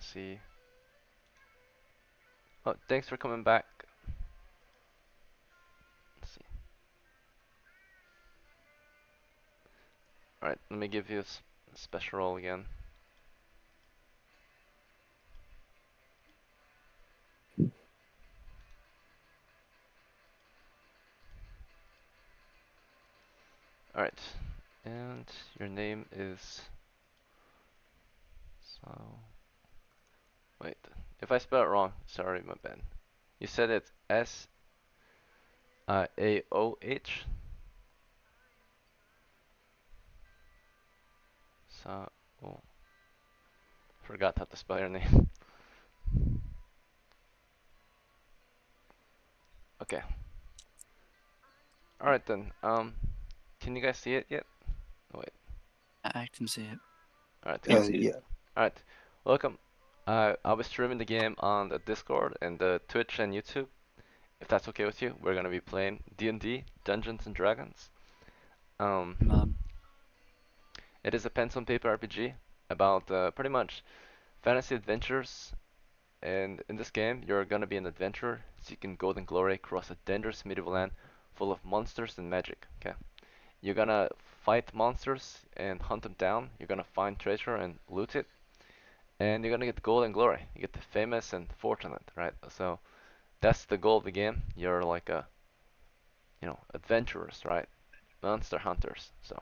Let's see. Oh, thanks for coming back. Let's see. Alright, let me give you a special roll again. Alright, and your name is... So... Wait, if I spell it wrong, sorry, my bad. You said it's S-A-O-H? So... Oh, forgot how to spell your name. Okay. Alright then, can you guys see it yet? Oh, wait. I can see it. Alright, Yeah, good. yeah. Alright, welcome. I'll be streaming the game on the Discord and the Twitch and YouTube. If that's okay with you, we're gonna be playing D&D, Dungeons and Dragons. Um, it is a pencil and paper RPG about pretty much fantasy adventures. And in this game, you're gonna be an adventurer seeking gold and glory across a dangerous medieval land full of monsters and magic. Okay, you're gonna fight monsters and hunt them down. You're gonna find treasure and loot it, and you're gonna get gold and glory. You get the famous and fortunate, right? So that's the goal of the game. You're like a, adventurers, right? Monster hunters. So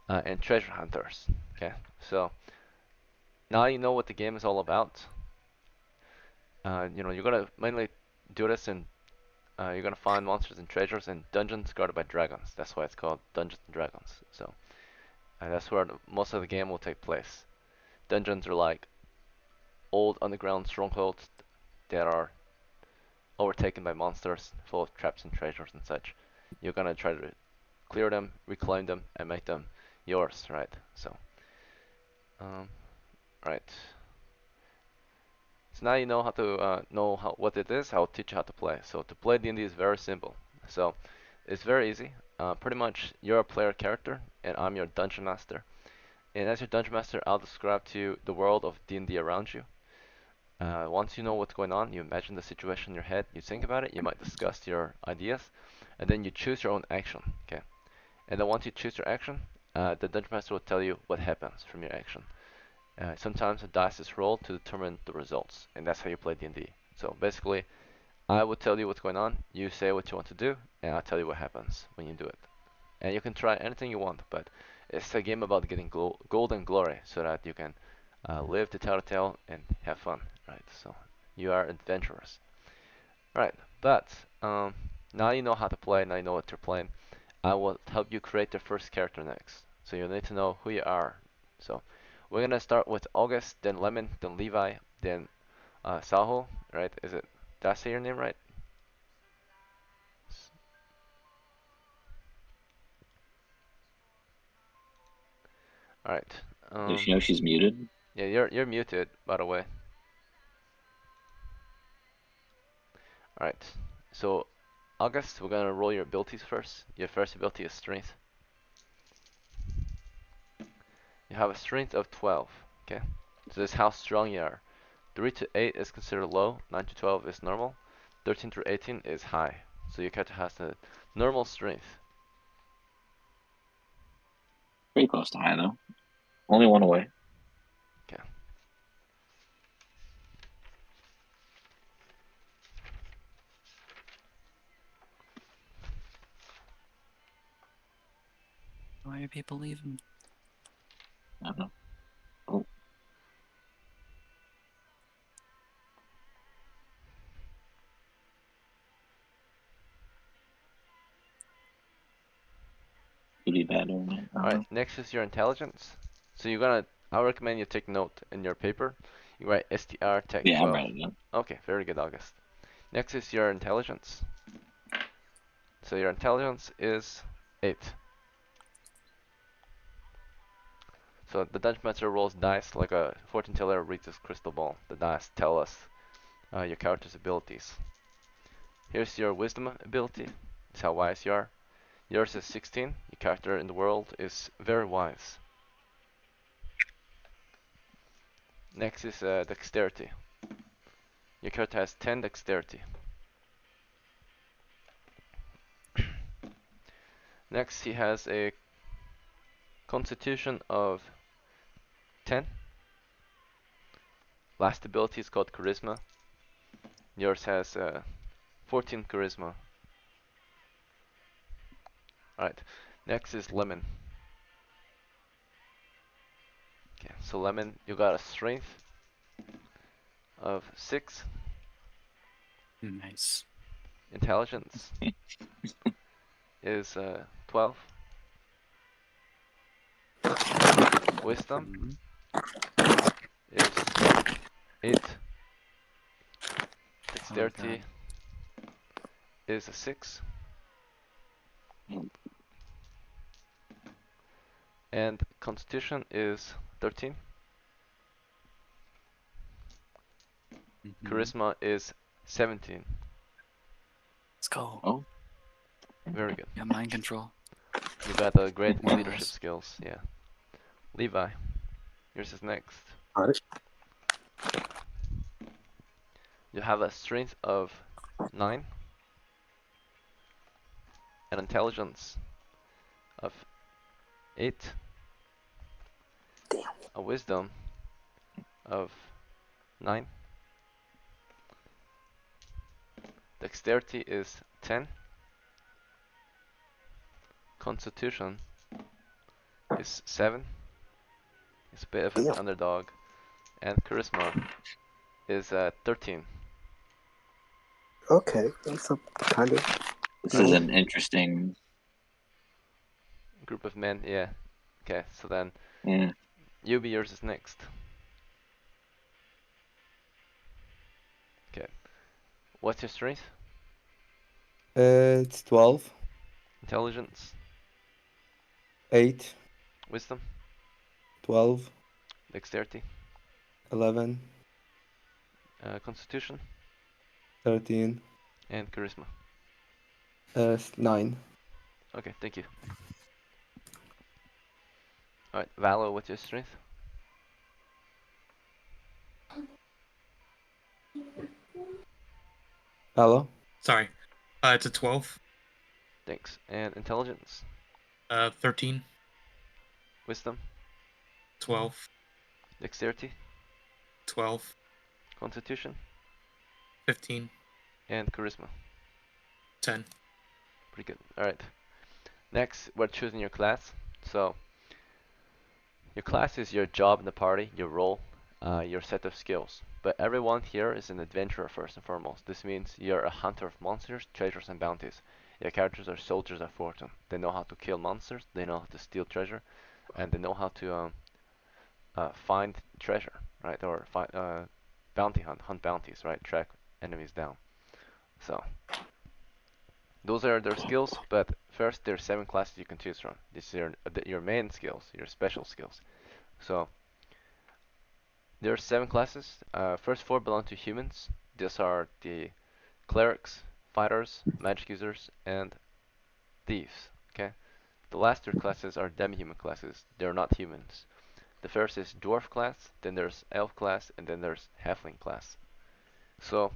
and treasure hunters. Okay, so now you know what the game is all about. You're gonna mainly do this in you're gonna find monsters and treasures in dungeons guarded by dragons. That's why it's called Dungeons and Dragons. So that's where most of the game will take place. Dungeons are like old underground strongholds that are overtaken by monsters, full of traps and treasures and such. You're gonna try to clear them, reclaim them, and make them yours, right? So, um, right. So now you know how to know what it is. I'll teach you how to play. So to play D&D is very simple. So it's very easy. Pretty much you're a player character, and I'm your dungeon master. And as your dungeon master, I'll describe to you the world of D&D around you. Once you know what's going on, you imagine the situation in your head, you think about it, you might discuss your ideas, and then you choose your own action. Okay. And then once you choose your action, the dungeon master will tell you what happens from your action. Sometimes a dice is rolled to determine the results, and that's how you play D&D. So basically, I will tell you what's going on, you say what you want to do, and I'll tell you what happens when you do it. And you can try anything you want, but it's a game about getting gold and glory so that you can live to tell the tale and have fun, right? So you are adventurers. Right, but now you know how to play, now you know what you're playing. I will help you create the first character next. So you need to know who you are. So we're gonna start with August, then Lemon, then Levi, then Saho, right? Did I say your name right? Alright. Does she know she's muted? Yeah, you're muted, by the way. Alright. So August, we're gonna roll your abilities first. Your first ability is strength. You have a strength of 12. Okay. So this is how strong you are. 3 to 8 is considered low, 9 to 12 is normal, 13 through 18 is high. So your character has the normal strength. Pretty close to high though. Only one away. Okay. Why are people leaving? I don't know. Oh. Could be bad internet. I don't Alright, know. next is your intelligence. So I recommend you take note in your paper. You write STR Tech Yeah, I'm 12. writing down. Okay, very good, August. Next is your intelligence. So your intelligence is 8. So the dungeon master rolls dice like a fortune teller reads his crystal ball. The dice tell us your character's abilities. Here's your wisdom ability. It's how wise you are. Yours is 16. Your character in the world is very wise. Next is dexterity. Your character has 10 dexterity. Next, he has a constitution of 10. Last ability is called charisma. Yours has 14 charisma. Alright, next is lemon. Okay, so lemon, you got a strength of 6, Nice. intelligence is 12, wisdom Mhm. is 8, Oh dexterity god. is a 6, and constitution is 13. Mhm. Charisma is 17. Let's go. Oh, Very good. Yeah, mind control. You got great More or leadership less. skills. Yeah. Levi, yours is next. Alright. You have a strength of 9, an intelligence of 8, a wisdom of 9, dexterity is 10, constitution is 7, it's a bit of an Damn. underdog, and charisma is 13. Okay, that's a kind of this is nice. an interesting. Group of men, yeah. Okay, so then Yeah. Yubi, yours is next. Okay, what's your strength? It's 12, Intelligence, 8, wisdom, 12, dexterity, 11, constitution, 13, and charisma. 9. Okay, thank you. Alright, Valo, what's your strength? Hello? Sorry. It's a 12. Thanks. And intelligence, 13, wisdom, 12, dexterity, 12, constitution, 15, and charisma. 10. Pretty good. Alright. Next, we're choosing your class. So, your class is your job in the party, your role, your set of skills. But everyone here is an adventurer first and foremost. This means you're a hunter of monsters, treasures, and bounties. Your characters are soldiers of fortune. They know how to kill monsters, they know how to steal treasure, and they know how to find treasure, right? Or find bounty hunt bounties, right? Track enemies down. So those are their skills, but first there's 7 classes you can choose from. These are your main skills, your special skills. So there are 7 classes. First 4 belong to humans. These are the clerics, fighters, magic users, and thieves. Okay. The last 3 classes are demi-human classes. They're not humans. The first is dwarf class, then there's elf class, and then there's halfling class. So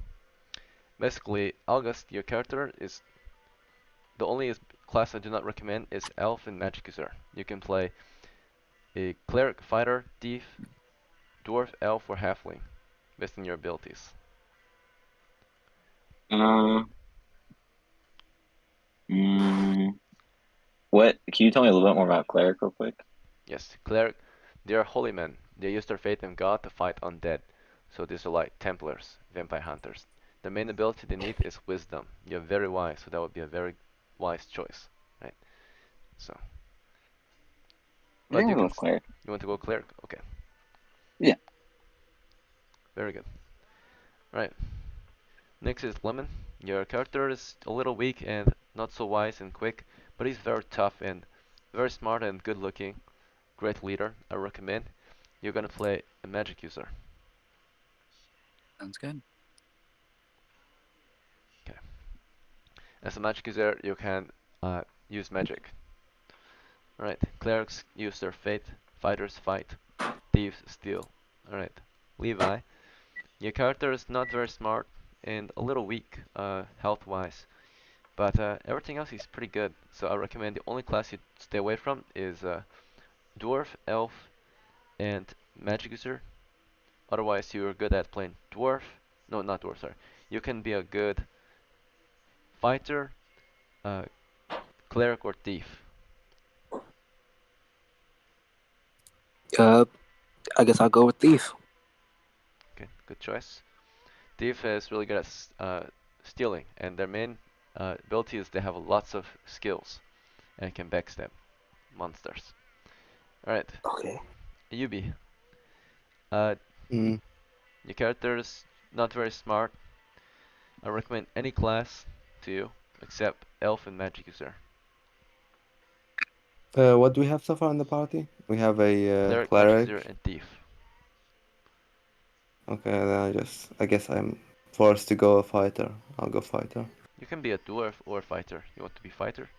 basically, August, your character is the only class I do not recommend is elf and magic user. You can play a cleric, fighter, thief, dwarf, elf, or halfling based on your abilities. Uh, mm, what? Can you tell me a little bit more about cleric real quick? Yes, cleric, they are holy men. They use their faith in God to fight undead. So these are like Templars, vampire hunters. The main ability they need is wisdom. You're very wise, so that would be a very wise choice, right? So, I but think you I'll go can, with cleric. you want to go cleric? Okay, Yeah. very good. Right. Next is Lemon. Your character is a little weak and not so wise and quick, but he's very tough and very smart and good looking. Great leader. I recommend. You're gonna play a magic user. Sounds good. Okay. As a magic user, you can use magic. Alright. Clerics use their faith. Fighters fight. Thieves steal. Alright. Levi. Your character is not very smart and a little weak, health-wise, but everything else is pretty good. So I recommend the only class you stay away from is Dwarf, Elf, and Magic User. Otherwise, you're good at playing Dwarf. No, not Dwarf, sorry. You can be a good fighter, uh, cleric, or thief. Uh, I guess I'll go with thief. Okay, good choice. Thief is really good at stealing, and their main ability is they have lots of skills and can backstab monsters. Alright, Okay. Yubi. Uh, Mm. your character is not very smart. I recommend any class to you except Elf and Magic User. What do we have so far in the party? We have a Cleric, Magic User, cleric. and Thief. Okay, then I guess I'm forced to go a fighter. I'll go fighter. You can be a dwarf or a fighter. You want to be fighter?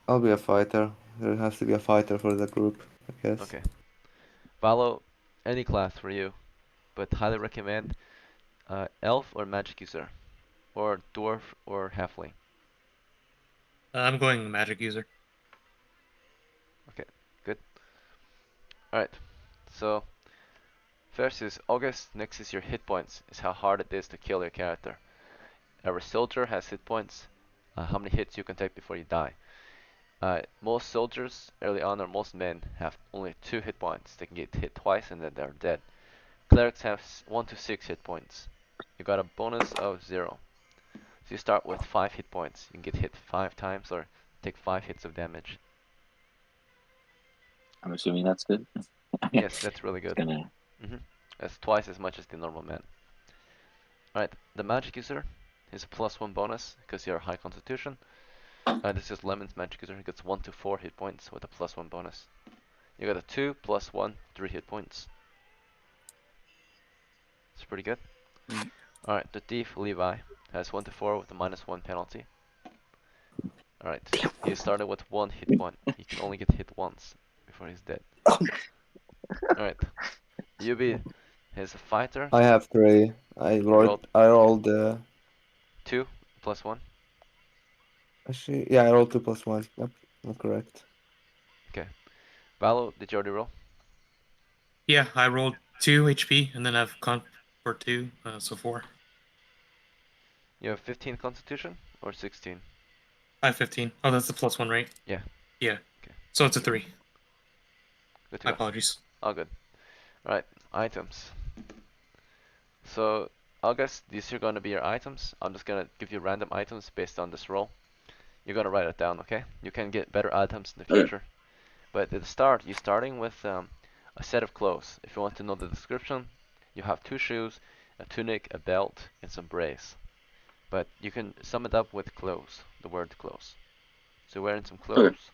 I'll be a fighter. There has to be a fighter for the group, I guess. Okay. Follow any class for you, but highly recommend Elf or Magic User, or Dwarf or Halfling. I'm going magic user. Okay, good. Alright, so first is August, next is your hit points, is how hard it is to kill your character. Every soldier has hit points, how many hits you can take before you die. Most soldiers early on, or most men, have only 2 hit points. They can get hit twice and then they're dead. Clerics have 1 to 6 hit points. You got a bonus of 0. So you start with 5 hit points. You can get hit 5 times or take 5 hits of damage. I'm assuming that's good. Yes, that's really It's good. gonna. That's twice as much as the normal man. Alright, the magic user is a +1 bonus because you're high constitution. This is Lemon's magic user. He gets 1 to 4 hit points with a +1 bonus. You got a 2 +1, 3 hit points. It's pretty good. Sweet. Alright, the thief, Levi, has 1 to 4 with a -1 penalty. Alright, he started with 1 hit point. He can only get hit once before he's dead. Alright, Yubi is a fighter. I have 3. Rolled I rolled 2 +1. actually yeah, I rolled 2 plus 1. Yep, I'm correct. Okay. Valo, did you already roll? Yeah, I rolled 2 HP and then I've con for 2, so 4. You have 15 constitution or 16? I have 15. Oh, that's the +1, right? Yeah. Yeah. Okay. So it's a 3. Good to My go. apologies. All good. Alright, items. So, August, these are going to be your items. I'm just going to give you random items based on this roll. You're going to write it down, okay? You can get better items in the Okay. future. But at the start, you're starting with a set of clothes. If you want to know the description, you have 2 shoes, a tunic, a belt, and some brace. But you can sum it up with clothes, the word clothes. So you're wearing some Okay. clothes.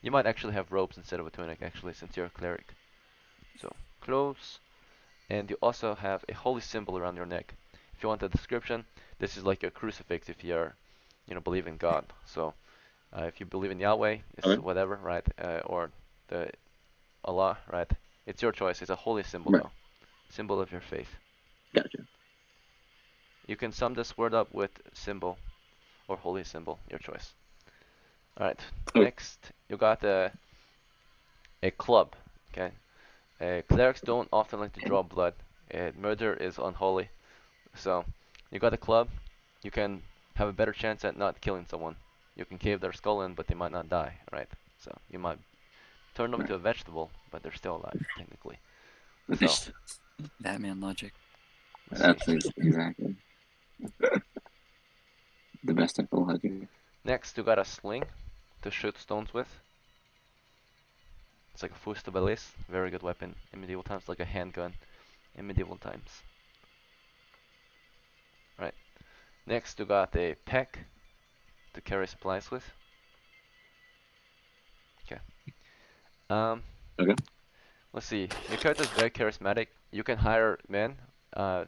You might actually have robes instead of a tunic, actually, since you're a cleric. So, clothes, and you also have a holy symbol around your neck. If you want a description, this is like a crucifix if you're, believe in God. So, if you believe in Yahweh, it's Okay. whatever, right? Or the Allah, right? It's your choice. It's a holy symbol, Right. though. Symbol of your faith. Gotcha. You can sum this word up with symbol or holy symbol, your choice. Alright, Okay. next, you got a club, okay? Clerics don't often like to draw blood. Murder is unholy. So, you got a club, you can have a better chance at not killing someone. You can cave their skull in, but they might not die, right? So, you might turn them Right. into a vegetable, but they're still alive, technically. So, Batman logic. let's see. That's exactly the best of full ledger. Next, you got a sling to shoot stones with. It's like a fustabalis, very good weapon in medieval times, like a handgun in medieval times. Right. Next, you got a pack to carry supplies with. Okay. Um, Okay. let's see. Your character is very charismatic. You can hire men uh,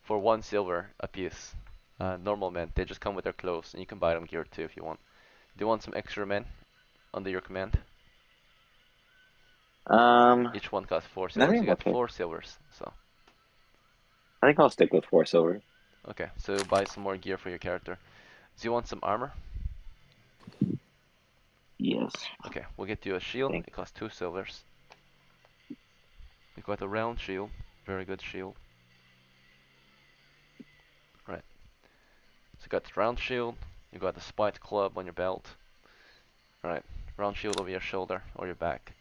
for 1 silver a piece. Normal men. They just come with their clothes, and you can buy them gear too if you want. Do you want some extra men under your command? Each one costs 4 I silvers. think You I'm get okay. 4 silvers. So I think I'll stick with 4 silver. okay, so buy some more gear for your character. Do you want some armor? Yes. Okay, we'll get you a shield. Thank It costs 2 silvers. You got a round shield. Very good shield. Right. So you got the round shield. You got the spiked club on your belt. Alright. Round shield over your shoulder or your back.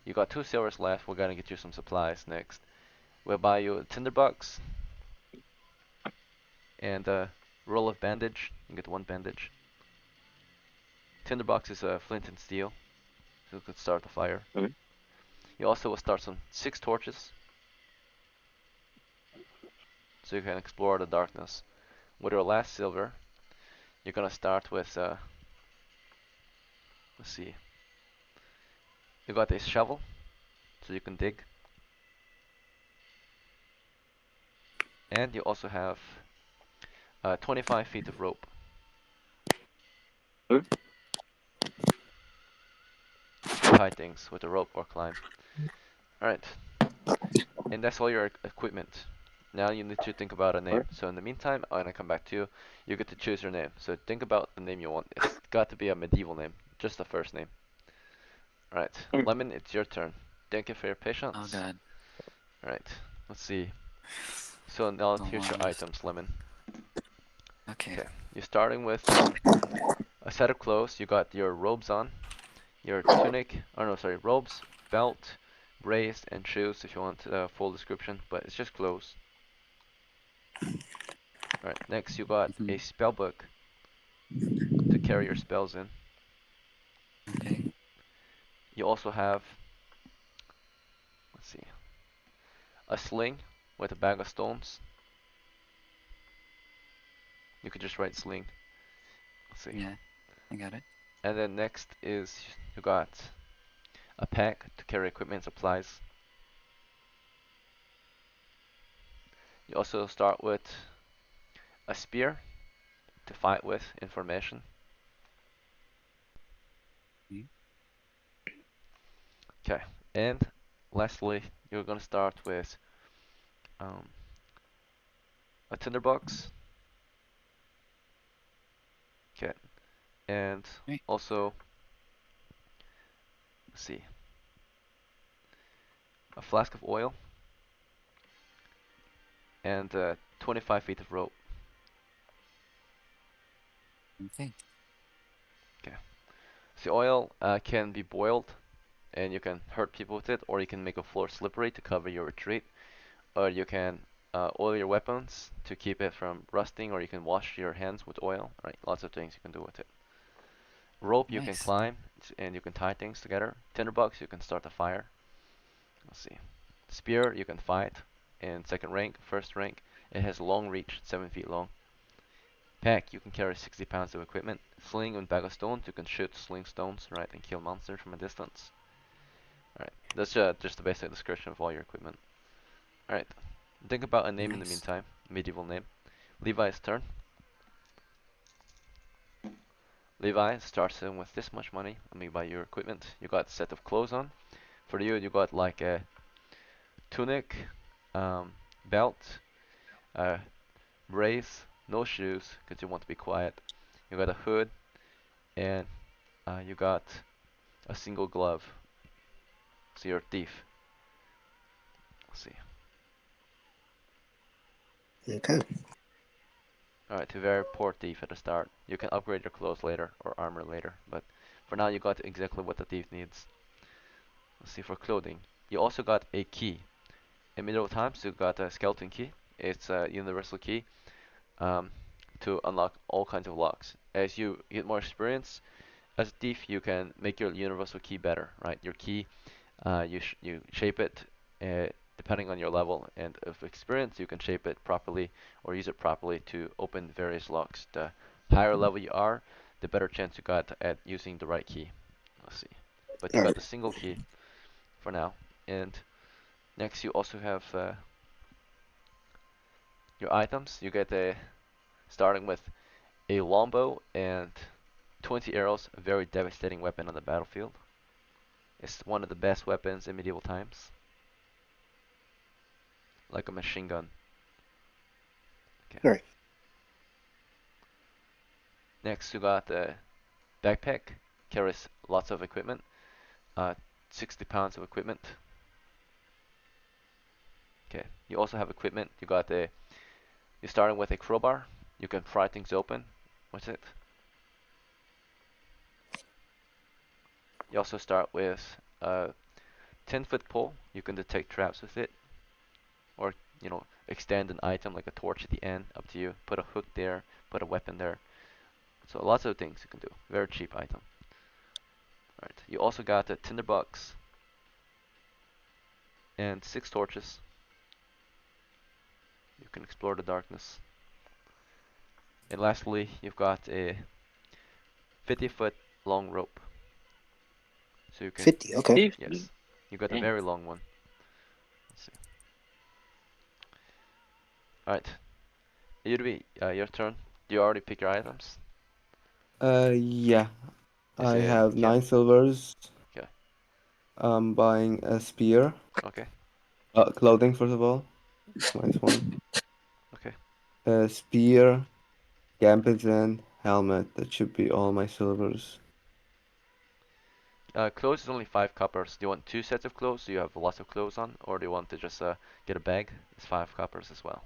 You got 2 silvers left. We're gonna get you some supplies next. We'll buy you a tinderbox and a roll of bandage. You get 1 bandage. Tinderbox is a flint and steel, so you could start the fire. Mhm. You also will start some 6 torches, so you can explore the darkness. With your last silver, you're gonna start with, let's see, you got a shovel, so you can dig. And you also have 25 feet of rope. Okay. To tie things with a rope or climb. Alright, and that's all your equipment. Now you need to think about a name. Okay. So in the meantime, I'm gonna come back to you. You get to choose your name. So think about the name you want. It's got to be a medieval name, just the first name. Alright, Mm. Lemon, it's your turn. Thank you for your Oh patience. god. Alright, let's see. So now The here's long your list. items, Lemon. Okay. Okay, you're starting with a set of clothes. You got your robes on, your tunic, oh no, sorry, robes, belt, brace, and shoes if you want a full description, but it's just clothes. Alright, next you got Mm-hmm. a spell book to carry your spells in. Okay. You also have, let's see, a sling with a bag of stones. You could just write sling. Let's see. Yeah, I got it. And then next is you got a pack to carry equipment and supplies. You also start with a spear to fight with information. Mm. Okay, and lastly, you're gonna start with um, a tinderbox. Okay, and Okay. also, let's see, a flask of oil and 25 feet of rope. Okay. Okay, so oil can be boiled and you can hurt people with it, or you can make a floor slippery to cover your retreat, or you can oil your weapons to keep it from rusting, or you can wash your hands with oil. Right, lots of things you can do with it. Rope you can Nice. climb and you can tie things together. Tinderbox you can start a fire. Let's see. Spear you can fight in second rank, first rank. It has long reach, 7 feet long. Pack you can carry 60 pounds of equipment. Sling and bag of stones you can shoot sling stones, right, and kill monsters from a distance. Alright, that's just the basic description of all your equipment. Alright, think about a name in the Nice. meantime. Medieval name. Levi's turn. Levi starts in with this much money. Let me buy your equipment. You got a set of clothes on. For you, you got like a tunic, belt, brace, no shoes because you want to be quiet. You got a hood, and you got a single glove. So you're a thief. Let's see. Okay. Alright, a very poor thief at the start. You can upgrade your clothes later or armor later, but for now you got exactly what the thief needs. Let's see for clothing. You also got a key. In medieval times you got a skeleton key. It's a universal key um, to unlock all kinds of locks. As you get more experience as a thief, you can make your universal key better, right? Your key, you shape it depending on your level and of experience. You can shape it properly or use it properly to open various locks. The higher level you are, the better chance you got at using the right key. Let's see. But you All got right. the single key for now. And next you also have your items. You get a starting with a longbow and 20 arrows, a very devastating weapon on the battlefield. It's one of the best weapons in medieval times. Like a machine gun. Okay. Right. Next, we got the backpack. Carries lots of equipment. 60 pounds of equipment. Okay. You also have equipment. You got the. You're starting with a crowbar. You can pry things open. What's it? You also start with a 10-foot pole. You can detect traps with it, or extend an item like a torch at the end. Up to you. Put a hook there. Put a weapon there. So lots of things you can do. Very cheap item. Alright. You also got the tinderbox and 6 torches. You can explore the darkness. And lastly, you've got a 50-foot long rope. So you can 50. Okay. yes, you got a Damn. very long one. Let's see. All right, Yurbi, your turn. Do you already pick your items? Yeah. Is I it have Ken? 9 silvers. Okay. I'm buying a spear. Okay. Clothing, first of all. Nice one. Okay. A spear, gambit, helmet. That should be all my silvers. Clothes is only 5 coppers. Do you want 2 sets of clothes so you have lots of clothes on, or do you want to just get a bag? It's 5 coppers as well.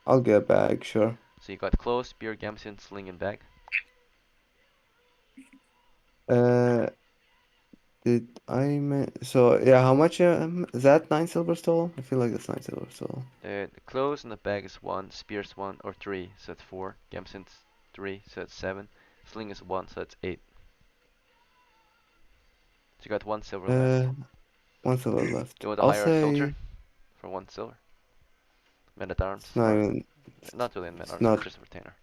I'll get a bag, sure. So you got clothes, spear, gamson, sling, and bag. Uh, so yeah, how much is that 9 silvers total? I feel like that's 9 silvers total. The clothes and the bag is 1, spears 1 or 3, so that's 4. Gamson's 3, so that's 7. Sling is 1, so that's 8. So you got 1 silver left. Uh, 1 silver left. You want to I'll hire a soldier say for 1 silver? Man at arms, it's not or even, not really a man at it's arms, but not just a retainer.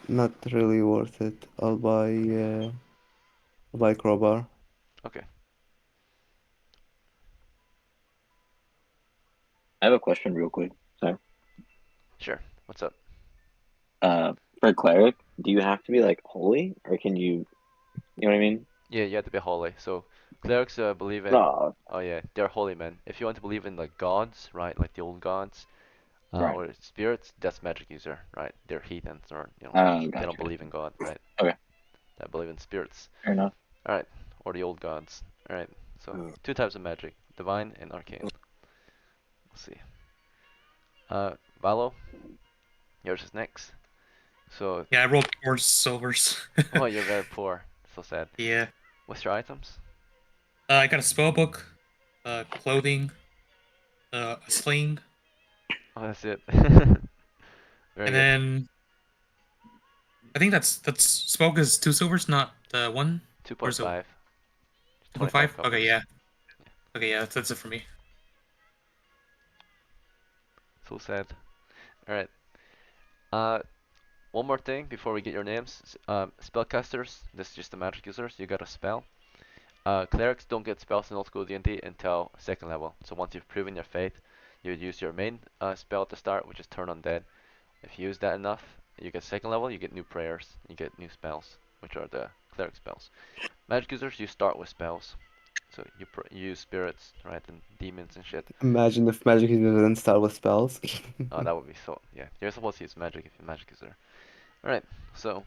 not really worth it. I'll buy crowbar. Okay, I have a question real quick. Sorry. sure. What's up? For cleric, do you have to be like holy, or can you know what I mean? Yeah, you have to be holy. So clerics believe in. No. Oh yeah, they're holy men. If you want to believe in like gods, right, like the old gods, Right. or spirits, that's magic user, right? They're heathens, or they don't Gotcha. believe in God, right? Okay. They believe in spirits. Fair enough. All right, or the old gods. All right. So Mm. 2 types of magic: divine and arcane. Let's see. Valo, yours is next. So, Yeah, I rolled 4 silvers. oh, you're very poor. So sad. Yeah. What's your items? I got a spell book, clothing, a sling, Oh, that's it. Very and good. then I think that's spell book is 2 silvers, not 1. Or is it 2.5. 25 2.5? Okay, coppers. yeah. Okay, yeah, that's it for me. So sad. All right. Uh, one more thing before we get your names. Spellcasters. This is just the magic users. You got a spell. Clerics don't get spells in old school D&D until 2nd level. So once you've proven your faith, you use your main spell to start, which is Turn Undead. If you use that enough, you get 2nd level, you get new prayers, you get new spells, which are the cleric spells. Magic users, you start with spells. So you use spirits, right, and demons and shit. Imagine if magic user didn't start with spells. Oh, that would be so, yeah. You're supposed to use magic if you're a magic user. Alright, so,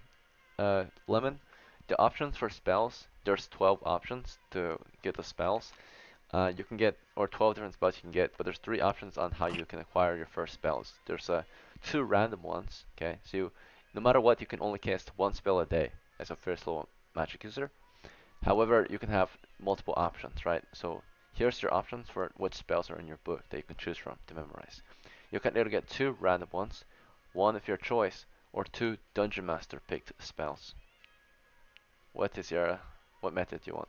Lemon, the options for spells, there's 12 options to get the spells. You can get, or 12 different spells you can get, but there's 3 options on how you can acquire your first spells. There's 2 random ones, okay? So no matter what, you can only cast 1 spell a day as a first level magic user. However, you can have multiple options, right? So here's your options for which spells are in your book that you can choose from to memorize. You can either get 2 random ones, 1 of your choice, or 2 Dungeon Master picked spells. What is your, what method do you want?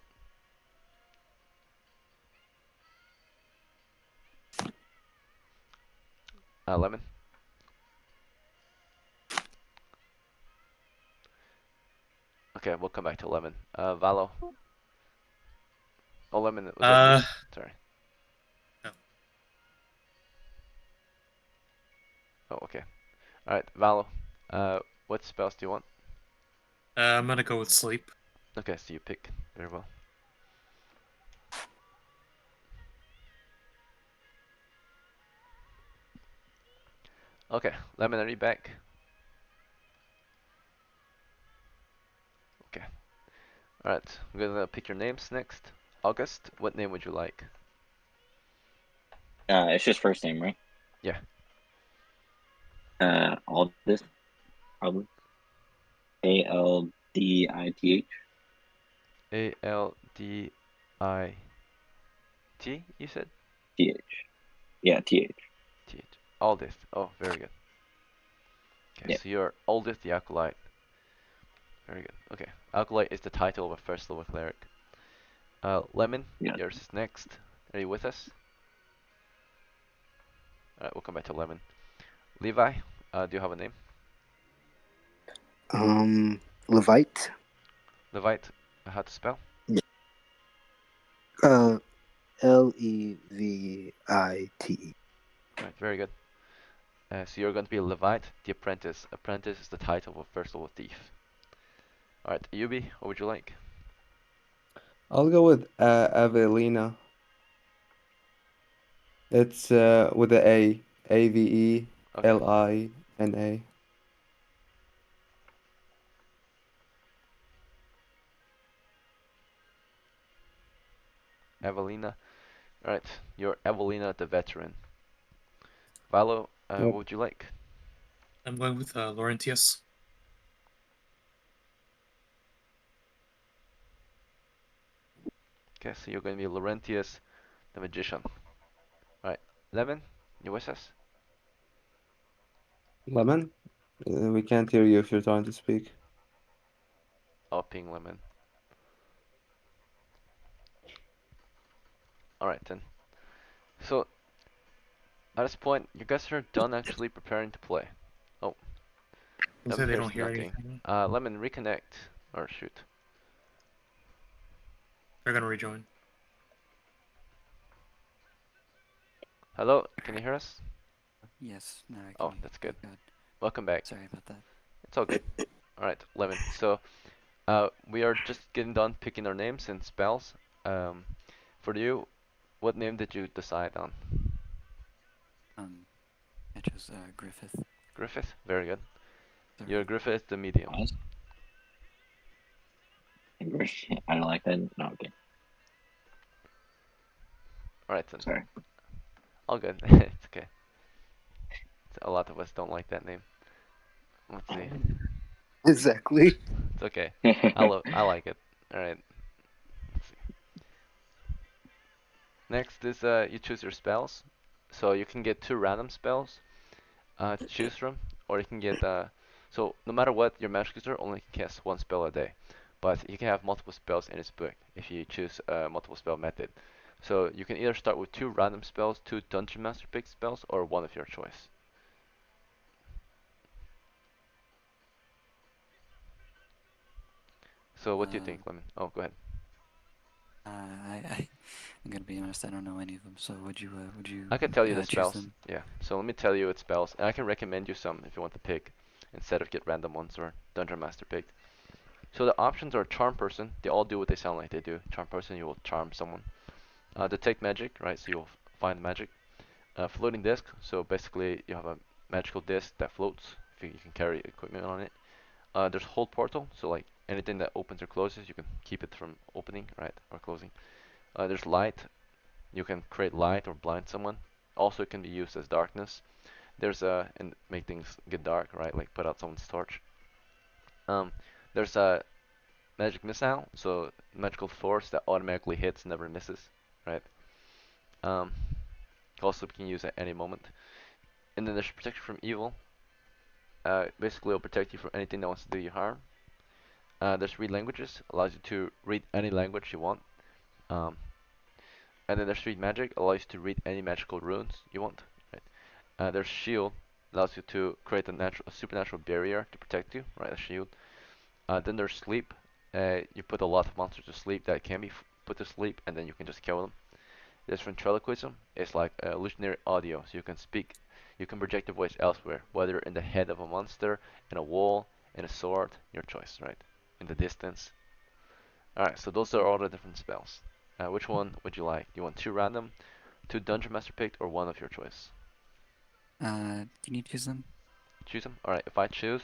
Lemon? Okay, we'll come back to Lemon. Valo. Oh, Lemon, was that you? Sorry. No. Oh, okay. Alright, Valo. What spells do you want? I'm gonna go with sleep. Okay, so you pick. Very well. Okay, Lemon, are you back? Okay. Alright, I'm gonna pick your names next. August, what name would you like? It's just first name, right? Yeah. Aldith, probably. Aldith. A-L-D-I-T, you said? Th. Yeah, th. T-H. Aldith. Oh, very good. Okay, Yeah. so you're Aldith the Acolyte. Very good. Okay, Acolyte is the title of a first level cleric. Lemon, Yeah. yours is next. Are you with us? Alright, we'll come back to Lemon. Levi, do you have a name? Levite. Levite, how to spell? Yeah. Levite. Alright, very good. So you're going to be Levite, the apprentice. Apprentice is the title of a first level thief. Alright, Yubi, what would you like? I'll go with Avelina. It's with the A. Okay, Avelina. Evelina. Alright, you're Evelina the veteran. Valo, what Yep. would you like? I'm going with Laurentius. Okay, so you're going to be Laurentius the magician. Alright, Lemon, you with us? Lemon? We can't hear you if you're trying to speak. Oh, ping Lemon. Alright then. So, at this point, you guys are done actually preparing to play. Oh, They say Lemon they hears don't hear nothing. anything. Lemon, reconnect. Or shoot. They're gonna rejoin. Hello, can you hear us? Yes, now I can Oh, hear that's you good. good. Welcome back. Sorry about that. It's all good. Alright, Lemon. So, we are just getting done picking our names and spells. For you, what name did you decide on? I chose Griffith. Griffith? Very good. Sorry. You're Griffith the medium. Pause. I don't like that. No, okay. Alright then. Sorry. All good. It's okay. A lot of us don't like that name. Let's see. Exactly. It's okay. I like it. Alright. Let's see. Next is you choose your spells. So you can get 2 random spells to choose from, or you can get so no matter what, your magic user only can cast 1 spell a day, but you can have multiple spells in his book if you choose a multiple spell method. So you can either start with 2 random spells, 2 Dungeon Master pick spells, or one of your choice. So what do you Uh, think, Lemon? Oh, go ahead. I'm gonna be honest. I don't know any of them. So would you I can tell you the choose spells. them? Yeah. So let me tell you its spells, and I can recommend you some if you want to pick instead of get random ones or Dungeon Master picked. So the options are Charm Person. They all do what they sound like they do. Charm Person, you will charm someone. Detect Magic, right? So you'll find magic. Floating Disc. So basically, you have a magical disc that floats. If you can carry equipment on it. There's Hold Portal. So like anything that opens or closes, you can keep it from opening, right, or closing. There's Light. You can create light or blind someone. Also, it can be used as darkness. There's and make things get dark, right? Like put out someone's torch. Um, there's a magic missile, so magical force that automatically hits, never misses, right? Um, also can use at any moment. And then there's protection from evil. Basically, it'll protect you from anything that wants to do you harm. There's read languages, allows you to read any language you want. Um, and then there's read magic, allows you to read any magical runes you want. Right? There's shield, allows you to create a supernatural barrier to protect you, right? A shield. Then there's sleep. You put a lot of monsters to sleep that can be put to sleep, and then you can just kill them. There's ventriloquism. It's like illusionary audio, so you can speak, you can project your voice elsewhere, whether in the head of a monster, in a wall, in a sword, your choice, right? In the distance. Alright, so those are all the different spells. Which one would you like? Do you want two random, two Dungeon Master picked, or one of your choice? Can you choose them? Choose them? Alright, if I choose,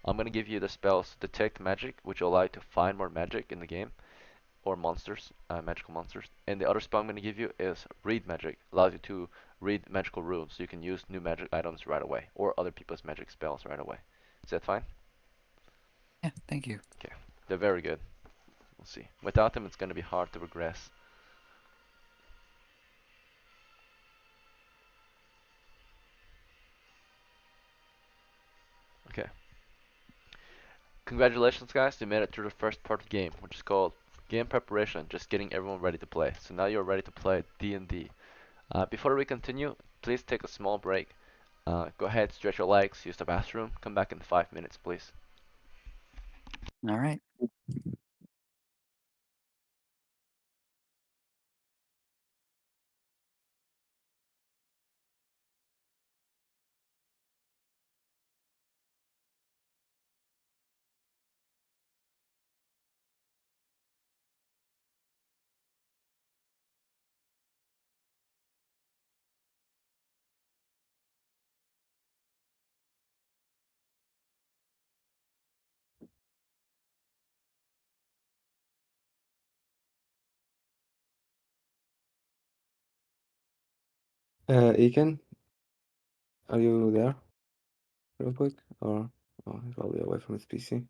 I'm gonna give you the spells Detect Magic, which will allow you to find more magic in the game, or monsters, magical monsters. And the other spell I'm gonna give you is Read Magic, allows you to read magical runes, so you can use new magic items right away, or other people's magic spells right away. Is that fine? Yeah, thank you. Okay, they're very good. We'll see. Without them, it's gonna be hard to progress. Okay. Congratulations, guys. You made it through the first part of the game, which is called Game Preparation, just getting everyone ready to play. So now you're ready to play D&D. Before we continue, please take a small break. Go ahead, stretch your legs, use the bathroom. Come back in 5 minutes, please. All right. Egan, are you there? Real quick? Or oh, he's probably away from his PC.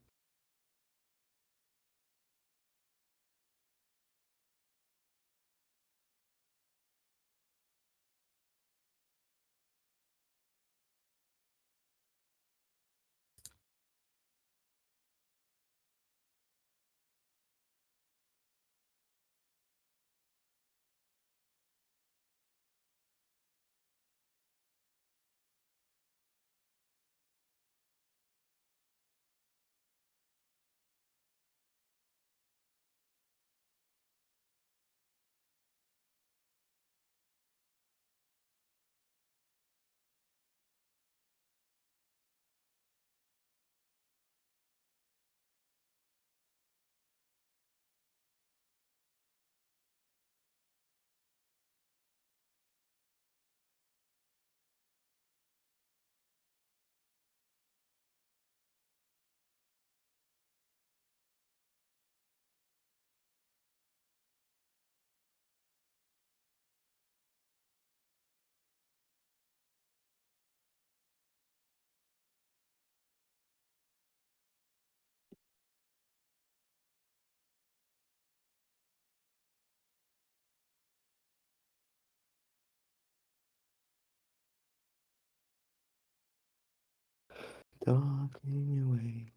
Talking away.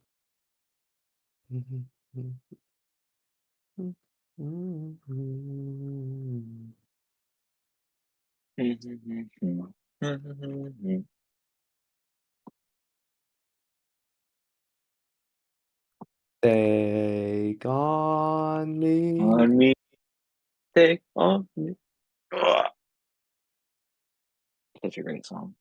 Take on me. On me, take on me. Ugh. Such a great song.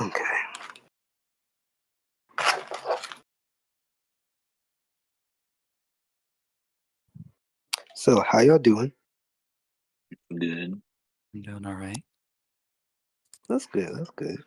Okay. So, how y'all doing? Good. I'm doing all right. That's good. That's good.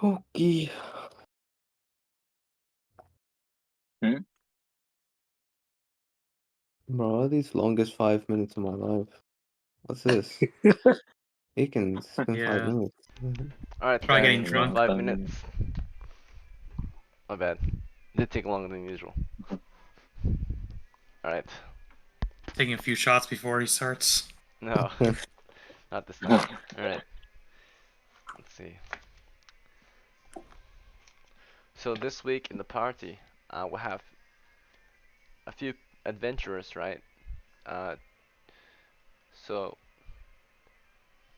Okay. Hmm? Bro, these longest 5 minutes of my life. What's this? It can spend five Yeah. minutes. Alright, Try getting then, drunk. 5 minutes. My bad. Did take longer than usual. Alright. Taking a few shots before he starts. No, not this time. Alright, let's see. So this week in the party, we'll have a few adventurers, right? Uh, so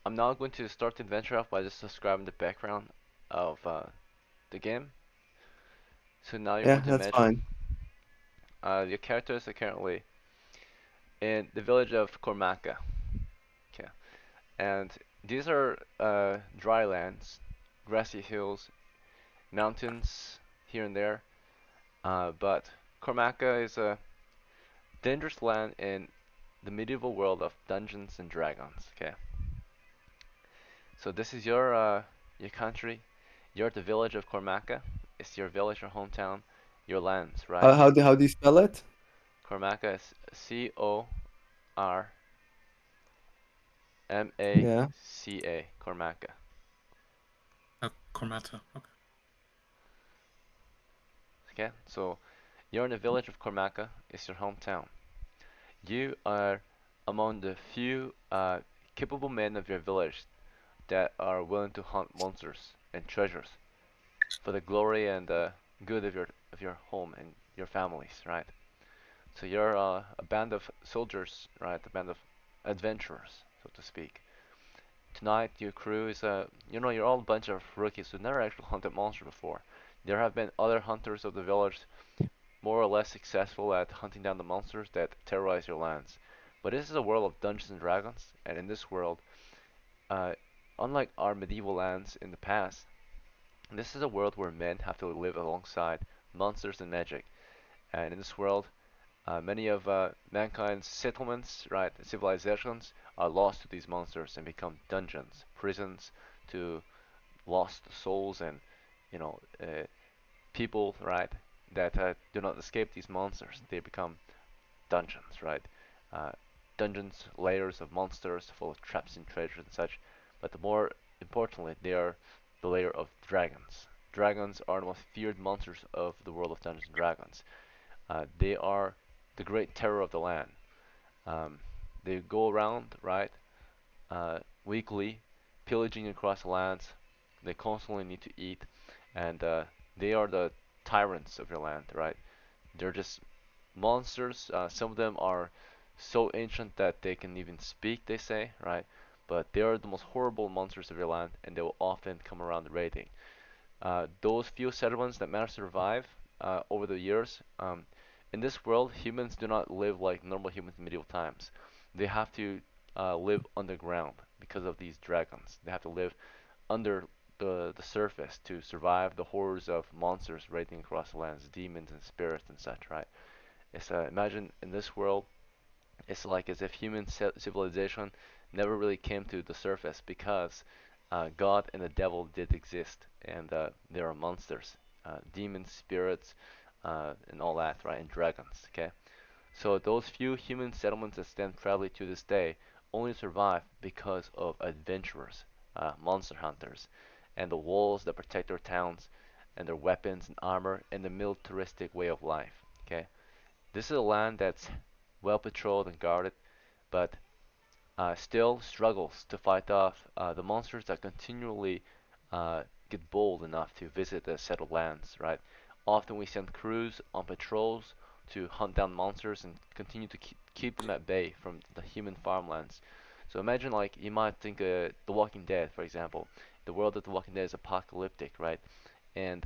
I'm now going to start the adventure off by just describing the background of the game. So now you Yeah, want to that's imagine fine. your characters are currently in the village of Cormaca. Okay. And these are dry lands, grassy hills, mountains here and there. But Cormaca is a dangerous land in the medieval world of Dungeons and Dragons. Okay, so this is your country. You're at the village of Cormaca. It's your village, your hometown, your lands, right? How do you spell it? Cormaca is Yeah. Cormaca, Cormaca. Cormata. Okay. Okay, so you're in the village of Cormaca. It's your hometown. You are among the few capable men of your village that are willing to hunt monsters and treasures for the glory and good of your home and your families, right? So you're a band of soldiers, right? A band of adventurers, so to speak. Tonight, your crew is you're all a bunch of rookies who've never actually hunted monsters before. There have been other hunters of the village more or less successful at hunting down the monsters that terrorize your lands. But this is a world of Dungeons and Dragons, and in this world, uh, unlike our medieval lands in the past, this is a world where men have to live alongside monsters and magic. And in this world, many of mankind's settlements, right, civilizations, are lost to these monsters and become dungeons, prisons to lost souls and, you know, people, right, that do not escape these monsters. They become dungeons, right? Uh, Dungeons, layers of monsters full of traps and treasures and such. But the more importantly, they are the layer of dragons. Dragons are the most feared monsters of the world of Dungeons and Dragons. They are the great terror of the land. Um, they go around, right, weekly, pillaging across the lands. They constantly need to eat, and they are the tyrants of your land, right? They're just monsters. Some of them are so ancient that they can even speak, they say, right? But they are the most horrible monsters of your land, and they will often come around raiding. Those few settlements that manage to survive over the years, in this world, humans do not live like normal humans in medieval times. They have to live underground because of these dragons. They have to live under the surface to survive the horrors of monsters raiding across the lands, demons and spirits and such, right? It's imagine in this world, it's like as if human civilization never really came to the surface because God and the devil did exist, and there are monsters, demons, spirits, and all that, right? And dragons. Okay, so those few human settlements that stand proudly to this day only survive because of adventurers, monster hunters, and the walls that protect their towns, and their weapons and armor, and the militaristic way of life. Okay, this is a land that's well patrolled and guarded, but still struggles to fight off the monsters that continually get bold enough to visit the settled lands, right? Often we send crews on patrols to hunt down monsters and continue to keep them at bay from the human farmlands. So imagine like you might think The Walking Dead, for example. The world of The Walking Dead is apocalyptic, right? And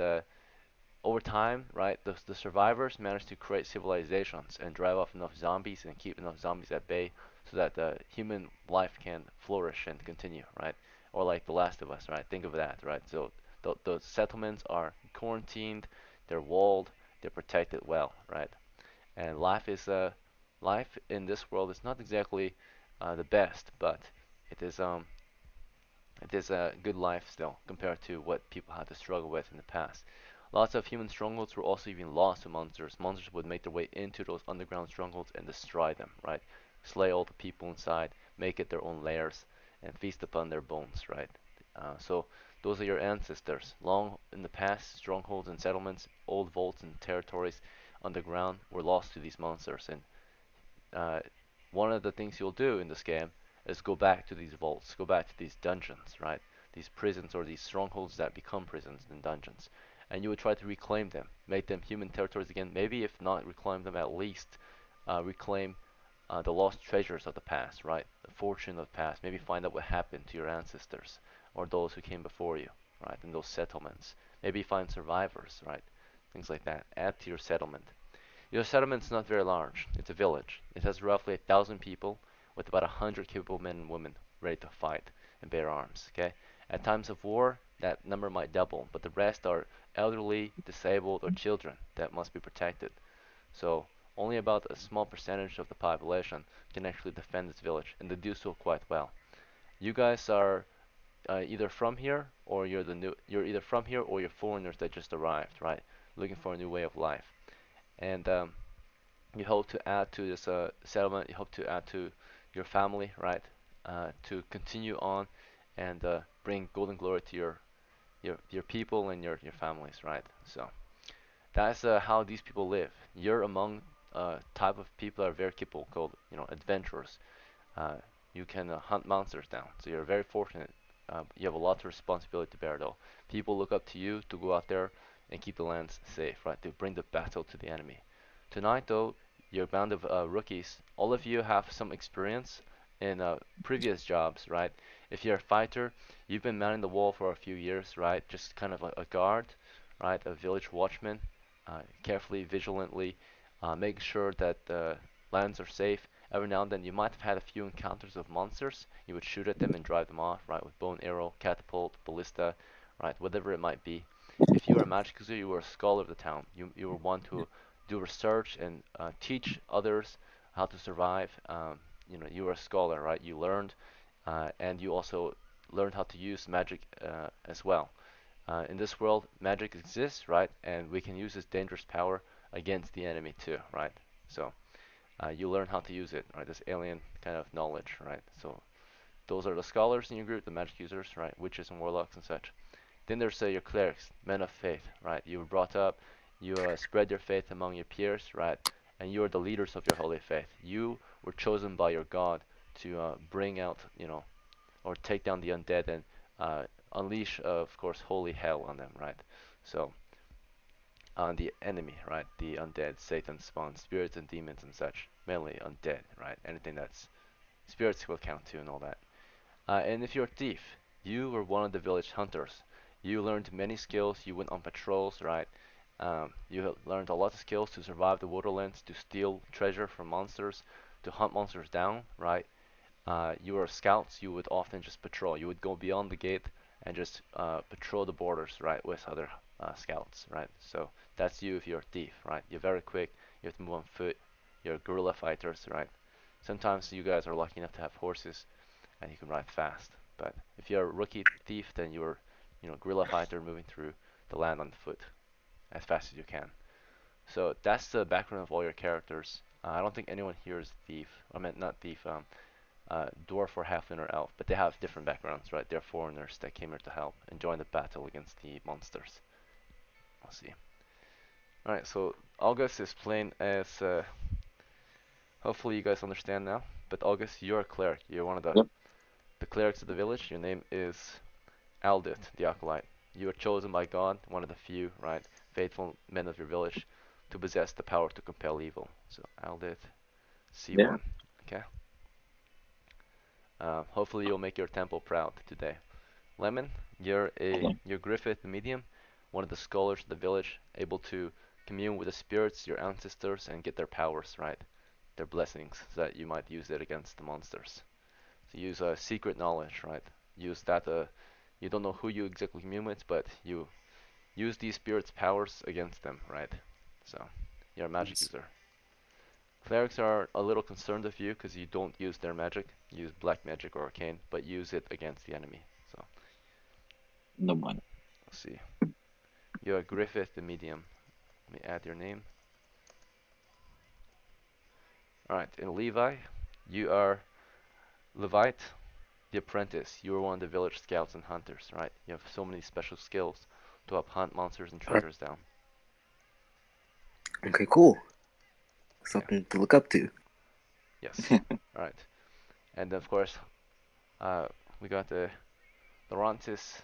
over time, right, the survivors managed to create civilizations and drive off enough zombies and keep enough zombies at bay so that the human life can flourish and continue, right? Or like The Last of Us, right? Think of that, right? So the settlements are quarantined, they're walled, they're protected well, right? And life in this world is not exactly the best, but it is a good life still compared to what people had to struggle with in the past. Lots of human strongholds were also even lost to monsters. Monsters would make their way into those underground strongholds and destroy them, right? Slay all the people inside, make it their own lairs, and feast upon their bones, right? So those are your ancestors. Long in the past, strongholds and settlements, old vaults and territories underground were lost to these monsters, and uh, one of the things you'll do in this game is go back to these vaults, go back to these dungeons, right? These prisons or these strongholds that become prisons and dungeons. And you would try to reclaim them, make them human territories again. Maybe if not reclaim them, at least reclaim the lost treasures of the past, right? The fortune of the past. Maybe find out what happened to your ancestors or those who came before you, right? In those settlements. Maybe find survivors, right? Things like that. Add to your settlement. Your settlement's not very large. It's a village. It has roughly 1,000 people with about 100 capable men and women ready to fight and bear arms. Okay, at times of war, that number might double, but the rest are elderly, disabled, or children that must be protected. So only about a small percentage of the population can actually defend this village, and they do so quite well. You guys are either from here or you're either from here or you're foreigners that just arrived, right? Looking for a new way of life, and you hope to add to this settlement. You hope to add to your family, right? To continue on and bring golden glory to your people and your families, right? So that's how these people live. You're among type of people that are very capable, called adventurers. Uh, you can hunt monsters down, so you're very fortunate. You have a lot of responsibility to bear, though. People look up to you to go out there and keep the lands safe, right? To bring the battle to the enemy. Tonight, though, your band of rookies, all of you have some experience in previous jobs, right? If you're a fighter, you've been manning the wall for a few years, right? Just kind of a guard, right? A village watchman, carefully, vigilantly, making sure that the lands are safe. Every now and then, you might have had a few encounters with monsters. You would shoot at them and drive them off, right? With bow and arrow, catapult, ballista, right? Whatever it might be. If you were a magic user, you were a scholar of the town. You were one to do research and teach others how to survive. You were a scholar, right? You learned, and you also learned how to use magic as well. In this world, magic exists, right? And we can use this dangerous power against the enemy too, right? So you learn how to use it, right? This alien kind of knowledge, right? So those are the scholars in your group, the magic users, right? Witches and warlocks and such. Then there's your clerics, men of faith, right? You were brought up, you spread your faith among your peers, right? And you are the leaders of your holy faith. You were chosen by your God to bring out, or take down the undead and unleash, of course, holy hell on them, right? So, on the enemy, right? The undead, Satan spawn, spirits and demons and such. Mainly undead, right? Anything that's spirits will count too and all that. And if you're a thief, you were one of the village hunters. You learned many skills. You went on patrols, right? You learned a lot of skills to survive the Borderlands, to steal treasure from monsters, to hunt monsters down, right? You were scouts. You would often just patrol. You would go beyond the gate and just patrol the borders, right, with other scouts, right? So that's you if you're a thief, right? You're very quick. You have to move on foot. You're guerrilla fighters, right? Sometimes you guys are lucky enough to have horses and you can ride fast. But if you're a rookie thief, then you're, guerrilla fighter moving through the land on foot as fast as you can. So that's the background of all your characters. I don't think anyone here is thief. I meant not thief, dwarf or halfling or elf, but they have different backgrounds, right? They're foreigners that came here to help and join the battle against the monsters. Let's see. All right, so August is playing as. Hopefully you guys understand now. But August, you're a cleric. You're one of the Yep. the clerics of the village. Your name is Aldith, the Acolyte. You are chosen by God, one of the few, right, faithful men of your village, to possess the power to compel evil. So Aldith, Yeah. C1. Okay. Hopefully you'll make your temple proud today. Lemon, Okay. you're Griffith, the medium, one of the scholars of the village, able to commune with the spirits, your ancestors, and get their powers, right, their blessings, so that you might use it against the monsters. So use secret knowledge, right? Use that. You don't know who you exactly commune with, but you use these spirits' powers against them, right? So you're a magic Nice. user. Clerics are a little concerned of you because you don't use their magic. You use black magic or arcane, but use it against the enemy. So No one. let's see. You're Griffith the medium. Let me add your name. Alright, in Levi, you are Levite the apprentice. You are one of the village scouts and hunters, right? You have so many special skills to help hunt monsters and treasures down. Okay, cool. Okay. Something to look up to. Yes. Alright. And of course, uh, we got the Laurantis.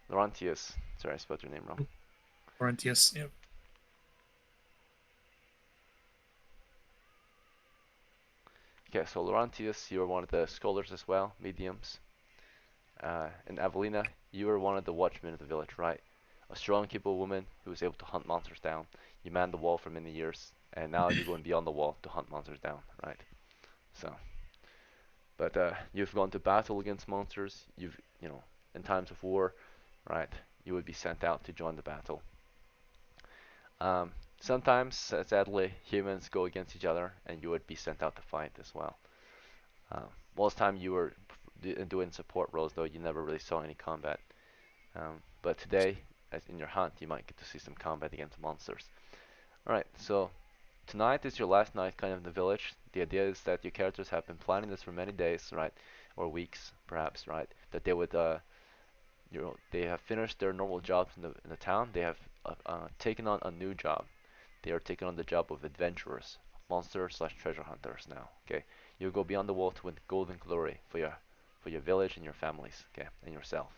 Laurantius. Sorry, I spelled your name wrong. Corinthians. Yep. Okay, so Laurantius, you are one of the scholars as well, mediums. And Avelina, you are one of the watchmen of the village, right? A strong, capable woman who is able to hunt monsters down. You manned the wall for many years, and now you're going beyond the wall to hunt monsters down, right? So, But you've gone to battle against monsters. In times of war, right? You would be sent out to join the battle. Sometimes, sadly, humans go against each other, and you would be sent out to fight as well. Most time you were doing support roles, though you never really saw any combat. But today, as in your hunt, you might get to see some combat against monsters. Alright, so tonight is your last night kind of in the village. The idea is that your characters have been planning this for many days, right? Or weeks, perhaps, right? That they would, they have finished their normal jobs in the town. They have taken on a new job. They are taking on the job of adventurers, monster/treasure hunters now. Okay, you go beyond the wall to win golden glory for your village and your families. Okay, and yourself.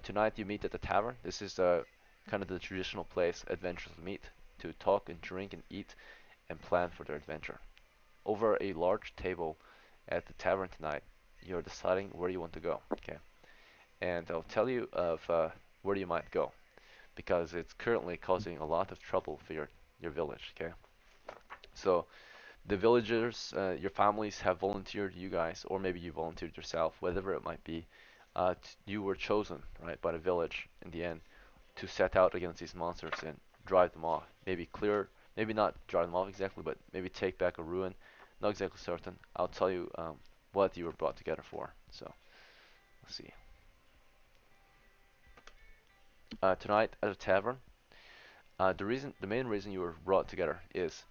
Tonight you meet at the tavern. This is kind of the traditional place adventurers meet to talk and drink and eat and plan for their adventure. Over a large table at the tavern tonight, you're deciding where you want to go. Okay, and I'll tell you of where you might go because it's currently causing a lot of trouble for your village. Okay, so the villagers, your families have volunteered you guys, or maybe you volunteered yourself, whatever it might be. You were chosen, right, by the village in the end to set out against these monsters and drive them off. Maybe not drive them off exactly, but maybe take back a ruin. Not exactly certain. I'll tell you what you were brought together for. So, let's see. Tonight at a tavern, the main reason you were brought together is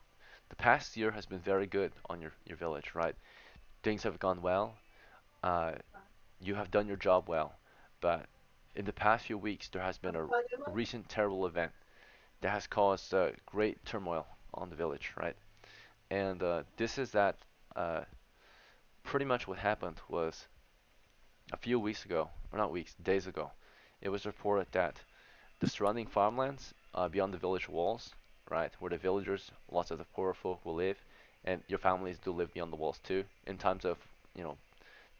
the past year has been very good on your village, right? Things have gone well. Uh, you have done your job well, but in the past few weeks there has been a recent terrible event that has caused great turmoil on the village, right? And this is that uh, pretty much what happened was a few weeks ago, or not weeks, days ago, it was reported that the surrounding farmlands beyond the village walls, right, where the villagers, lots of the poorer folk will live, and your families do live beyond the walls too. In times of, you know,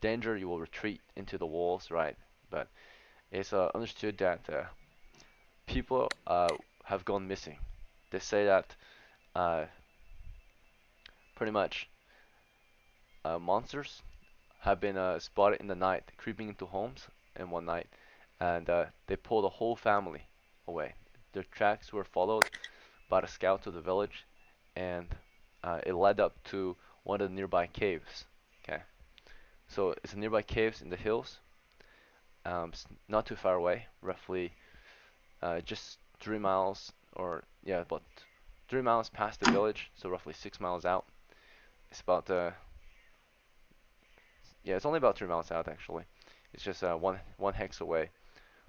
danger, you will retreat into the walls, right? But it's understood that people have gone missing. They say that uh, pretty much monsters have been spotted in the night, creeping into homes in one night, and they pulled a whole family away. Their tracks were followed by the scouts of the village, and it led up to one of the nearby caves. Okay, so it's a nearby caves in the hills, not too far away, roughly just 3 miles, or yeah, about 3 miles past the village, so roughly 6 miles out. It's about yeah, it's only about 3 miles out actually. It's just one hex away.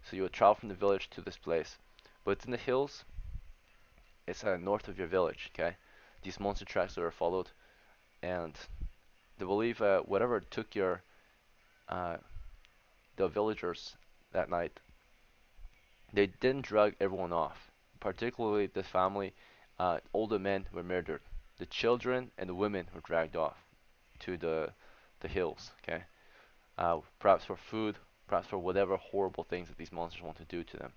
So you would travel from the village to this place, but it's in the hills. It's north of your village. Okay, these monster tracks that are followed, and they believe whatever took your uh, the villagers that night, they didn't drag everyone off. Particularly this family, older men were murdered. The children and the women were dragged off to the hills. Okay, perhaps for food, perhaps for whatever horrible things that these monsters want to do to them.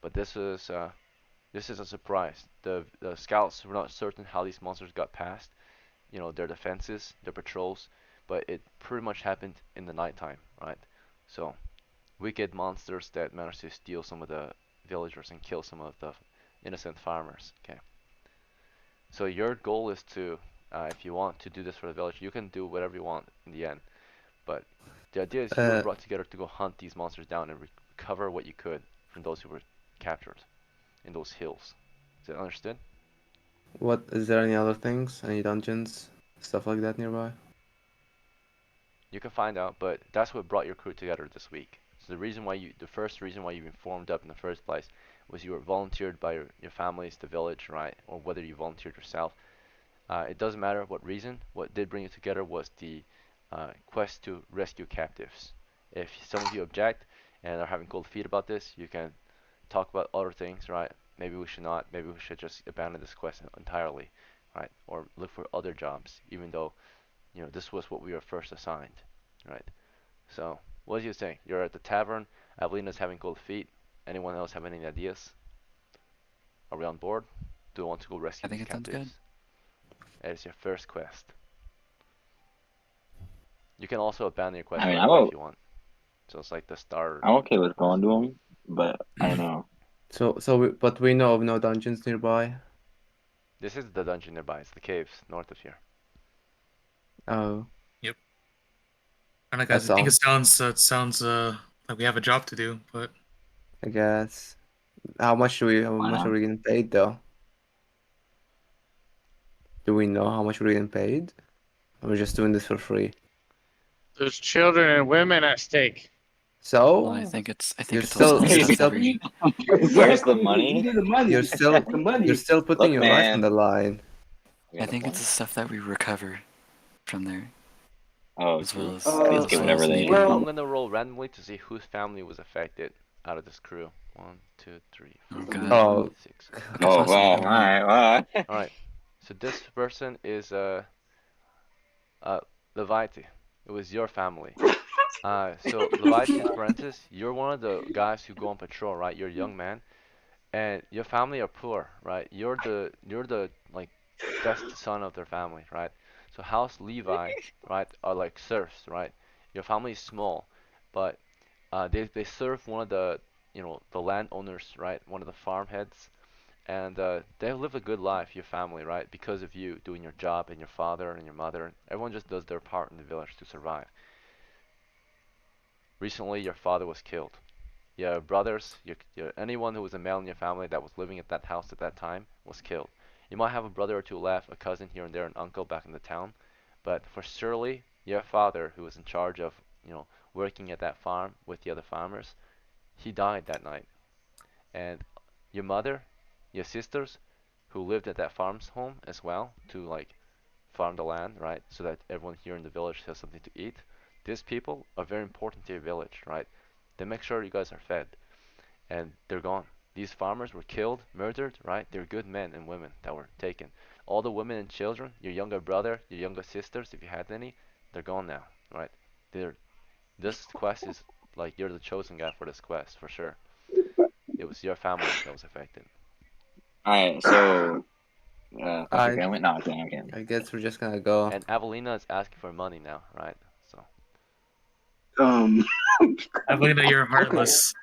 But this is a surprise. The scouts were not certain how these monsters got past, their defenses, their patrols, but it pretty much happened in the nighttime, right? So wicked monsters that managed to steal some of the villagers and kill some of the innocent farmers. Okay. So your goal is to, if you want to do this for the village, you can do whatever you want in the end. But the idea is you were Uh, brought together to go hunt these monsters down and recover what you could from those who were captured in those hills. Is that understood? what is there any other things? Any dungeons, stuff like that nearby? You can find out, but that's what brought your crew together this week. So the first reason why you even formed up in the first place was you were volunteered by your families, the village, right? Or whether you volunteered yourself. It doesn't matter what reason. What did bring you together was the quest to rescue captives. If some of you object and are having cold feet about this, you can talk about other things, right? Maybe we should not. Maybe we should just abandon this quest entirely, right? Or look for other jobs, even though this was what we were first assigned, right? So, what do you think? You're at the tavern. Evelina's having cold feet. Anyone else have any ideas? Are we on board? Do you want to go I rescue think these it sounds good. captives? That is your first quest. You can also abandon your quest I mean, right away if you want. So it's like the star. I'm okay with going to him, but I don't know. But we know of no dungeons nearby. This is the dungeon nearby. It's the caves north of here. Oh, And like, I that's think all. it sounds like we have a job to do, but I guess. How much do we? How Why much are not? we getting paid though? Do we know how much we're getting paid? Or we're just doing this for free? There's children and women at stake. Well, I So think you're it's also still the you're stuff that still we. Where's the money? The money. you're still the money. you're still putting Look, your life on man. the line. We I got a think it's point. the stuff that we recover from there, Oh, as true. well as They just as get well whatever as they. maybe. I'm gonna roll randomly to see whose family was affected out of this crew. 1, 2, 3, Oh 4, god. 5, Oh, 6. Okay, Oh possible. wow! I don't know. All right. All right. So this person is Levite. It was your family. So Levite Parentis, you're one of the guys who go on patrol, right? You're a young man, and your family are poor, right? You're the like best son of their family, right? So House Levi, right, are like serfs, right? Your family is small, but they serve one of the the landowners, right? One of the farm heads, and they live a good life, your family, right? Because of you doing your job and your father and your mother. Everyone just does their part in the village to survive. Recently, your father was killed. Your brothers, anyone who was a male in your family that was living at that house at that time was killed. You might have a brother or two left, a cousin here and there, an uncle back in the town, but for surely your father, who was in charge of, working at that farm with the other farmers, he died that night. And your mother, your sisters, who lived at that farm's home as well, to like farm the land, right? So that everyone here in the village has something to eat. These people are very important to your village, right? They make sure you guys are fed, and they're gone. These farmers were killed, murdered, right? They're good men and women that were taken. All the women and children, your younger brother, your younger sisters, if you had any, they're gone now, right? They're This quest is like you're the chosen guy for this quest for sure. It was your family that was affected. All right. So, fuck your I family. No, I'm kidding. I guess we're just gonna go. And Avelina is asking for money now, right? So Um. I believe that you're heartless.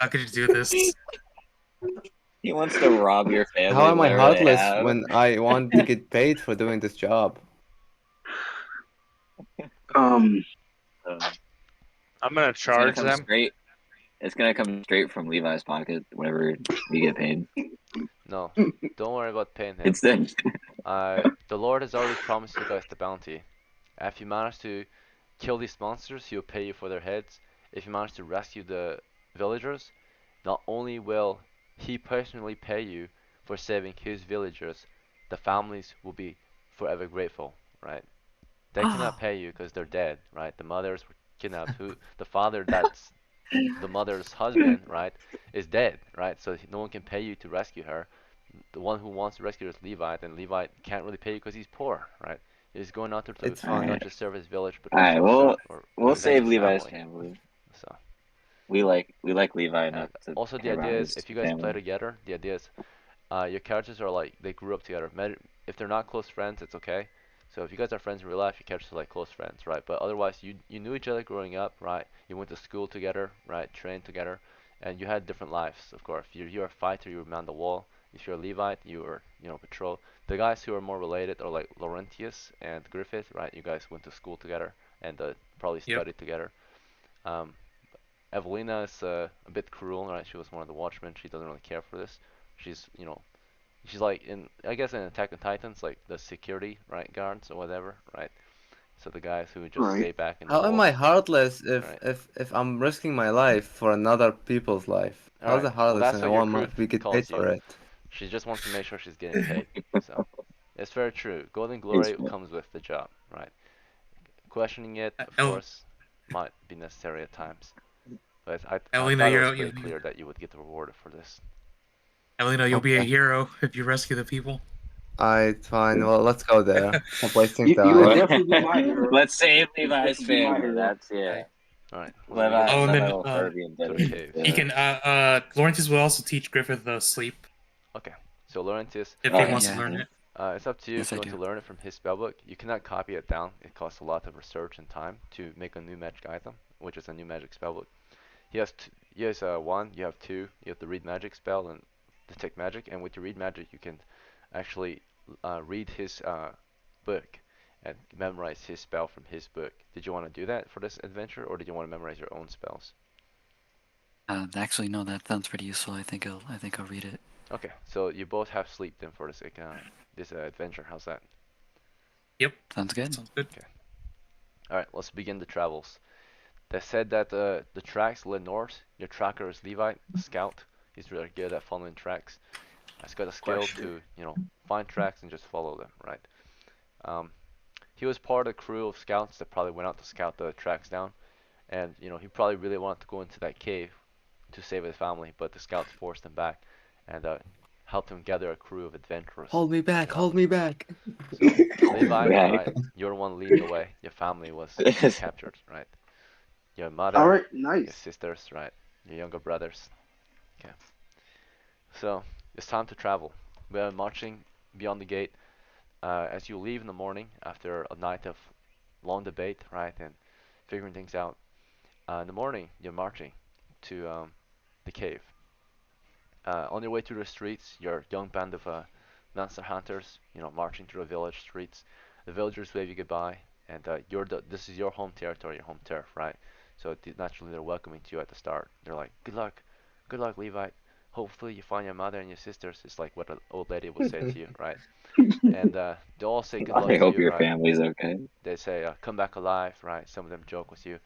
How could you do this? He wants to rob your family, How am I whatever they heartless have. when I want to get paid for doing this job? Um. I'm gonna It's gonna charge come them. straight. It's gonna come straight from Levi's pocket whenever we get paid. no, don't worry about paying him. It's the The Lord has already promised you guys the bounty. If you manage to kill these monsters, he'll pay you for their heads. If you manage to rescue the villagers, not only will he personally pay you for saving his villagers, the families will be forever grateful, right? They cannot pay you because they're dead, right? The mothers were kidnapped. The father that's the mother's husband, right, is dead, right? So no one can pay you to rescue her. The one who wants to rescue her is Levi, and Levi can't really pay you because he's poor, right? He's going out there to It's all fine. not just serve his village, but right. also We'll serve or we'll avenge save his Levi's family. family. So, We like Levi and enough to also the care about idea is his if you guys play family. together, the idea is your characters are like they grew up together. If they're not close friends, it's okay. So if you guys are friends in real life, your characters are like close friends, right? But otherwise, you knew each other growing up, right? You went to school together, right? Trained together, and you had different lives, of course. If you're a fighter, you were man the wall. If you're a Levite, you were patrol. The guys who are more related are like Laurentius and Griffith, right? You guys went to school together and probably Yep. studied together. Um, Evelina is a bit cruel, right? She was one of the watchmen. She doesn't really care for this. She's she's like I guess in Attack on Titans, like the security, right, guards or whatever, right? So the guys who just Right. stay back in the How am I walls, heartless if right? if I'm risking my life for another people's life? All How's right. it Well, heartless that's and I what your want crew we get paid calls for you. it? She just wants to make sure she's getting paid. So it's very true. Golden It's glory comes with the job, right? Questioning it, of El- course, might be necessary at times, but I Elena, thought it was pretty clear that you would get rewarded for this. Elena, you'll be a Okay. hero if you rescue the people. Alright, fine. Well, let's go there. Stop wasting You would time. definitely be my hero. Let's save You would Levi's definitely be my family. hero. That's yeah. All right, let's Levi, begin Oh, and ascent then Levi will forever be to the indebted. cave. he can. Laurentius will also teach Griffith sleep Okay, so Laurentius, if he Alright. wants to Yeah. learn it. It's up to you if Yes, you I want to do. learn it from his spellbook. You cannot copy it down. It costs a lot of research and time to make a new magic item, which is a new magic spellbook. He has one. You have two. You have the read magic spell and detect magic. And with your read magic, you can actually read his book and memorize his spell from his book. Did you want to do that for this adventure, or did you want to memorize your own spells? Actually, no, that sounds pretty useful. I think I'll read it. Okay, so you both have sleep then for this adventure. How's that? Yep. Sounds good. Sounds good. Okay. All right, let's begin the travels. They said that the tracks led north. Your tracker is Levite, a scout. He's really good at following tracks. He's got a skill Question. to, find tracks and just follow them, right? Um, he was part of the crew of scouts that probably went out to scout the tracks down, and he probably really wanted to go into that cave to save his family, but the scouts forced him back and helped him gather a crew of adventurers. Hold me back, You know, hold me back. so Levi, Right. right? You're the one leading the way. Your family was captured, right? Your All mother, right, your nice. sisters, right? Your younger brothers. Okay. So it's time to travel. We are marching beyond the gate. As you leave in the morning after a night of long debate, right, and figuring things out, in the morning you're marching to the cave. On your way through the streets, your young band of monster hunters, marching through the village streets. The villagers wave you goodbye, and this is your home territory, your home turf, right? So naturally they're welcoming to you at the start. They're like, good luck, Levite. Hopefully you find your mother and your sisters. It's like what an old lady would say to you, right? And they all say good luck I to hope you, your right? family's okay. They say come back alive, right? Some of them joke with you.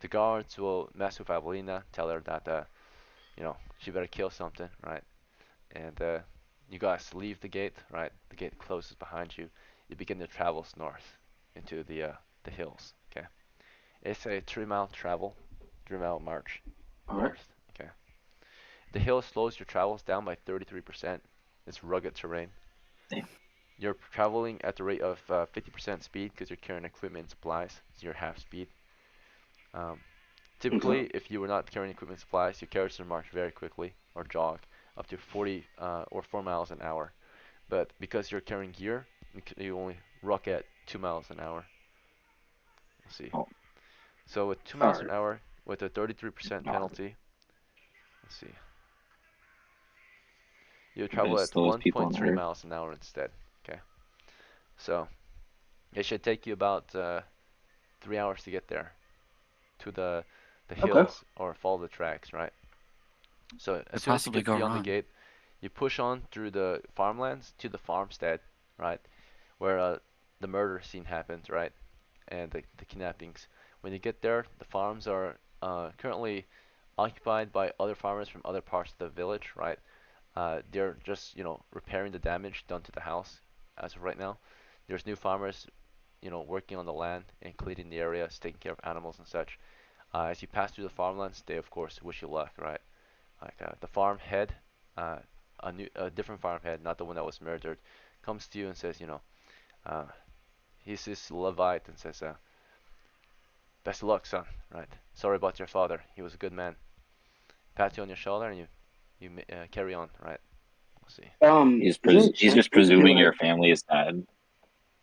The guards will mess with Avelina, tell her that she better kill something, right? And you guys leave the gate, right? The gate closes behind you. You begin to travel north into the hills. Okay, it's a 3 mile travel, 3 mile march All right. north. Okay, the hill slows your travels down by 33%. It's rugged terrain. Damn. You're traveling at the rate of 50% speed because you're carrying equipment and supplies, so you're half speed. Um, Okay. Typically, if you were not carrying equipment and supplies, your characters would march very quickly or jog up to 40 or 4 miles an hour. But because you're carrying gear, you only rock at 2 miles an hour. Let's see. Oh, So with 2 All miles an right. hour, with a 33% God. penalty, let's see. You You're travel the at slowest people on 1.3 Earth. miles an hour instead. Okay. So it should take you about 3 hours to get there to the Okay. hills or follow the tracks, right? So as Could soon as you possibly get go beyond the wrong. gate, you push on through the farmlands to the farmstead, right, where the murder scene happens, right, and the kidnappings. When you get there, the farms are currently occupied by other farmers from other parts of the village, right? They're just, repairing the damage done to the house as of right now. There's new farmers, working on the land and cleaning the areas, taking care of animals and such. As you pass through the farmlands, they of course wish you luck, right? Like the farm head, uh, a different farm head, not the one that was murdered, comes to you and says, uh, he's this Levite and says, best of luck, son, right? Sorry about your father. He was a good man. Pat you on your shoulder and you carry on, right? We'll see. Is there a He's chance just we could presuming like? your family is dead.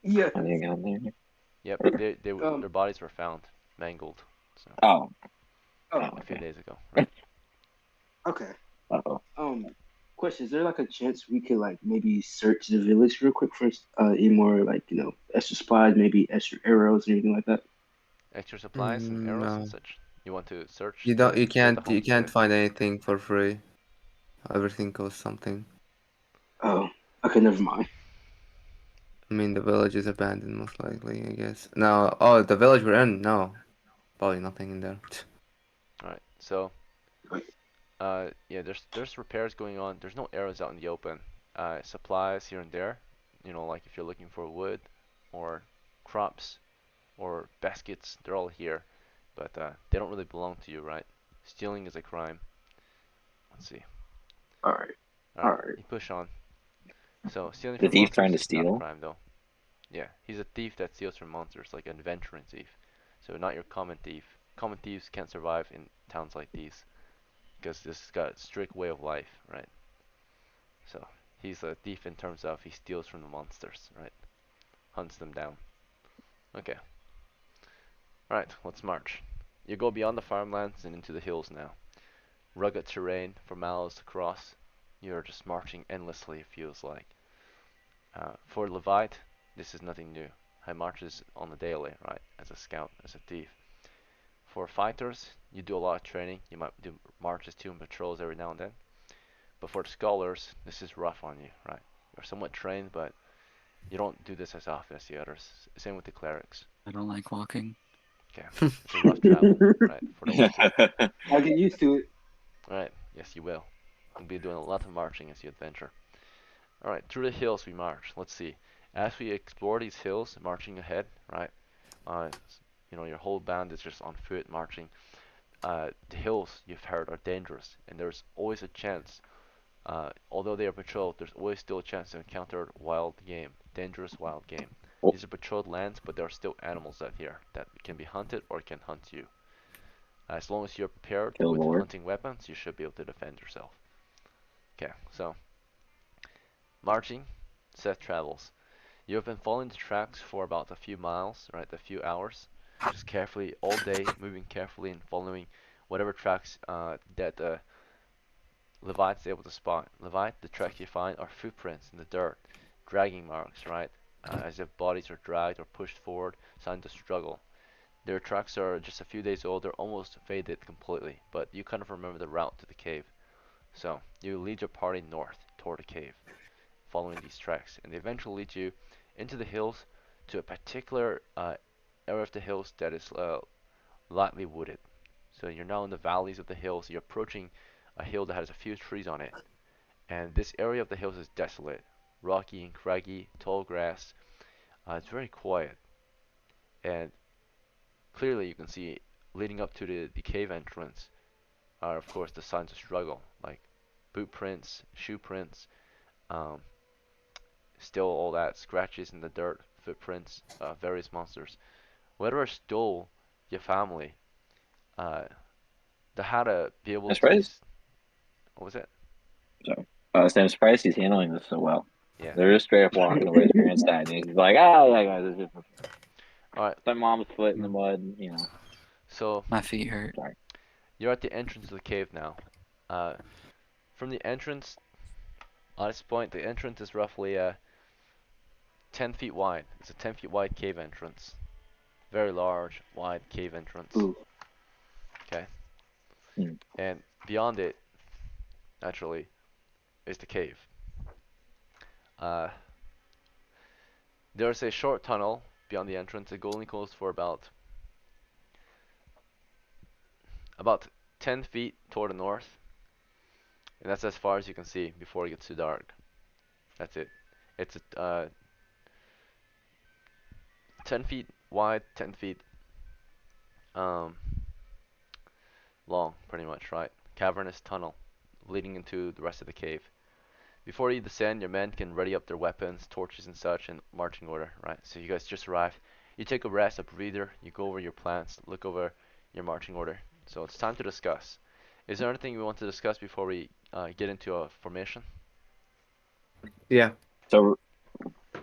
Yeah. Have you gone there? Yep, Or- their bodies were found mangled, so Oh, Oh. oh, a few okay. days ago, right? Okay. Uh-oh. Question: is there like a chance we could like maybe search the village real quick for any more like extra supplies, maybe extra arrows, anything like that? Extra supplies and arrows and No, such. You want to search you don't. You the can't. You can't homestead? find anything for free. Everything costs something. Oh. Okay. Never mind. I mean, the village is abandoned, most likely. I guess. No. Oh, the village we're in. No, probably nothing in there. All right, so Wait. yeah, there's repairs going on. There's no arrows out in the open. Supplies here and there. Like if you're looking for wood or crops or baskets, they're all here, but they don't really belong to you, right? Stealing is a crime. Let's see. All right. All All right, right. you push on. So stealing The from thief trying monsters to is not a steal? crime though. Yeah, he's a thief that steals from monsters, like an adventuring thief. So not your common thief. Common thieves can't survive in towns like these because this has got a strict way of life, right? So He's a thief in terms of he steals from the monsters, right? Hunts them down. Okay. Alright, let's march. You go beyond the farmlands and into the hills now. Rugged terrain for miles to cross. You're just marching endlessly, it feels like. For Levite, this is nothing new. He marches on the daily, right? As a scout, as a thief. For fighters, you do a lot of training. You might do marches too and patrols every now and then. But for the scholars, this is rough on you, right? You're somewhat trained, but you don't do this as often as the others. Same with the clerics. I don't like walking. Okay, it's a rough travel, right? For the lucky. I'll get used to it. Alright, yes you will. You'll be doing a lot of marching as you adventure. Alright, through the hills we march. Let's see. As we explore these hills, marching ahead, right? Your whole band is just on foot marching. The hills, you've heard, are dangerous, and there's always a chance, although they are patrolled, there's always still a chance to encounter wild game, dangerous wild game. Oh. These are patrolled lands, but there are still animals out here that can be hunted or can hunt you. As long as you're prepared Kill with Lord. hunting weapons, you should be able to defend yourself. Okay, so marching, Seth travels. You have been following the tracks for about a few miles, right? A few hours, just carefully all day, moving carefully and following whatever tracks that Levite's able to spot. Levite, the tracks you find are footprints in the dirt, dragging marks, right? As if bodies are dragged or pushed forward, signs of struggle. Their tracks are just a few days old, they're almost faded completely, but you kind of remember the route to the cave. So, you lead your party north toward the cave, following these tracks, and they eventually lead you into the hills to a particular area of the hills that is lightly wooded. So you're now in the valleys of the hills, you're approaching a hill that has a few trees on it, and this area of the hills is desolate, rocky and craggy, tall grass. It's very quiet, and clearly you can see leading up to the cave entrance are of course the signs of struggle, like boot prints, shoe prints, um, still all that scratches in the dirt, footprints, various monsters. Whatever stole your family, uh, they had to be able I'm to. surprised. What was it? Sorry. I'm surprised he's handling this so well. Yeah. They're just straight up walking away from your dad, and he's like, yeah, guys, it's just All right. my mom's foot in the mud, So My feet hurt. Sorry. you're at the entrance of the cave now. Uh, from the entrance, at this point, the entrance is roughly 10 feet wide. It's a 10 feet wide cave entrance. Very large, wide cave entrance. Ooh. Okay. Hmm. And beyond it, naturally, is the cave. Uh, there's a short tunnel beyond the entrance. It only goes for about 10 feet toward the north, and that's as far as you can see before it gets too dark. That's it. It's 10 feet wide, 10 feet um, long, pretty much, right? Cavernous tunnel leading into the rest of the cave. Before you descend, your men can ready up their weapons, torches and such in marching order, right? So you guys just arrived. You take a rest, a breather, you go over your plans, look over your marching order. So it's time to discuss. Is there anything we want to discuss before we get into a formation? Yeah. So,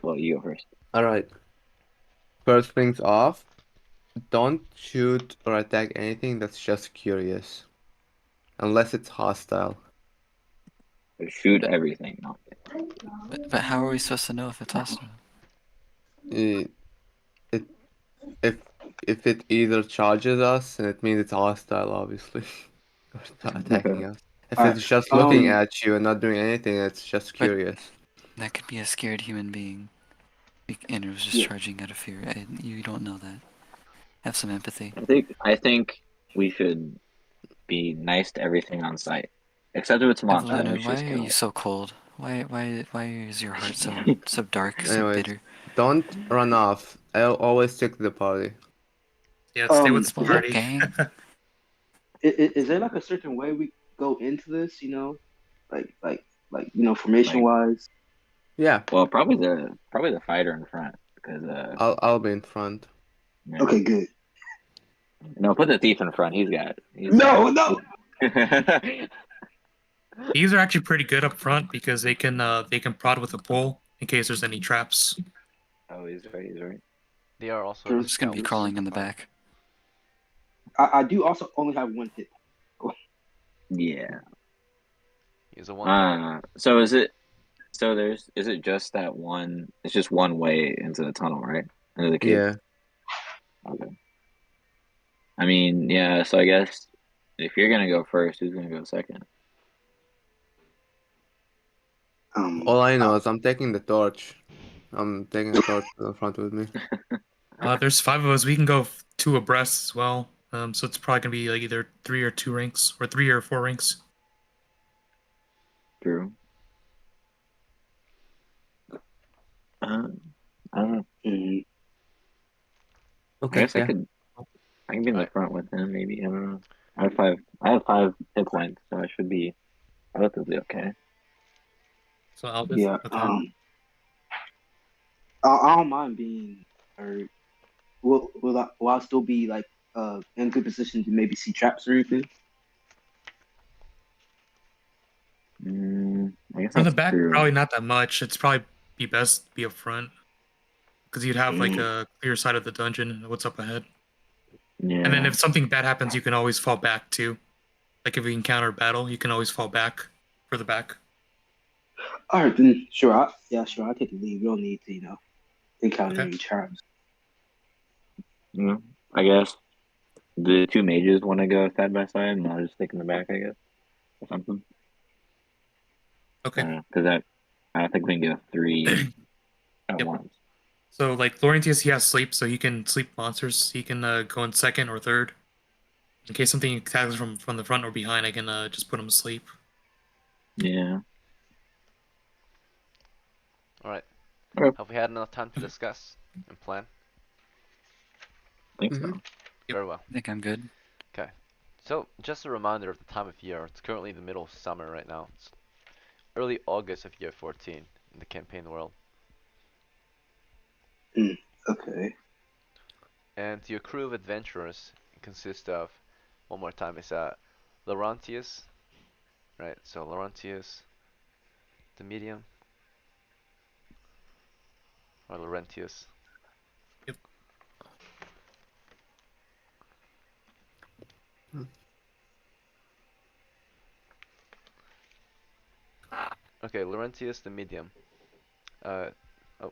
well, you go first. All right. First things off, don't shoot or attack anything that's just curious, unless it's hostile. Shoot everything. No. But how are we supposed to know if it's hostile? It, it if if it either charges us, and it means it's hostile, obviously, or attacking us. If Alright. it's just looking at you and not doing anything, it's just But- curious. That could be a scared human being. And it was just Yeah. charging out of fear. You don't know that. Have some empathy. I think we should be nice to everything on sight, except if it's a monster. Then we Evelyn, should why just are kill you it. so cold? Why is your heart so dark, so Anyways, bitter? don't run off. I'll always stick to the party. Yeah, stay with the Is there, party. Gang? is there like a certain way we go into this? Like formation wise. Yeah, Well, probably the fighter in front, because I'll be in front. yeah. Okay, good. No, put the thief in front. He's No. All These are actually pretty good up front because they can prod with a pole in case there's any traps. Oh, he's right. He's right. They are also Sure. I'm just gonna be scouts. crawling in the back. I do also only have one hit. Yeah. He's a one. So is it? So is it just that one? It's just one way into the tunnel, right? Into the cave. Yeah. Okay. I mean, yeah. So I guess if you're gonna go first, who's gonna go second? All I know is I'm taking the torch. I'm taking a torch to the front with me. There's 5 of us. We can go 2 abreast as well. So it's probably gonna be like either 3 or 2 ranks, or 3 or 4 ranks. True. I don't know. Mhm. I Okay, guess yeah. I can be in the Alright. front with him. Maybe I don't know. I have five hit points, so I should be relatively okay. So Albus. Yeah. Okay. I don't mind being hurt. Will I still be like in good position to maybe see traps or anything? I guess From the that's back, true. probably not that much. It's probably be best to be up front because you'd have like Mm. a clear side of the dungeon and what's up ahead. And then Yeah. if something bad happens, you can always fall back too. Like if you encounter a battle, you can always fall back for the back. All right, then sure. Sure. I'll take the lead. We don't need to, encounter Okay. any traps. I guess the two mages want to go side by side, and I'll just stick in the back, I guess, or something. Okay. Because I don't think we can go three at Yep. once. So like Laurentius, he has sleep, so he can sleep monsters. He can go in second or third. In case something attacks from the front or behind, I can just put him to sleep. Yeah. Alright. Okay. Have we had enough time to discuss and plan? I think Mhm. so. Very well. I think I'm good. Okay. So, just a reminder of the time of year. It's currently the middle of summer right now. It's early August of year 14 in the campaign world. Okay. And your crew of adventurers consists of, one more time, it's Laurentius, right? So Laurentius, the medium, or Laurentius. Yep. Okay, Laurentius, the medium. Oh,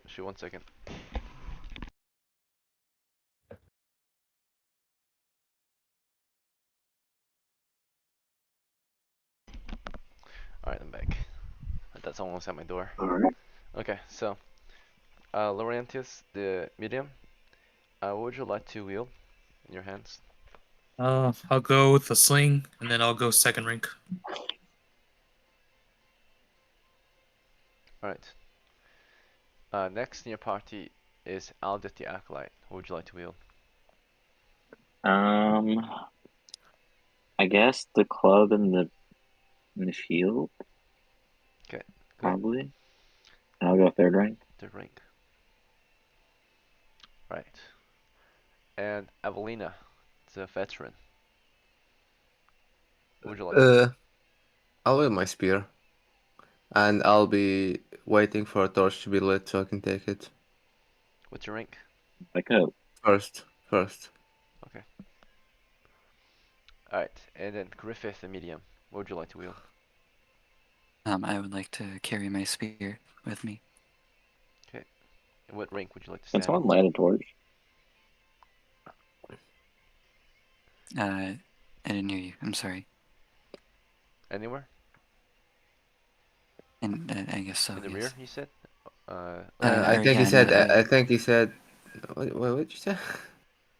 shoot, 1 second. Alright, I'm back. That's almost at my door. All right. Okay, so, Laurentius, the medium. What would you like to wield in your hands? I'll go with the sling, and then I'll go second rank. Alright. Next in your party is Aldith the Acolyte. What would you like to wield? I guess the club and the shield, Okay, good. probably. And I'll go third rank. Third rank. Right. And Evelina, the veteran. What would you like to wield? I'll with my spear. And I'll be waiting for a torch to be lit so I can take it. What's your rank? Like a First. Okay. Alright, and then Griffith, the medium. What would you like to wield? I would like to carry my spear with me. Okay. And what rank would you like to Can stand in? someone light a torch? I didn't hear you. I'm sorry. Anywhere? And I guess so. In the yes. rear, you said? I or think he yeah, said. no, I think he said. What did you say?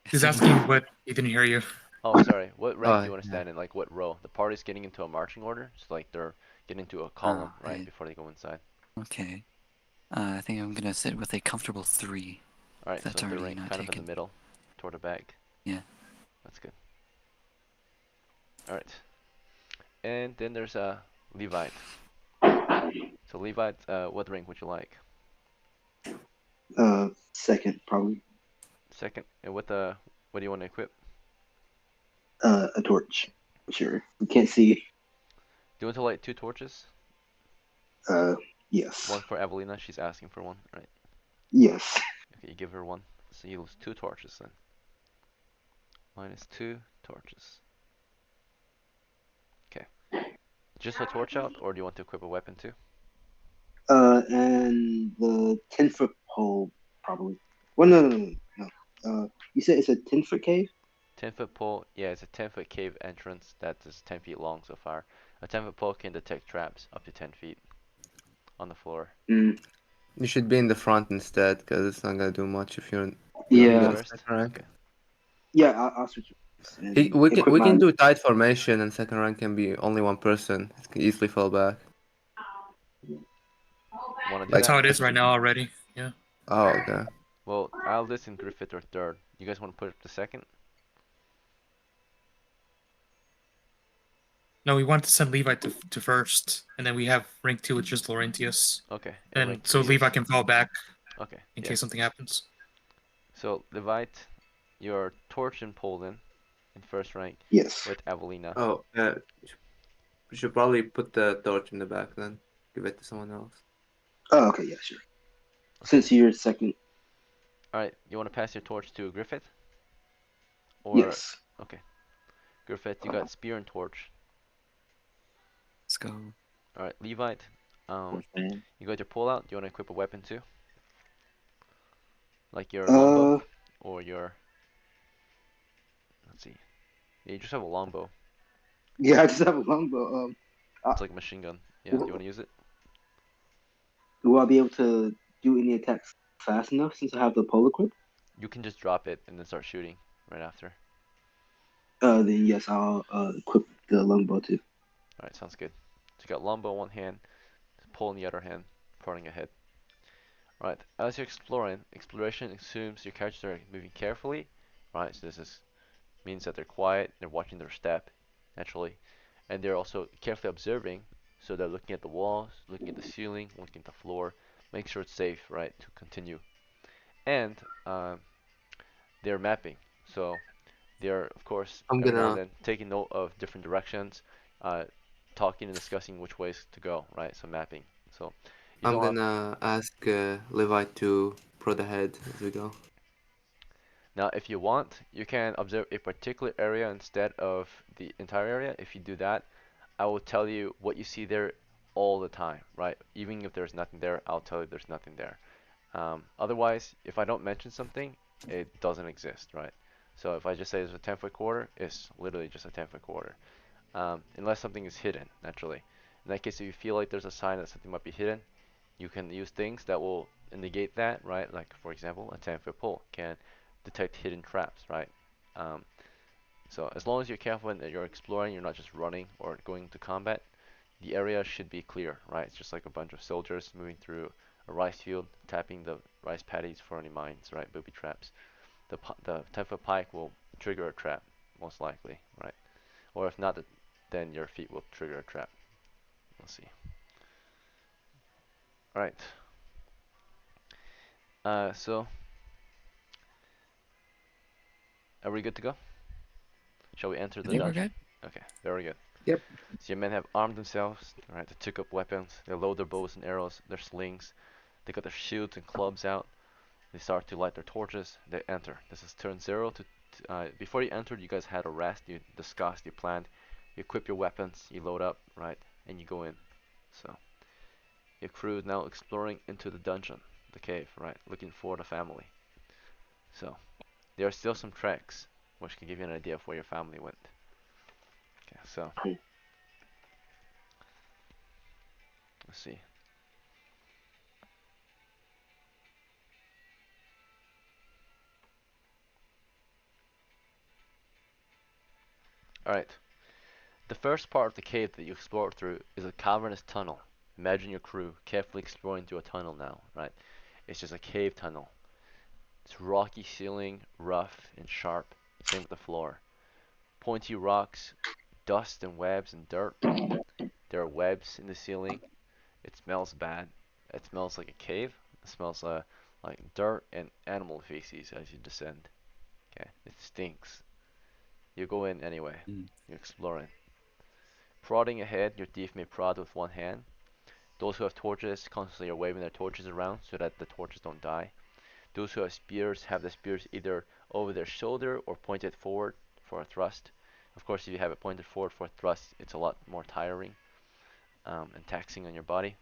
He's asking what he didn't hear you. Oh, sorry. What rank do Oh, you want to yeah. stand in? Like what row? The party's getting into a marching order, so like they're getting into a column, right, before they go inside. Okay. I think I'm gonna sit with a comfortable 3. Alright, so That's third already rank, not kind of in taken. the middle, toward the back. Yeah. That's good. Alright. And then there's Levite. So Levite, what rank would you like? Second probably. Second. And what do you want to equip? A torch. Sure. We can't see. you want to light 2 torches? Yes. One for Evelina. She's asking for one, right? Yes. Okay, you give her one. So you lose 2 torches then. Minus 2 torches. Okay. Just a torch out, or do you want to equip a weapon too? And the 10-foot pole probably. Well, no. You said it's a 10-foot cave? 10-foot pole, yeah, it's a 10-foot cave entrance that is 10 feet long so far. A 10-foot pole can detect traps up to 10 feet on the floor. Mm, You should be in the front instead, because it's not gonna do much if you're. You want to yeah. be first? Second rank. Okay. Yeah, I'll switch. And We can equip we can mine. do tight formation, and second rank can be only one person. It can easily fall back. Want to do That's that? how it is right now already. Yeah. Oh, okay. Well, Aldous and Griffith are third. You guys want to put up the second? No, we want to send Levi to first, and then we have rank 2 with just Laurentius. Okay. And rank so 3 Levi is... can fall back Okay, in yeah. case something happens. So, Levite, you're torch and pulled in first rank Yes. with Evelina. Oh, we should probably put the torch in the back then. Give it to someone else. Oh, okay, yeah, sure. Since you're second. Alright, you want to pass your torch to Griffith? Or... Yes. Okay. Griffith, you got spear and torch. Let's go. Alright, Levite, Horseman. you got your pull out. Do you want to equip a weapon too? Like your longbow? Uh, Or your... Let's see. Yeah, you just have a longbow. yeah, I just have a longbow. It's like a machine gun. Yeah, do you want to use it? Will I be able to do any attacks fast enough since I have the pole equipped? You can just drop it and then start shooting right after. Then yes, I'll equip the longbow too. Alright, sounds good. So you got longbow in one hand, pole in the other hand, pointing ahead. Alright, as you're exploring, exploration assumes your characters are moving carefully. Right, so means that they're quiet, they're watching their step, naturally. And they're also carefully observing, so they're looking at the walls, looking at the ceiling, looking at the floor, make sure it's safe, right, to continue. And they're mapping, so they're, of course, I'm every now and gonna then taking note of different directions, uh, talking and discussing which ways to go, right, so mapping. So you I'm don't have... gonna ask Levi to prod ahead as we go. Now, if you want, you can observe a particular area instead of the entire area. If you do that, I will tell you what you see there all the time, right? Even if there's nothing there, I'll tell you there's nothing there. Otherwise, if I don't mention something, it doesn't exist, right? So if I just say it's a 10-foot quarter, it's literally just a 10-foot quarter. Unless something is hidden, naturally. In that case, if you feel like there's a sign that something might be hidden, you can use things that will negate that, right? Like, for example, a 10-foot pole can detect hidden traps, right? Um, so as long as you're careful when you're exploring, you're not just running or going to combat, the area should be clear, right? It's just like a bunch of soldiers moving through a rice field, tapping the rice paddies for any mines, right? Booby traps. The 10-foot pike will trigger a trap, most likely, right? Or if not, then your feet will trigger a trap. Let's see. All right. So are we good to go? Shall we enter I the think we're dungeon? good. Okay, very good. Yep. So your men have armed themselves, right? They took up weapons. They load their bows and arrows, their slings. They got their shields and clubs out. They start to light their torches. They enter. This is turn 0 to... before you entered, you guys had a rest. You discussed, you planned. You equip your weapons. You load up, right? And you go in. So your crew is now exploring into the dungeon, the cave, right? Looking for the family. So there are still some tracks, which can give you an idea of where your family went. Okay, so let's see. Alright. The first part of the cave that you explore through is a cavernous tunnel. Imagine your crew carefully exploring through a tunnel now, right? It's just a cave tunnel. It's rocky ceiling, rough and sharp. Same with the floor. Pointy rocks, dust and webs and dirt. There are webs in the ceiling. It smells bad. It smells like a cave. It smells like dirt and animal feces as you descend. Okay, it stinks. You go in anyway. Mm. You're exploring. Prodding ahead, your thief may prod with one hand. Those who have torches constantly are waving their torches around so that the torches don't die. Those who have spears have the spears either over their shoulder or pointed forward for a thrust. Of course, if you have it pointed forward for a thrust, it's a lot more tiring and taxing on your body.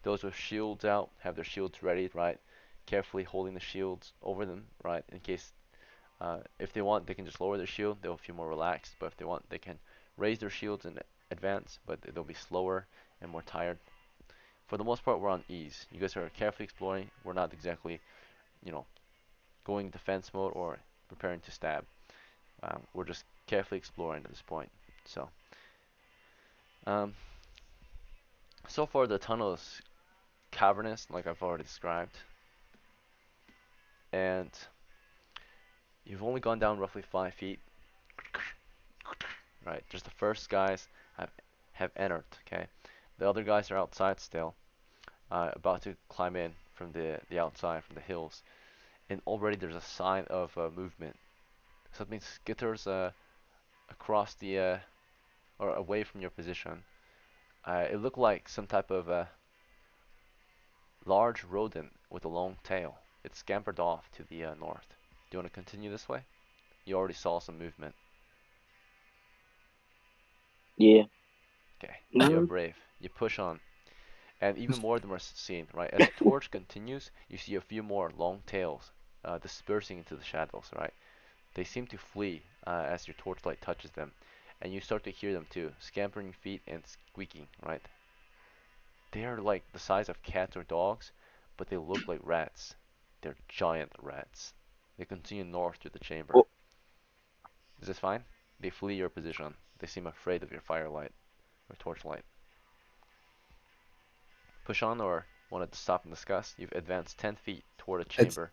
Those with shields out have their shields ready, right? Carefully holding the shields over them, right? In case, if they want, they can just lower their shield. They'll feel more relaxed. But if they want, they can raise their shields and advance, but they'll be slower and more tired. For the most part, we're on ease. You guys are carefully exploring. We're not exactly, you know, going defense mode or preparing to stab. We're just carefully exploring at this point. So, um, so far the tunnel is cavernous, like I've already described, and you've only gone down roughly 5 feet. Right, just the first guys have entered. Okay, the other guys are outside still, about to climb in from the outside from the hills, and already there's a sign of movement. Something skitters across the or away from your position. It looked like some type of large rodent with a long tail. It scampered off to the north. Do you want to continue this way? You already saw some movement. Yeah. Okay, you're Mm, brave. You push on, and even more of them are seen. Right, as the torch continues, you see a few more long tails dispersing into the shadows. Right, they seem to flee as your torchlight touches them, and you start to hear them too, scampering feet and squeaking. Right, they are like the size of cats or dogs, but they look like rats. They're giant rats. They continue north through the chamber. Oh, Is this fine? They flee your position. They seem afraid of your firelight or torchlight. Push on or wanted to stop and discuss? You've advanced 10 feet toward a It's chamber.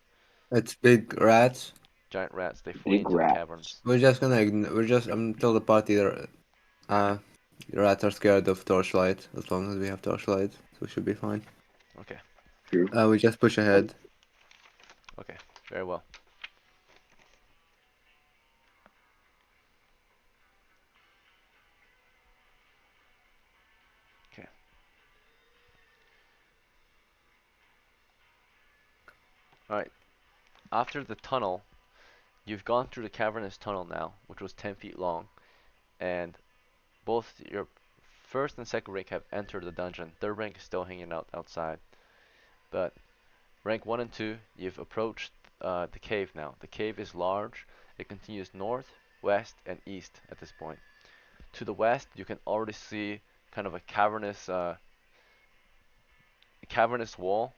it's big rats. Giant rats, they flee big into the rats. caverns. We're just gonna we're just tell the party that the rats are scared of torchlight as long as we have torchlight, so we should be fine. Okay, True. We just push ahead. okay, very well. Okay. Alright, after the tunnel, you've gone through the cavernous tunnel now, which was 10 feet long, and both your first and second rank have entered the dungeon. Third rank is still hanging out outside. But rank 1 and 2, you've approached the cave now. The cave is large. It continues north, west, and east at this point. To the west, you can already see kind of a cavernous wall,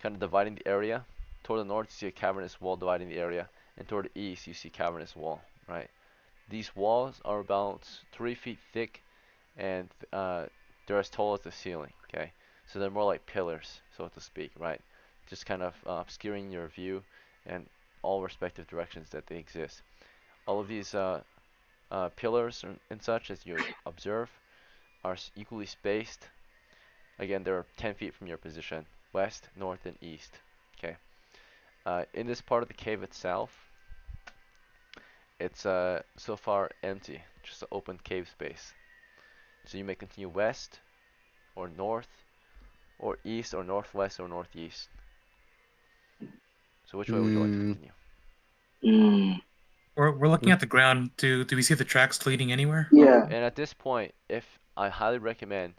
kind of dividing the area. Toward the north, you see a cavernous wall dividing the area, and toward the east, you see cavernous wall. Right. These walls are about 3 feet thick, and they're as tall as the ceiling. Okay, so they're more like pillars, so to speak. Right, just kind of obscuring your view and all respective directions that they exist. All of these pillars and such, as you observe, are equally spaced. Again, they're 10 feet from your position, west, north, and east. Okay. In this part of the cave itself, it's so far empty, just an open cave space. So you may continue west, or north, or east, or northwest, or northeast. So which way would you like to Mm, continue? mm, We're looking at the ground. Do we see the tracks leading anywhere? yeah. And at this point, if I highly recommend,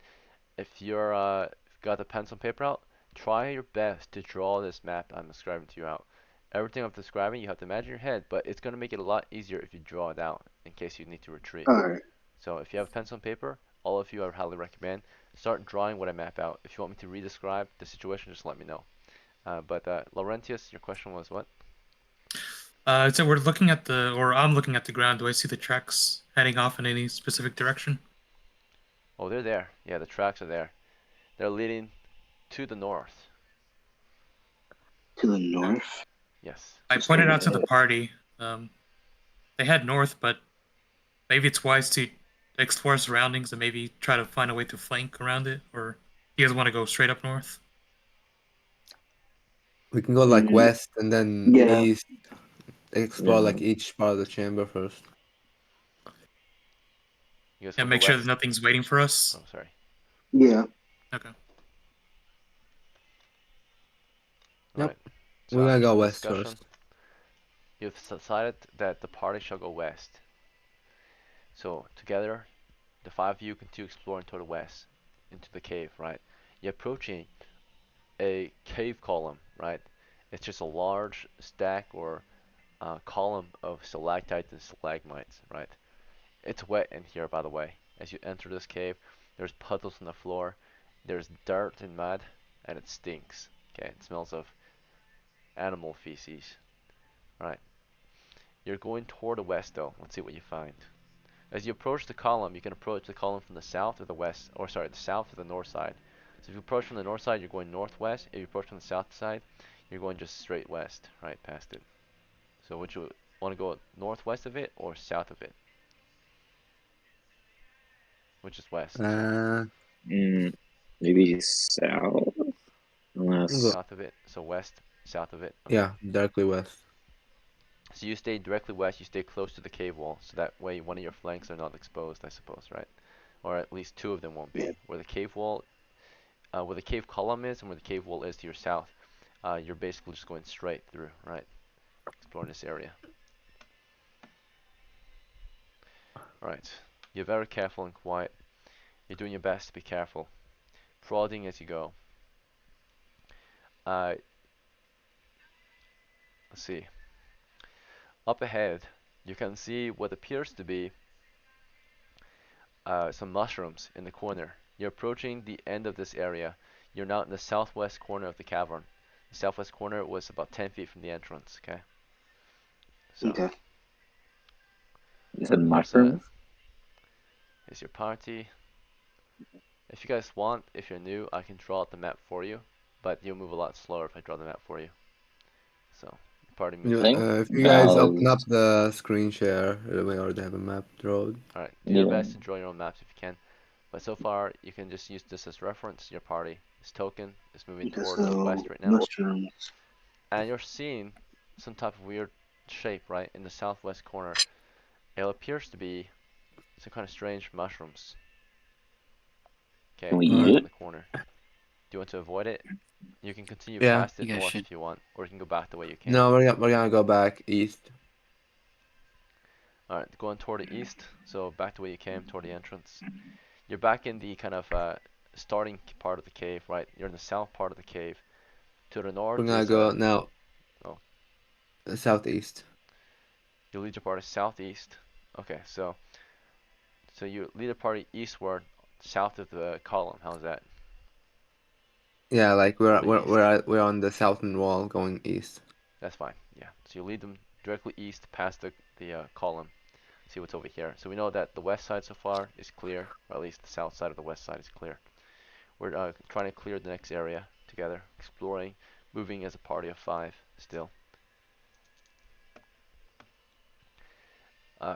if you're got the pencil and paper out, try your best to draw this map I'm describing to you out. Everything I'm describing, you have to imagine in your head, but it's going to make it a lot easier if you draw it out in case you need to retreat. All right. So if you have pencil and paper, all of you I highly recommend start drawing what I map out. If you want me to re-describe the situation, just let me know. But Laurentius, your question was what? So we're looking at or I'm looking at the ground. Do I see the tracks heading off in any specific direction? Oh, they're there. Yeah, the tracks are there. They're leading to the north. To the north. Yes. I So straight pointed out to the ahead. party. They head north, but maybe it's wise to explore surroundings and maybe try to find a way to flank around it. Or you guys want to go straight up north? we can go like Mm, west and then yeah. east. Explore Yeah. like each part of the chamber first. You guys Yeah, want to make go sure west? that nothing's waiting for us. Oh, sorry. Yeah. Okay. Yep. Alright. So We're gonna after go some west discussion, first. you've decided that the party shall go west. So together, the five of you continue exploring toward the west, into the cave, right? You're approaching a cave column, right? It's just a large stack or column of stalactites and stalagmites, right? It's wet in here, by the way. As you enter this cave, there's puddles on the floor, there's dirt and mud, and it stinks. Okay, it smells of animal feces. Right. You're going toward the west, though. Let's see what you find. As you approach the column, you can approach the column from the south or the west, or sorry, the south or the north side. So if you approach from the north side, you're going northwest. If you approach from the south side, you're going just straight west, right past it. So would you want to go northwest of it or south of it? Which is west? Mm, maybe south, unless. Go. South of it. So west, south of it. Okay. Yeah, directly west. So you stay directly west. You stay close to the cave wall, so that way one of your flanks are not exposed, I suppose, right? Or at least two of them won't be. Where the cave wall, where the cave column is, and where the cave wall is to your south, you're basically just going straight through, right? Exploring this area. Right. You're very careful and quiet. You're doing your best to be careful, prodding as you go. Let's see. Up ahead, you can see what appears to be some mushrooms in the corner. You're approaching the end of this area. You're now in the southwest corner of the cavern. The southwest corner was about 10 feet from the entrance, okay? So, Okay. You said all set. mushrooms? Here's your party. If you guys want, if you're new, I can draw out the map for you, but you'll move a lot slower if I draw the map for you. So, your party moves I You, slower. think if you guys Val open up is. the screen share, we already have a map drawn. Alright, do your Yeah. best to draw your own maps if you can. But so far, you can just use this as reference. Your party, this token, is moving Okay. toward the So west right now. mushrooms. And you're seeing some type of weird shape, right, in the southwest corner. It appears to be some kind of strange mushrooms. Okay, Can we eat right Alright. in it? the corner. Do you want to avoid it? You can continue Yeah. past it You guys north should. if you want, or you can go back the way you came. No, we're gonna go back east. Alright, going toward the east, so back the way you came, toward the entrance. You're back in the kind of starting part of the cave, right? You're in the south part of the cave. To the We're north gonna is go now oh, southeast. you lead your party southeast. Okay, so you lead the party eastward, south of the column. How's that? Yeah, like Or the east? we're on the southern wall going east. That's fine. Yeah. So you lead them directly east past the column. See what's over here. So we know that the west side so far is clear, or at least the south side of the west side is clear. We're trying to clear the next area together, exploring, moving as a party of 5 still.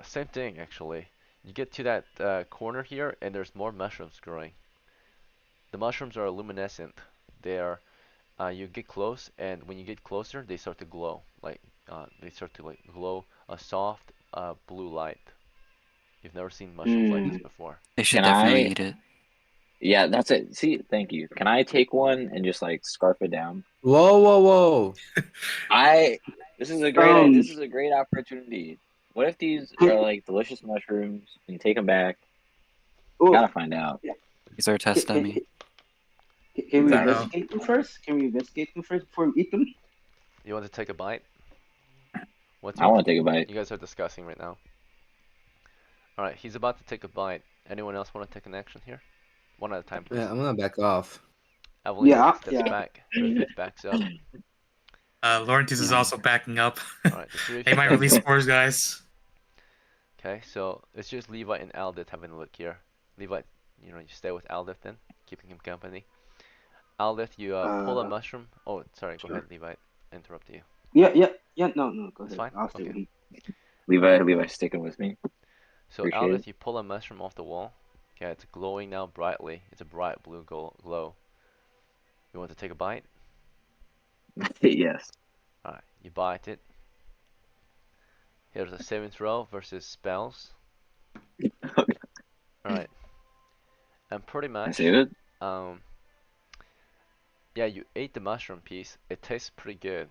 Same thing actually. You get to that corner here, and there's more mushrooms growing. The mushrooms are luminescent. They are. You get close, and when you get closer, they start to glow. Like they start to like glow a soft blue light. You've never seen mushrooms like this Mm. before. They should Can definitely I? eat it. Yeah, that's it. See, thank you. Can I take one and just like scarf it down? Whoa, whoa, whoa! I. This is a great. Um. This is a great opportunity. What if these are Can, like delicious mushrooms and take them back? oh, Gotta find out. These are a can, test dummy. can we Exactly. Oh, investigate them first? Can we investigate them first before we eat them? You want to take a bite? What do I you want to take a bite. you guys are discussing right now? All right, he's about to take a bite. Anyone else want to take an action here? One at a time, please. Yeah, I'm gonna back off. Evelina Yeah. steps Yeah. back. Griffith backs up. Laurentis is Yeah. also backing up. All right, the three of They you might back release up. spores, guys. Okay, so it's just Levi and Aldith having a look here. Levi, you stay with Aldith then, keeping him company. Aldith, you pull a Uh. mushroom. Oh, sorry, go Sure. ahead, Levi. Interrupt you. Yeah. Yeah. Yeah. No. No. Go That's ahead. fine? I'll stay Okay. with you. Levi sticking with me. So Appreciate Aldith, you pull a mushroom off the wall. Okay, it's glowing now brightly. It's a bright blue glow. You want to take a bite? it. Yes. Alright, you bite it. Here's a saving throw versus spells. And pretty I much, save it. um, yeah, you ate the mushroom piece. It tastes pretty good.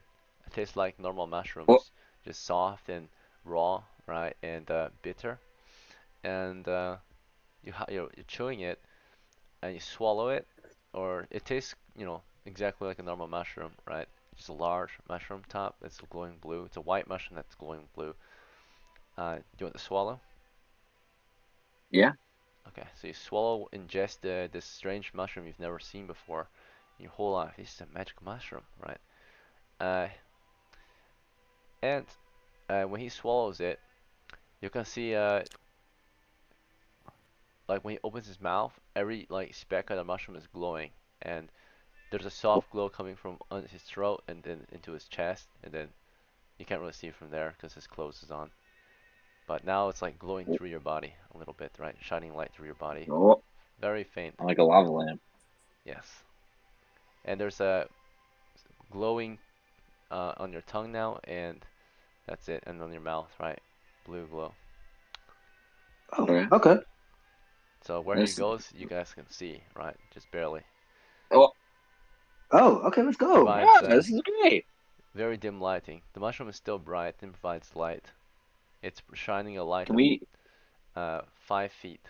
It tastes like normal Oh, mushrooms, just soft and raw, right, and bitter. And you're chewing it, and you swallow it, or it tastes, exactly like a normal mushroom, right? Just a large mushroom top that's glowing blue. It's a white mushroom that's glowing blue. Do you want to swallow? yeah. Okay, so you swallow, ingest this strange mushroom you've never seen before in your whole life. This is a magic mushroom, right? Uh, and when he swallows it, you can see, like when he opens his mouth, every like speck of the mushroom is glowing, and there's a soft glow coming from on his throat and then into his chest, and then you can't really see it from there because his clothes is on. But now it's like glowing through your body a little bit, right? Shining light through your body. Oh, Very faint. I'm like a lava lamp. Yes. And there's a glowing on your tongue now, and that's it. And on your mouth, right? Blue glow. Oh, Okay. okay. So where he This. goes, you guys can see, right? Just barely. Oh, Oh, okay. Let's go. yeah. Provides This is great. very dim lighting. The mushroom is still bright and provides light. It's shining a light Can of we 5 feet.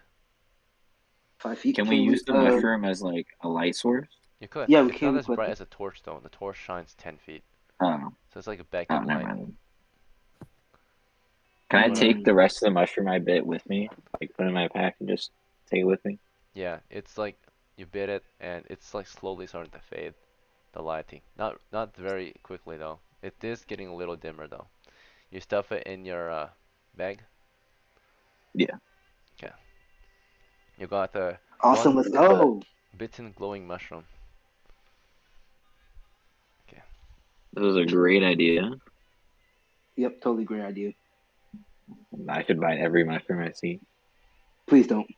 5 feet. can we Can we? use the mushroom as like a light source? You could. Yeah, we It's not can as collect bright it. as a torch though. The torch shines 10 feet. Oh, So it's like a oh, backup never light. mind. Can I You wanna? take the rest of the mushroom I bit with me? Like put it in my pack and just take it with me? Yeah, it's like you bit it and it's like slowly starting to fade, the lighting. Not very quickly though. It is getting a little dimmer though. You stuff it in your bag. Yeah. Okay. You got Awesome. one Let's go. bitten glowing mushroom. Okay. This was a great idea. Yep, totally great idea. I should buy every mushroom I see. Please don't.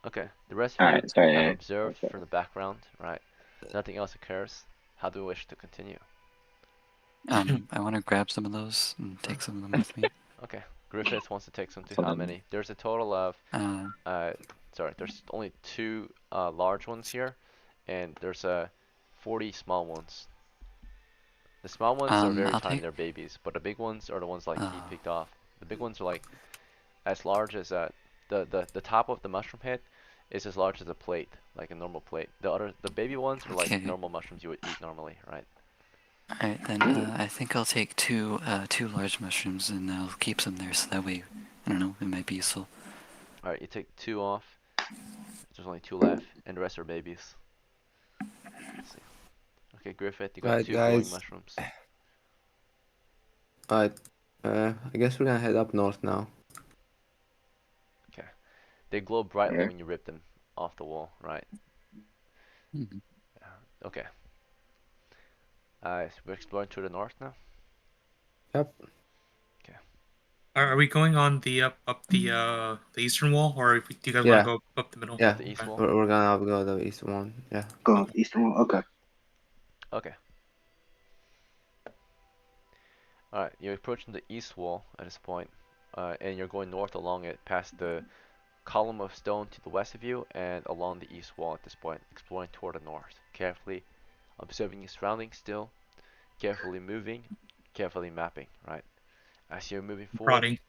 Okay. The rest of All you right, sorry. have I- observed okay. from the background, right? Nothing else occurs. How do you wish to continue? I want to grab some of those and take some of them with me. Okay. Griffiths wants to take some too. So How then, many? There's a total of Uh, sorry, there's only 2 large ones here, and there's 40 small ones. The small ones are very I'll tiny, take. they're babies, but the big ones are the ones like he Uh, picked off. The big ones are like as large as the top of the mushroom head is as large as a plate, like a normal plate. The baby ones are like okay. normal mushrooms you would eat normally, right? All right, then I think I'll take two large mushrooms and I'll keep some there so that way, I don't know, it might be useful. All right, you take 2 off. There's only 2 left, and the rest are babies. Let's see. Okay, Griffith, you got Right, 2 glowing guys. mushrooms. Alright. I guess we're gonna head up north now. Okay. They glow brightly where? when you rip them off the wall, right? Mhm. Okay. So we're exploring to the north now. Yep. Are we going on the up the eastern wall, or do you guys want Yeah. to go up the middle? Yeah. Up the east Okay. wall. We're gonna go the east one. Yeah. Go off Eastern Wall. Okay. Okay. All right. You're approaching the east wall at this point, and you're going north along it, past the column of stone to the west of you, and along the east wall at this point, exploring toward the north, carefully observing your surroundings still, carefully moving, carefully mapping. Right. As you're moving forward, Prodding.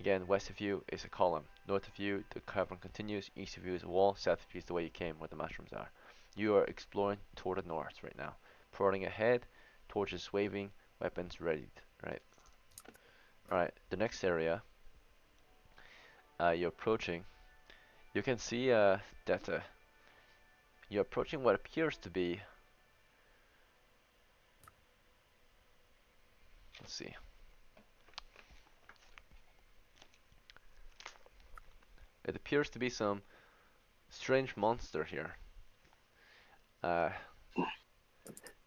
again, west of you is a column. North of you, the cavern continues. East of you is a wall. South of you is the way you came, where the mushrooms are. You are exploring toward the north right now. Prodding ahead, torches waving, weapons readied. Right. Alright, the next area you're approaching, you can see that you're approaching what appears to be, let's see, it appears to be some strange monster here. Uh,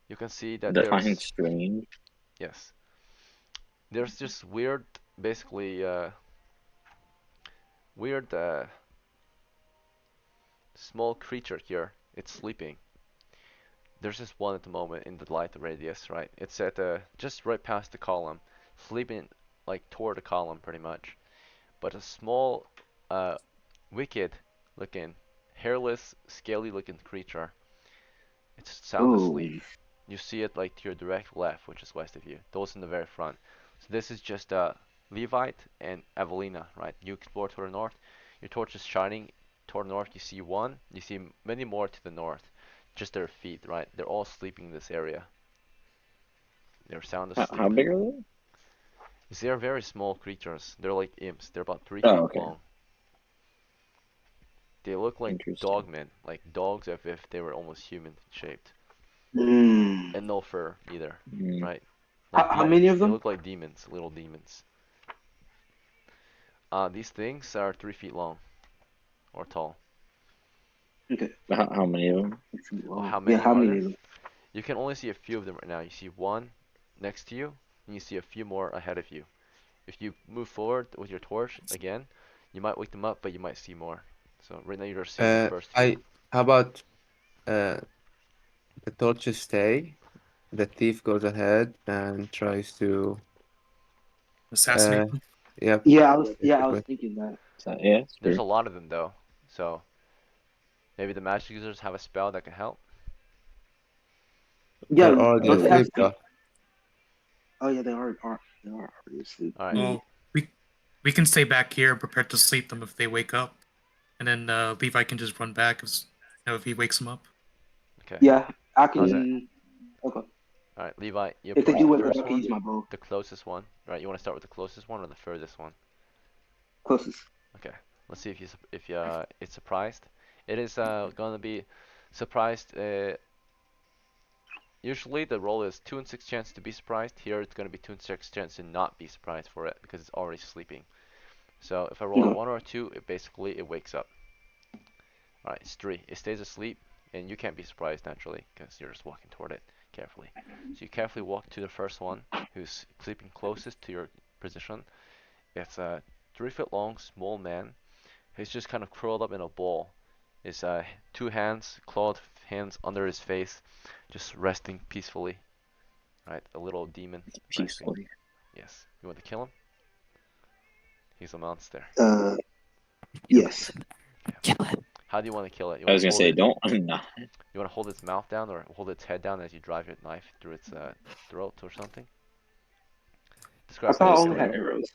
you can see that Define there's, strange. yes, there's just weird, basically, weird small creature here. It's sleeping. There's just one at the moment in the light radius, right? It's at just right past the column, sleeping like toward the column pretty much. But a small, uh, wicked looking, hairless, scaly looking creature. It's sound Oh. asleep. You see it like to your direct left, which is west of you. Those in the very front. So this is just Levite and Evelina, right? You explore toward the north. Your torch is shining toward the north. You see one. You see many more to the north. Just their feet, right? They're all sleeping in this area. They're sound asleep. How big are they? They're very small creatures. They're like imps. They're about 3 Oh, feet okay. long. They look like Interesting. dogmen, like dogs if they were almost human shaped. Mm. And no fur either, Mm. right? Like How many of They them? look like demons, little demons. These things are 3 feet long or tall. Okay. How many of them? Oh, how Yeah, many how are many there? of them? You can only see a few of them right now. You see one next to you, and you see a few more ahead of you. If you move forward with your torch again, you might wake them up, but you might see more. So right now you're seeing the first few. How about uh, the torches stay? The thief goes ahead and tries to, Assassinate them. yep, I was basically. thinking that. So, yeah, it's There's true. a lot of them though, so maybe the magic users have a spell that can help. Yeah, They're already don't they have asleep sleep? though. Oh yeah, they are already asleep. All right. Hmm. Oh, we can stay back here and prepare to sleep them if they wake up, and then Levi can just run back if he wakes them up. Okay. Yeah, I How's that? can. Okay. All right, Levi, you If they approach do the wake up, first I can one, use my bow. the closest one. Right, you want to start with the closest one or the furthest one? Closest. Okay. Let's see if it's surprised. It is gonna be surprised. Usually the roll is 2 in 6 chance to be surprised. Here it's gonna be 2 in 6 chance to not be surprised for it because it's already sleeping. So if I roll a Okay. 1 or a 2, it wakes up. All right, it's 3. It stays asleep, and you can't be surprised naturally because you're just walking toward it carefully. So you carefully walk to the first one, who's sleeping closest to your position. It's a 3 foot long, small man. He's just kind of curled up in a ball. His two hands, clawed hands under his face, just resting peacefully. Right, a little demon resting. Peacefully. Yes. You want to kill him? He's a monster. Yes. Okay. Kill it. How do you want to kill it? You I want was to gonna hold say, it? don't. Nah. You want to hold its mouth down or hold its head down as you drive your knife through its throat or something? I Describe how thought I you Just only kill it. had arrows.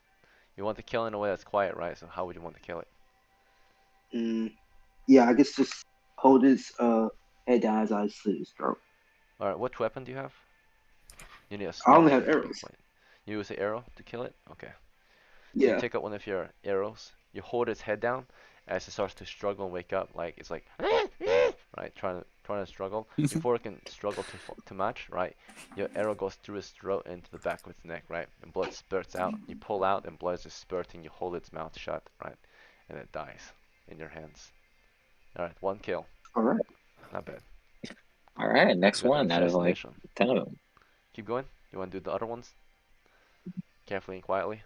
You want to kill it in a way that's quiet, right? So how would you want to kill it? Mm, yeah, I guess just hold his head down as I slit his throat. All right, which weapon do you have? You need a I small only have weapon to arrows. pinpoint. You use the arrow to kill it? Okay. So you Yeah. take out one of your arrows, you hold its head down as it starts to struggle and wake up, like it's like right, trying to struggle. Before it can struggle to match, right, your arrow goes through its throat into the back of its neck, right, and blood spurts out. You pull out and blood is just spurting. You hold its mouth shut, right, and it dies in your hands. All right, one kill, All right. not bad. all right. Next Good one out of like assassination. 10 of them. Keep going. You want to do the other ones carefully and quietly?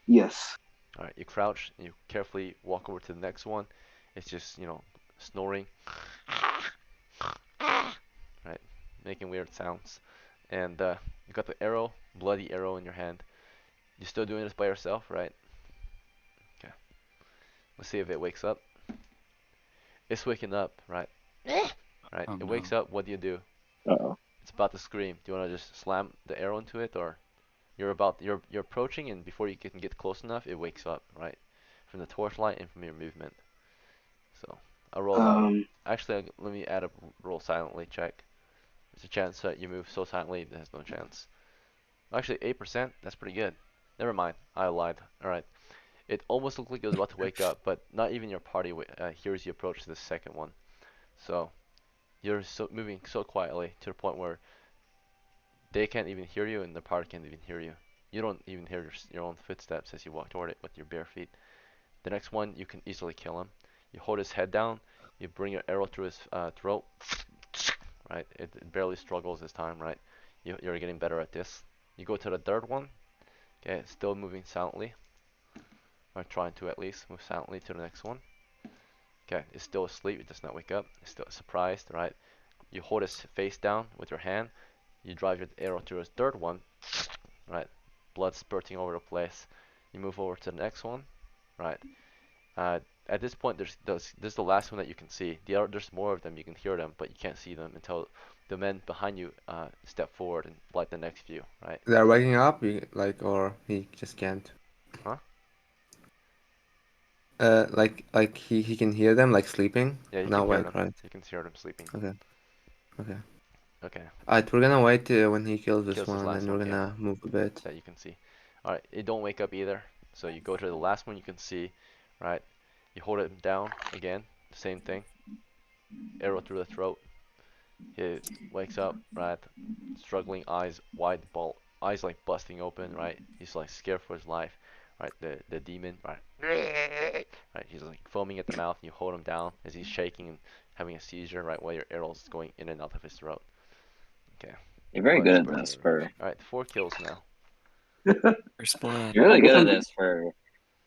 Yes. All right, you crouch and you carefully walk over to the next one. It's just, snoring, right, making weird sounds. And you got the arrow, bloody arrow in your hand. You still doing this by yourself, right? Okay. Let's see if it wakes up. It's waking up, right? Right. Oh It no. wakes up. What do you do? Uh-oh. It's about to scream. Do you want to just slam the arrow into it, or you're approaching, and before you can get close enough, it wakes up, right? From the torchlight and from your movement. So I roll. Um. Actually, let me add a roll silently check. There's a chance that you move so silently it has no chance. Actually, 8%. That's pretty good. Never mind. I lied. All right. It almost looked like it was about to wake up, but not even your party hears you approach the second one. So you're moving so quietly to the point where they can't even hear you, and the party can't even hear you. You don't even hear your own footsteps as you walk toward it with your bare feet. The next one, you can easily kill him. You hold his head down. You bring your arrow through his throat. Right? It barely struggles this time, right? You're getting better at this. You go to the third one. Okay, still moving silently, or trying to at least move silently to the next one. Okay, it's still asleep. It does not wake up. It's still surprised, right? You hold his face down with your hand. You drive your arrow through his third one, right? Blood spurting over the place. You move over to the next one, right? at this point, this is the last one that you can see. There's more of them. You can hear them, but you can't see them until the men behind you step forward and light the next few, right? They're waking up, or he just can't. Huh? Like he can hear them like sleeping. Yeah, you can Not hear wake, them. right? You can hear them sleeping. Okay. Okay. Okay. Alright, we're gonna wait when he kills this Kills this one, last and we're one, yeah, gonna move a bit. that you can see. All right, it don't wake up either. So you go to the last one you can see, right? You hold it down again, same thing. Arrow through the throat. He wakes up, right? Struggling, eyes wide, eyes like busting open, right? He's like scared for his life, right? The demon, right? Right, he's like foaming at the mouth. And you hold him down as he's shaking and having a seizure, right? While your arrow's going in and out of his throat. Okay. You're very Quite good at this spectacular. for. All right, 4 kills now. First blood. You're really I guess good at I'm. this for.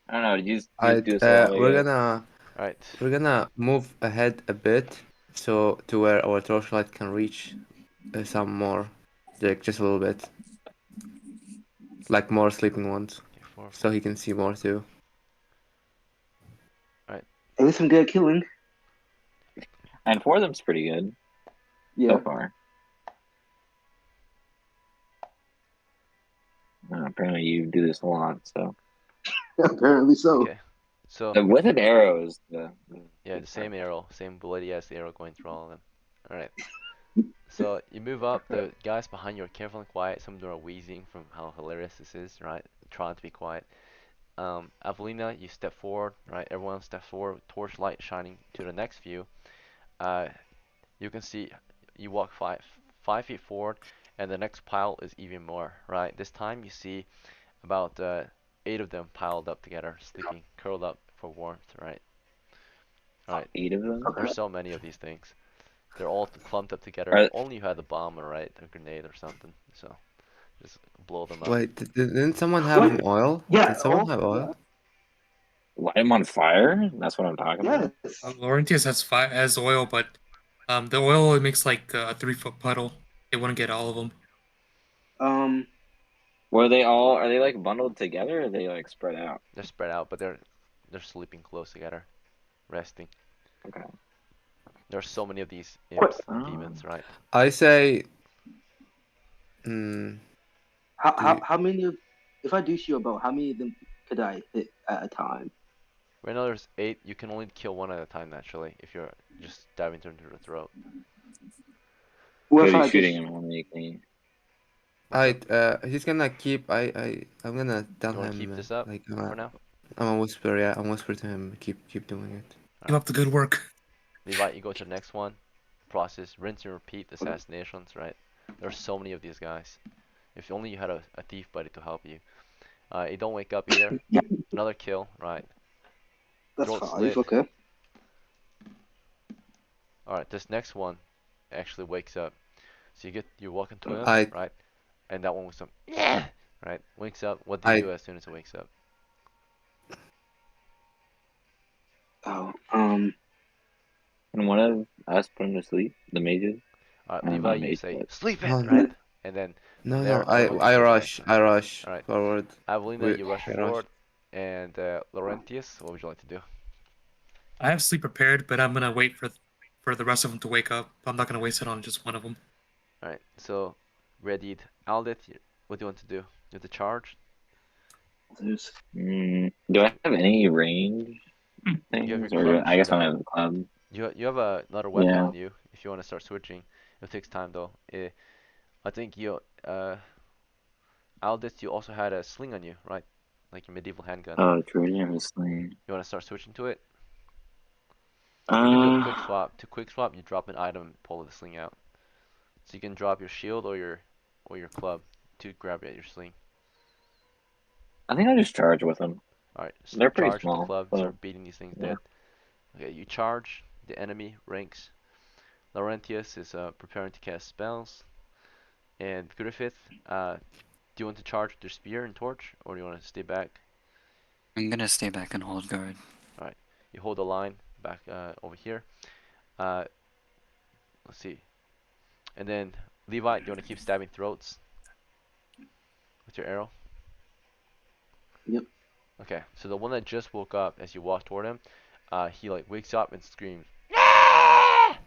I don't know. Did you just Alright, do this a while we're ago? gonna All right. move ahead a bit, so to where our torchlight can reach some more, like just a little bit, like more sleeping ones, Okay, 4, so 5. he can see more too. At least I'm good at killing. And 4 of them's pretty good Yeah. so far. Apparently, you do this a lot. So Apparently so. Okay. So with an arrow is the yeah, the same arrow, same bloody as the arrow going through all of them. All right. So you move up. The guys behind you are careful and quiet. Some of them are wheezing from how hilarious this is, right? Trying to be quiet. Avelina, you step forward, right? Everyone step forward. Torchlight shining to the next view. You can see you walk 5 feet forward, and the next pile is even more, right? This time you see about 8 of them piled up together, sleeping, curled up for warmth, right? All right. 8 of them. There's so many of these things. They're all clumped up together. If Are only you had a bomb, or right, a grenade or something. So just blow them up. Wait, didn't someone have What? oil? Yeah. Did someone Oh, have oil? light them on fire? That's what I'm talking about. yes. Laurentius has oil, but the oil it makes like a 3 foot puddle. It wouldn't get all of them. Um. Were they all? Are they like bundled together? Or are they like spread out? They're spread out, but they're sleeping close together, resting. Okay. There's so many of these Quick. imps and demons, right? I say, hmm, do How many of? If I do shoot a bow, how many of them could I hit at a time? Right now there's 8. You can only kill one at a time naturally if you're just diving into the throat. What You'll if be I shooting just? him. How many can you? What's up? he's gonna keep. I'm gonna tell You want to keep him this up like for now? I'm a whisper. Yeah, I'm whisper to him. Keep doing it. Keep up the good work. Levi, you go to the next one. Process, rinse and repeat assassinations, right? There's so many of these guys. If only you had a thief buddy to help you. It don't wake up either. Another kill, right? That's Throat 5. slit. Okay. Alright, this next one actually wakes up. So you walk into him, I right? And that one wakes up. Yeah! Right? Wakes up. What do you I do as soon as it wakes up? Oh. And one of us put him to sleep. The mages. Alright, I'm Levi, not a you mage, say, but sleep it, no right? And then from no. there, Laurentius goes next. I rush Alright, forward. Avelina, you rush I rush. forward. And Laurentius, what would you like to do? I have sleep prepared, but I'm gonna wait for the rest of them to wake up. I'm not gonna waste it on just one of them. Alright, so readied. Aldith, what do you want to do? You have to charge? There's. Do I have any range You have your things, club or and I guess I shield. don't have the club? You have another weapon Yeah. on you if you want to start switching. It takes time though. I think Aldith, you also had a sling on you, right? Like your medieval handgun. Oh, Trojan was slain. You want to start switching to it? You can do a Uh, quick swap. To quick swap, you drop an item and pull the sling out. So you can drop your shield or your club to grab at your sling. I think I'll just charge with them. Alright, They're pretty charge with the small, club, so start beating these things yeah. dead. Okay, you charge, the enemy ranks. Laurentius is preparing to cast spells. And Griffith, do you want to charge with your spear and torch, or do you want to stay back? I'm gonna stay back and hold guard. Alright, you hold the line back over here. Uh, let's see. And then, Levi, do you want to keep stabbing throats with your arrow? Yep. Okay, so the one that just woke up as you walk toward him, he like wakes up and screams,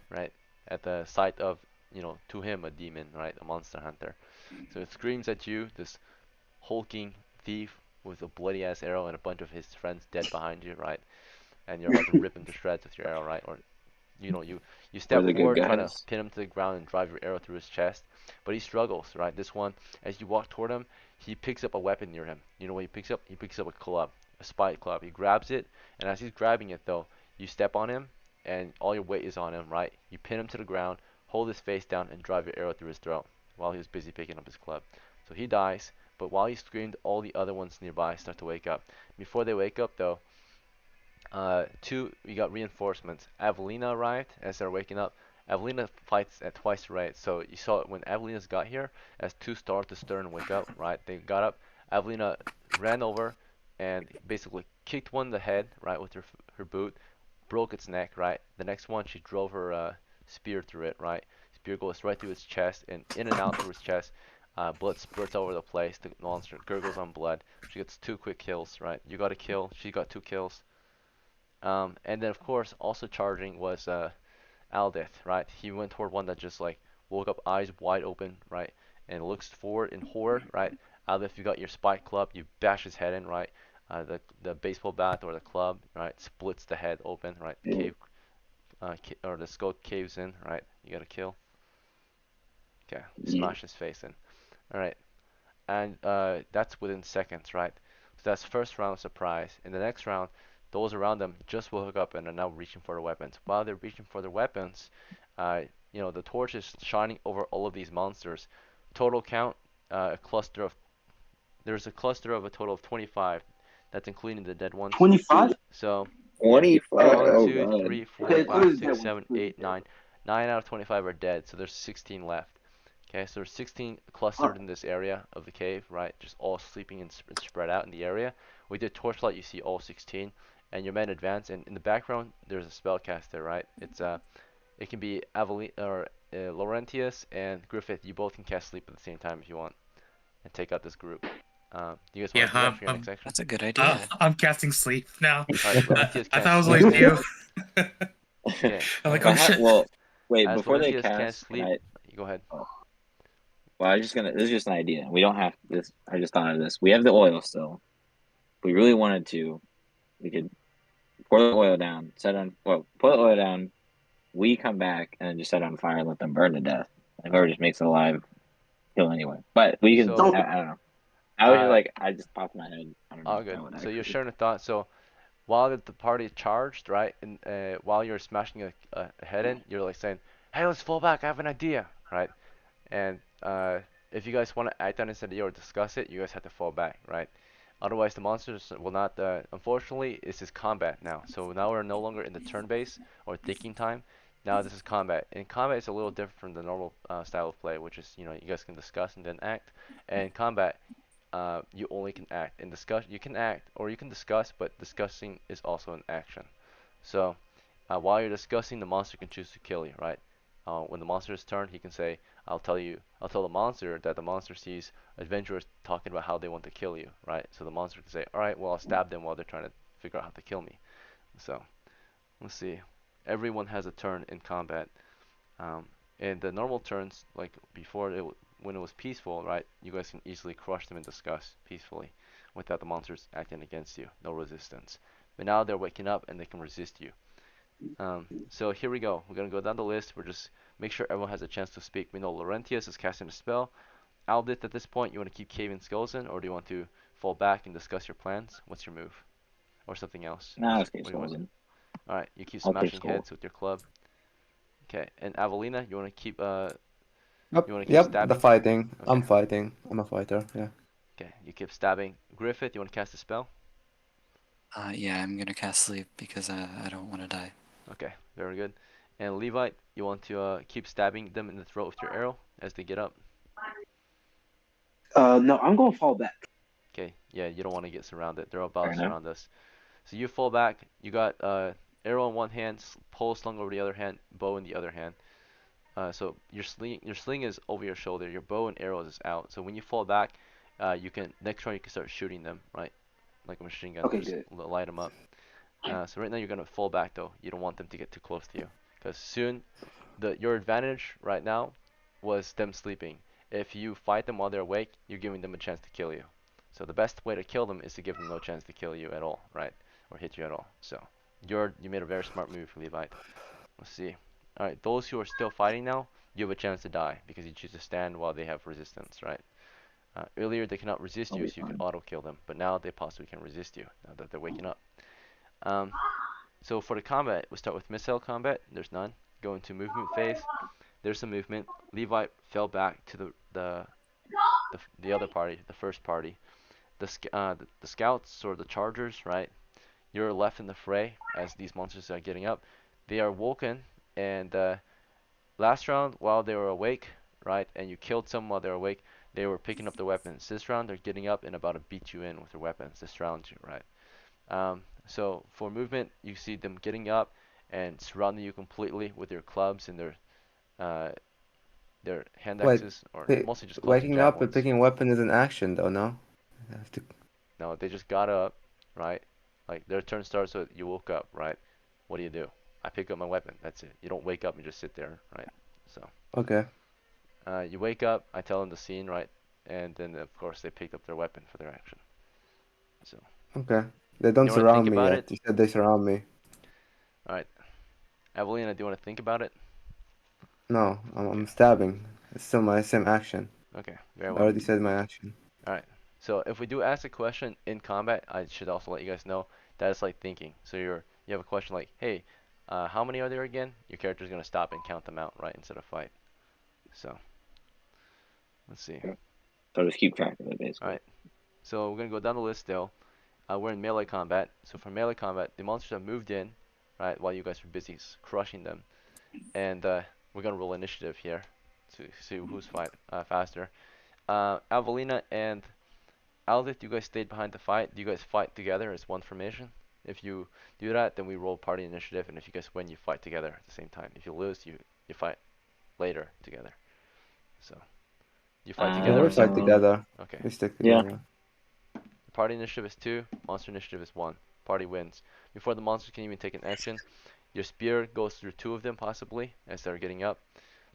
right, at the sight of, to him a demon, right, a monster hunter. So it screams at you, this hulking thief with a bloody ass arrow and a bunch of his friends dead behind you, right? And you're about to rip him to shreds with your arrow, right? Or you We're step the good forward, try to guys. pin him to the ground and drive your arrow through his chest, but he struggles, right? This one, as you walk toward him, he picks up a weapon near him. You know what he picks up? He picks up a club, a spike club. He grabs it, and as he's grabbing it, though, you step on him, and all your weight is on him, right? You pin him to the ground, hold his face down, and drive your arrow through his throat while he was busy picking up his club. So he dies, but while he screamed, all the other ones nearby start to wake up. Before they wake up, though, we got reinforcements. Avelina arrived as they're waking up. Avelina fights at twice the rate. So you saw it when Avelina's got here, as two start to stir and wake up, right? They got up. Avelina ran over and basically kicked one in the head, right, with her boot, broke its neck, right? The next one, she drove her spear through it, right? Spear goes right through its chest and in and out through its chest. Blood spurts all over the place. The monster gurgles on blood. She gets 2 quick kills, right? You got a kill. She got 2 kills. And then of course also charging was Aldith, right? He went toward one that just like woke up eyes wide open, right? And looks forward in horror, right? Aldith, you got your spike club, you bash his head in, right? The baseball bat or the club, right, splits the head open, right? Yeah. Or the skull caves in, right? You got to kill. Okay, Yeah. smash his face in. All right, and that's within seconds, right? So that's first round surprise. In the next round, those around them just woke up and are now reaching for their weapons. While they're reaching for their weapons, the torch is shining over all of these monsters. Total count, there's a cluster of a total of 25. That's including the dead ones. 25? So yeah, 25. one, Oh two, god. three, four, Okay, five, including that six, one. 7, 8, 9. 9 out of 25 are dead. So there's 16 left. Okay, so there's 16 clustered in this area of the cave, right? Just all sleeping and spread out in the area. With your torchlight, you see all 16, and your men advance. And in the background, there's a spellcaster, right? It can be Avalene or Laurentius and Griffith. You both can cast sleep at the same time if you want, and take out this group. Do you guys want Yeah, to do that for your next action? That's a good idea. I'm casting sleep now. All right, Laurentius I thought casts it was sleep. always you. Okay. I'm like, But oh shit. well, wait, As before they Laurentius casts cast, can sleep, I? you go ahead. Oh, well, this is just an idea. We don't have this. I just thought of this. We have the oil still. If we really wanted to, we could pour the oil down, pour the oil down. We come back and then just set it on fire and let them burn to death. And whoever just makes it alive, kill anyway. But we can. So, Don't. I don't know. I was just uh, like, I just popped in my head. I don't know all if good. that would So you're actually. sharing a thought. So while the party is charged, right, and while you're smashing a head in, you're like saying, "Hey, let's fall back. I have an idea," right? And if you guys want to act on this idea or discuss it, you guys have to fall back, right? Otherwise, the monsters will not. Unfortunately, this is combat now. So now we're no longer in the turn base or thinking time. Now this is combat. And combat is a little different from the normal style of play, which is you guys can discuss and then act. And combat, you only can act. In discuss, you can act or you can discuss, but discussing is also an action. So while you're discussing, the monster can choose to kill you, right? When the monster's turn, he can say, I'll tell the monster that the monster sees adventurers talking about how they want to kill you, right? So the monster can say, alright, well, I'll stab them while they're trying to figure out how to kill me. So, let's see. Everyone has a turn in combat. In the normal turns, like before, when it was peaceful, right, you guys can easily crush them and discuss peacefully without the monsters acting against you. No resistance. But now they're waking up and they can resist you. So here we go. We're gonna go down the list. We're just make sure everyone has a chance to speak. We know Laurentius is casting a spell. Aldith, at this point, you want to keep caving skulls in, or do you want to fall back and discuss your plans? What's your move, or something else? Nah, let's What get do you want souls to do? in. All right, you keep I'll take smashing souls. heads with your club. Okay, and Avelina, you want to keep Yep, you want to keep yep, the stabbing? fighting. Okay, I'm fighting. I'm a fighter, yeah. okay, you keep stabbing. Griffith, you want to cast a spell? Yeah, I'm gonna cast sleep because I don't want to die. Okay, very good. And Levite, you want to keep stabbing them in the throat with your arrow as they get up? No, I'm gonna fall back. Okay, yeah, you don't want to get surrounded. They're about Fair to enough. surround us. So you fall back. You got arrow in one hand, pole slung over the other hand, bow in the other hand. So your sling is over your shoulder. Your bow and arrows is out. So when you fall back, next round you can start shooting them, right? Like a machine gun, Okay, just good. light them up. So right now you're gonna fall back though. You don't want them to get too close to you, because soon your advantage right now was them sleeping. If you fight them while they're awake, you're giving them a chance to kill you. So the best way to kill them is to give them no chance to kill you at all, right? Or hit you at all. So you made a very smart move, Levite. Let's see. All right, those who are still fighting now, you have a chance to die because you choose to stand while they have resistance, right? Earlier they cannot resist I'll you, be so you could fine. auto kill them, but now they possibly can resist you now that they're waking up. Um, so for the combat, we start with missile combat. There's none. Go into movement phase. There's some movement. Levi fell back to the other party, the first party. The scouts or the chargers, right? You're left in the fray as these monsters are getting up. They are woken, and last round while they were awake, right, and you killed some while they were awake, they were picking up their weapons. This round they're getting up and about to beat you in with their weapons. This round, right? So for movement, you see them getting up and surrounding you completely with their clubs and uh, their hand Wait, axes, or pi- mostly just clubs and waking up and javelins. picking a weapon is an action, though, no? I have to. No, they just got up, right? Like their turn starts, so you woke up, right? What do? I pick up my weapon. That's it. You don't wake up and just sit there, right? So Okay. you wake up. I tell them the scene, right? And then of course they picked up their weapon for their action. So Okay. They don't you want to think surround me about it? yet. You said they surround me. All right, Evelina, do you want to think about it? No, I'm Okay. stabbing. It's still my same action. Okay. Very I well. already said my action. All right. So if we do ask a question in combat, I should also let you guys know that it's like thinking. So you have a question like, hey, how many are there again? Your character's gonna stop and count them out, right, instead of fight. So let's see. So just keep track of it, All basically. right. So we're gonna go down the list still. We're in melee combat. So for melee combat, the monsters have moved in, right, while you guys are busy crushing them, and we're gonna roll initiative here to see who's faster. Avelina and Aldith, you guys stayed behind the fight. Do you guys fight together as one formation? If you do that, then we roll party initiative, and if you guys win, you fight together at the same time. If you lose, you fight later together. So you fight Yeah, together we or fight separately? Um, together. Okay. We stick yeah. together. The party initiative is 2, monster initiative is 1. Party wins. Before the monsters can even take an action, your spear goes through 2 of them possibly as they're getting up.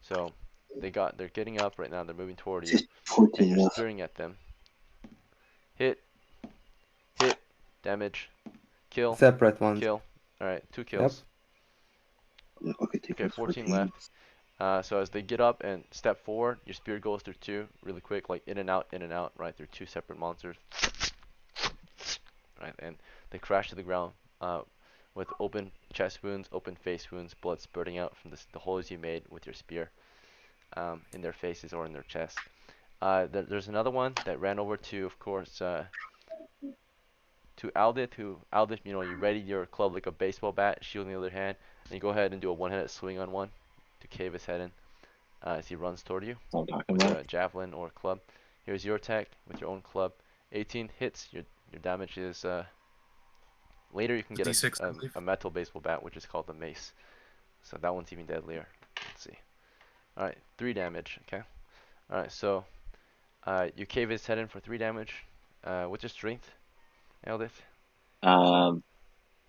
So they're getting up right now. They're moving toward you, Just and 14 you're left. spearing at them. Hit, hit, damage, kill, Separate ones. kill. All right, 2 Yep. kills. Yeah, okay, take Okay, what's 14 14. left. So as they get up and step forward, your spear goes through 2 really quick, like in and out, right? They're 2 separate monsters, right? And they crash to the ground with open chest wounds, open face wounds, blood spurting out from the holes you made with your spear in their faces or in their chest. There's another one that ran over to, of course, to Aldith, Aldith, you ready your club like a baseball bat, shield in the other hand, and you go ahead and do a one-handed swing on one to cave his head in as he runs toward you That's what I'm talking with about. a javelin or club. Here's your attack with your own club. 18 hits. Your damage is later you can get D6, I believe. a metal baseball bat, which is called the mace. So that one's even deadlier. Let's see. All right, 3 damage. Okay. All right, so you cave his head in for 3 damage. What's your strength, Aldith? Um,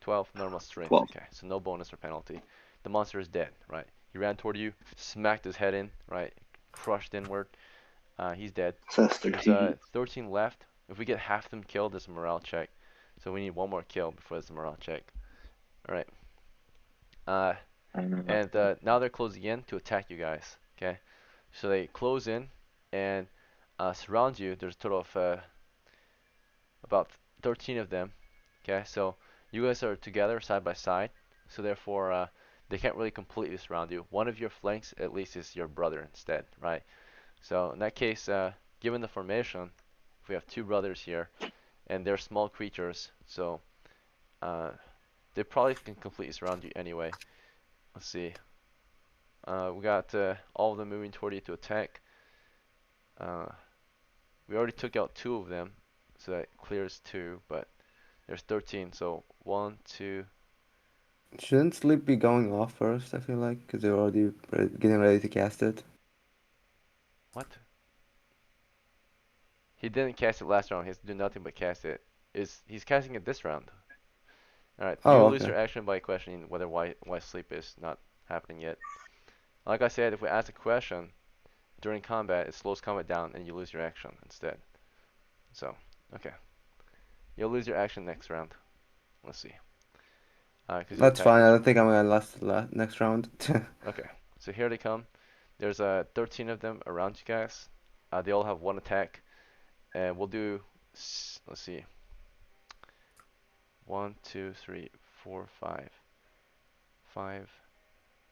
12 normal strength. 12. Okay, so no bonus or penalty. The monster is dead, right? He ran toward you, smacked his head in, right? Crushed inward. He's dead. So that's There's 13. 13 left. If we get half them killed, there's a morale check. So we need one more kill before there's a morale check. All right. Uh, I don't know about and now they're closing in to attack you guys. Okay. So they close in and surround you. There's a total of about 13 of them. Okay. So you guys are together side by side. So therefore, they can't really completely surround you. One of your flanks, at least, is your brother instead, right? So in that case, given the formation, if we have 2 brothers here, and they're small creatures, so uh, they probably can completely surround you anyway. Let's see. We got all of them moving toward you to attack. Uh, we already took out 2 of them, so that clears 2, but there's 13, so 1, 2. Shouldn't sleep be going off first, I feel like, because they're already getting ready to cast it. What? He didn't cast it last round. He has to do nothing but cast it. He's casting it this round. Alright, you Oh, lose okay. your action by questioning whether why sleep is not happening yet. Like I said, if we ask a question during combat, it slows combat down and you lose your action instead. So, okay. You'll lose your action next round. Let's see. Because you That's attack fine. I this don't round. think I'm gonna last next round. Okay, so here they come. There's 13 of them around you guys. They all have one attack, and we'll do. Let's see. 1, 2, 3, 4, 5, 5.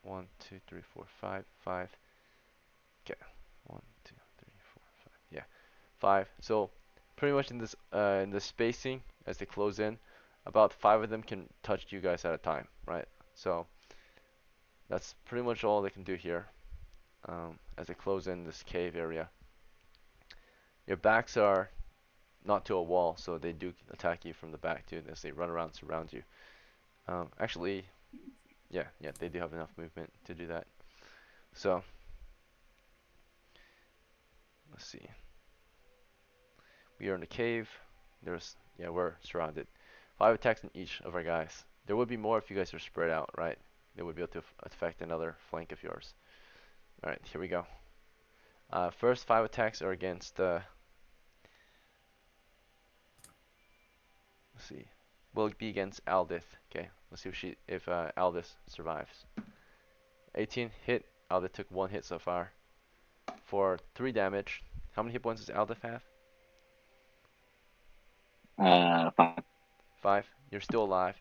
1, 2, 3, 4, 5, 5. Okay. 1, 2, 3, 4, 5. Yeah, 5. So pretty much in this spacing as they close in, about 5 of them can touch you guys at a time, right? So that's pretty much all they can do here. As they close in this cave area. Your backs are not to a wall, so they do attack you from the back too as they run around, surround you. Actually, yeah, they do have enough movement to do that. So let's see. We are in the cave. We're surrounded. 5 attacks in each of our guys. There would be more if you guys are spread out, right? They would be able to affect another flank of yours. All right, here we go. First 5 attacks are against. Let's see. Will be against Aldith. Okay, let's see if Aldith survives. 18 hit. Aldith took 1 hit so far for 3 damage. How many hit points does Aldith have? 5. 5. You're still alive.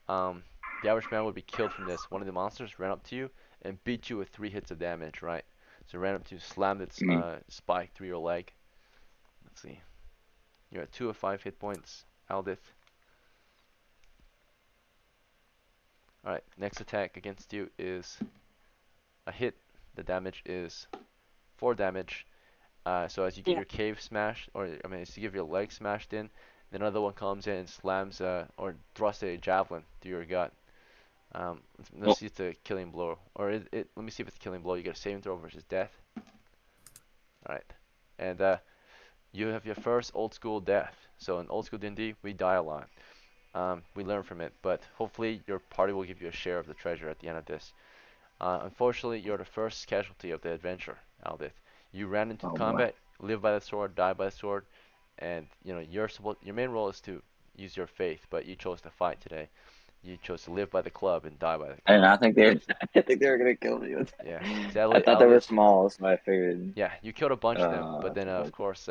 The average man would be killed from this. One of the monsters ran up to you and beat you with 3 hits of damage, right? So it ran up to you, slammed its Mm. spike through your leg. Let's see. You're at 2 of 5 hit points, Aldith. Alright, next attack against you is a hit. The damage is 4 damage. So as you get your cave smashed, as you get your leg smashed in, then another one comes in and slams or thrusts a javelin through your gut. Let's Oh, see if it's a killing blow. Let me see if it's a killing blow. You get a saving throw versus death. Alright. And you have your first old school death. So in old school D&D, we die a lot. We learn from it, but hopefully your party will give you a share of the treasure at the end of this. Unfortunately, you're the first casualty of the adventure, Aldith. You ran into the oh boy. combat, live by the sword, die by the sword, and your main role is to use your faith, but you chose to fight today. You chose to live by the club and die by the I did club. not think they were. I didn't think they were gonna kill me. Yeah, I sadly, thought they were Aldith. small, so I figured. Yeah, you killed a bunch of them, but then of Okay. course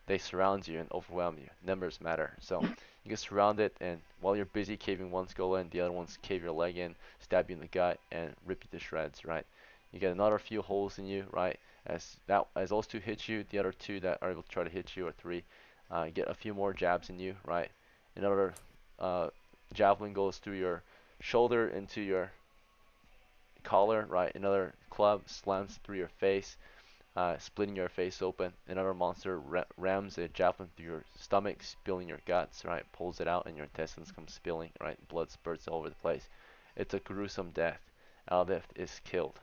they surround you and overwhelm you. Numbers matter, so you get surrounded, and while you're busy caving one skull in, the other ones cave your leg in, stab you in the gut, and rip you to shreds. Right? You get another few holes in you. Right? As those 2 hit you, the other 2 that are able to try to hit you, or 3, get a few more jabs in you. Right? Another javelin goes through your shoulder into your collar. Right? Another club slams through your face, splitting your face open. Another monster rams a javelin through your stomach, spilling your guts, right? Pulls it out and your intestines come spilling, right? Blood spurts all over the place. It's a gruesome death. Aldith is killed,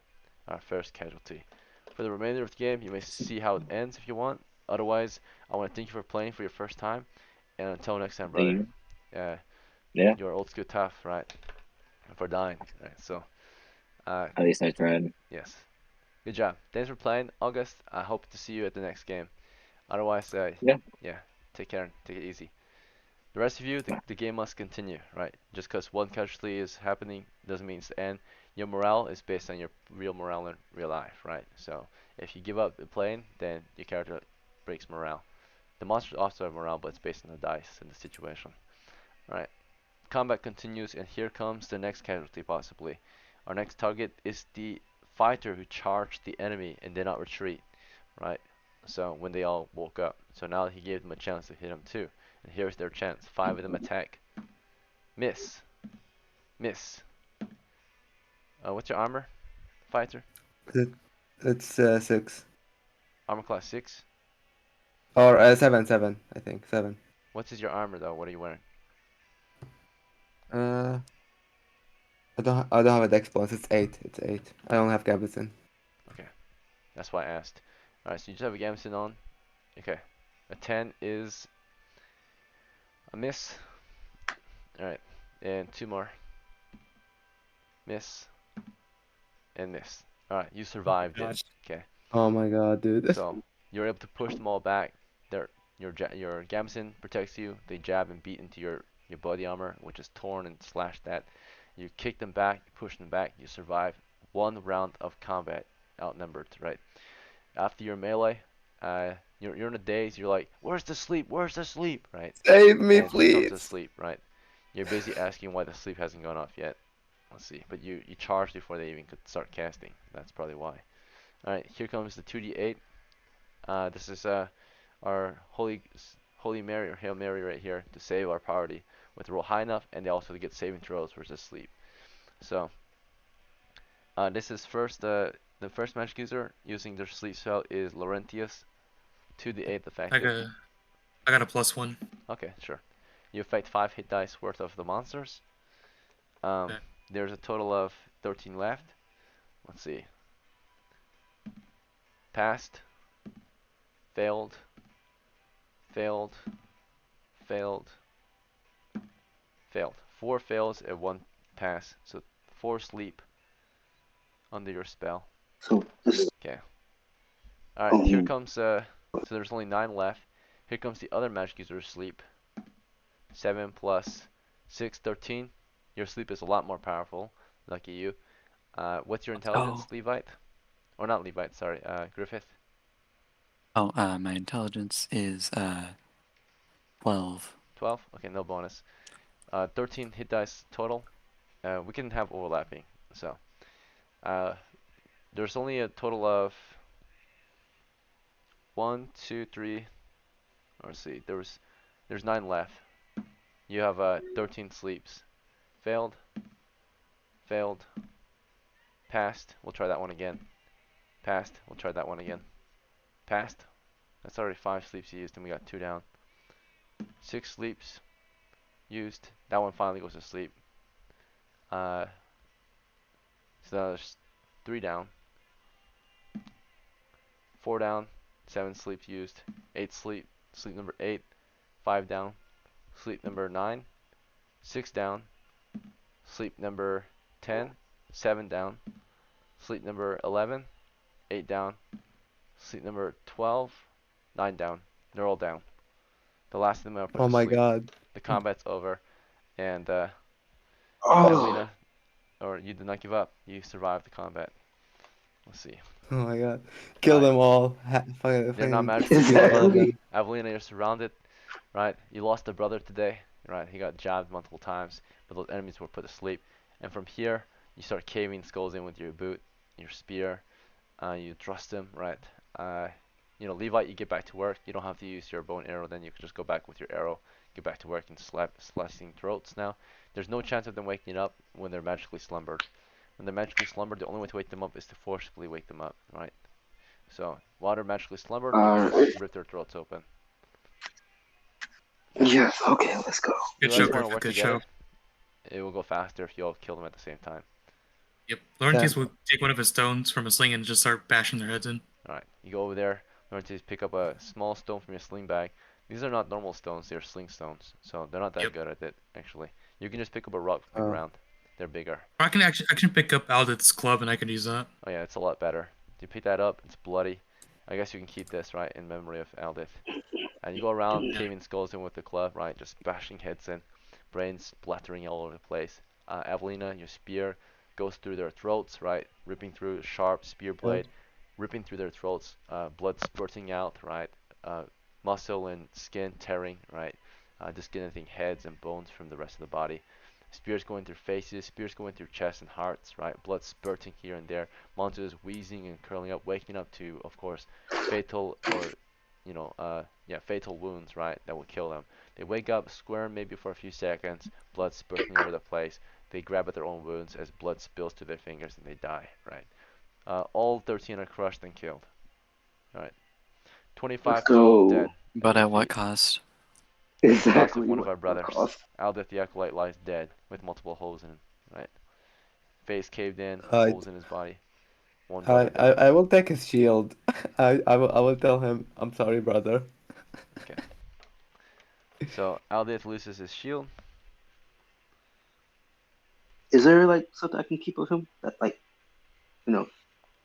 our first casualty. For the remainder of the game, you may see how it ends if you want. Otherwise, I want to thank you for playing for your first time. And until next time, Thank brother, you. uh, Yeah. you're old school tough, right? For dying, right? So, uh, At least I tried. yes. Good job. Thanks for playing, August. I hope to see you at the next game. Otherwise, Yeah. yeah, take care and take it easy. The rest of you, the game must continue, right? Just because one casualty is happening doesn't mean it's the end. Your morale is based on your real morale in real life, right? So if you give up the playing, then your character breaks morale. The monsters also have morale, but it's based on the dice and the situation. Alright, combat continues, and here comes the next casualty possibly. Our next target is the fighter who charged the enemy and did not retreat, right? So when they all woke up. So now he gave them a chance to hit him too. And here's their chance. 5 of them attack. Miss. Miss. What's your armor, fighter? It- It's 6 Armor class 6. or 7, I think 7. What is your armor though? What are you wearing? Uh, I don't have a dex bonus. It's 8. It's 8. I don't have Gabbeson. Okay, that's why I asked. Alright, so you just have a gamson on. Okay, a 10 is a miss. Alright, And 2 more. Miss. And miss. Alright, you survived it. Gosh. Okay. Oh my god, dude. So you're able to push them all back. Your gambeson protects you. They jab and beat into your body armor, which is torn and slashed at. You kick them back, you push them back, you survive 1 round of combat, outnumbered, right? After your melee, you're in a daze. You're like, "Where's the sleep? Where's the sleep?" Right? Save me, And here comes the please. sleep, right? You're busy asking why the sleep hasn't gone off yet. Let's see, but you charged before they even could start casting. That's probably why. All right, here comes the 2d8. This is our Holy Mary or Hail Mary right here to save our party with roll high enough, and they also get saving throws versus sleep. So this is the first magic user using their sleep spell is Laurentius, 2d8 I effective. got I got a +1. Okay, sure. You affect 5 hit dice worth of the monsters. Okay. There's a total of 13 left. Let's see. Passed, failed, failed, failed, failed. 4 fails and 1 pass. So 4 sleep under your spell. So this. Okay. Alright, here Um. comes so there's only 9 left. Here comes the other magic user's sleep. 7 plus 6, 13. Your sleep is a lot more powerful. Lucky you. What's your intelligence, Oh. Levite? Or not Levite, sorry, Griffith? Oh, my intelligence is 12. 12? Okay, no bonus. 13 hit dice total. We can have overlapping. So, there's only a total of 1, 2, 3. Let's see. There's 9 left. You have 13 sleeps. Failed. Failed. Passed. We'll try that one again. Passed. We'll try that one again. Passed. That's already 5 sleeps used, and we got 2 down. 6 sleeps used. That one finally goes to sleep. So there's 3 down. 4 down. 7 sleeps used. 8 sleep. Sleep number 8. 5 down. Sleep number 9. 6 down. Sleep number 10. 7 down. Sleep number 11. 8 down. Sleep number 12. 9 down. They're all down. The last of them are put Oh to my sleep. god. The combat's over. And Oh. Evelina, or you did not give up. You survived the combat. Let's see. Oh my god. Kill Alright. them all. They're not Fucking magically speed all of killed. them. Evelina, you're surrounded. Right? You lost a brother today. Right? He got jabbed multiple times, but those enemies were put to sleep. And from here, you start caving skulls in with your boot, your spear. You thrust them. Right? Levite, you get back to work. You don't have to use your bow and arrow. Then you can just go back with your arrow, get back to work and slicing throats. Now, there's no chance of them waking up when they're magically slumbered. When they're magically slumbered, the only way to wake them up is to forcibly wake them up. Right? So, while they're magically slumbered, you can just rip their throats open. Yes. Okay. Let's go. You Good show, guys want to Griffith. work Good together? show. It will go faster if you all kill them at the same time. Yep. Laurentius will take one of his stones from a sling and just start bashing their heads in. Alright, you go over there. Learn to pick up a small stone from your sling bag. These are not normal stones, they're sling stones. So they're not that Yep. good at it, actually. You can just pick up a rock from the ground. They're bigger. Or I can pick up Aldith's club and I can use that. Oh yeah, it's a lot better. You pick that up, it's bloody. I guess you can keep this, right, in memory of Aldith. And you go around Yeah. caving skulls in with the club, right, just bashing heads in. Brains splattering all over the place. Evelina, your spear goes through their throats, right, ripping through a sharp spear blade. Ripping through their throats, blood spurting out, right? Muscle and skin tearing, right? Disconnecting heads and bones from the rest of the body. Spears going through faces, spears going through chests and hearts, right? Blood spurting here and there. Monsters wheezing and curling up, waking up to, of course, fatal or, fatal wounds, right? That will kill them. They wake up, squirm maybe for a few seconds, blood spurting over the place. They grab at their own wounds as blood spills to their fingers and they die, right? All 13 are crushed and killed. Alright. 25 Let's total go. dead. But your at what feet. cost? The cost Exactly. of one of our What brothers. cost? Aldith the Acolyte lies dead with multiple holes in him. Right? Face caved in, I, holes in his body. One I, brother dead. I will take his shield. I will tell him, I'm sorry, brother. Okay. So Aldith loses his shield. Is there like something I can keep of him that like you know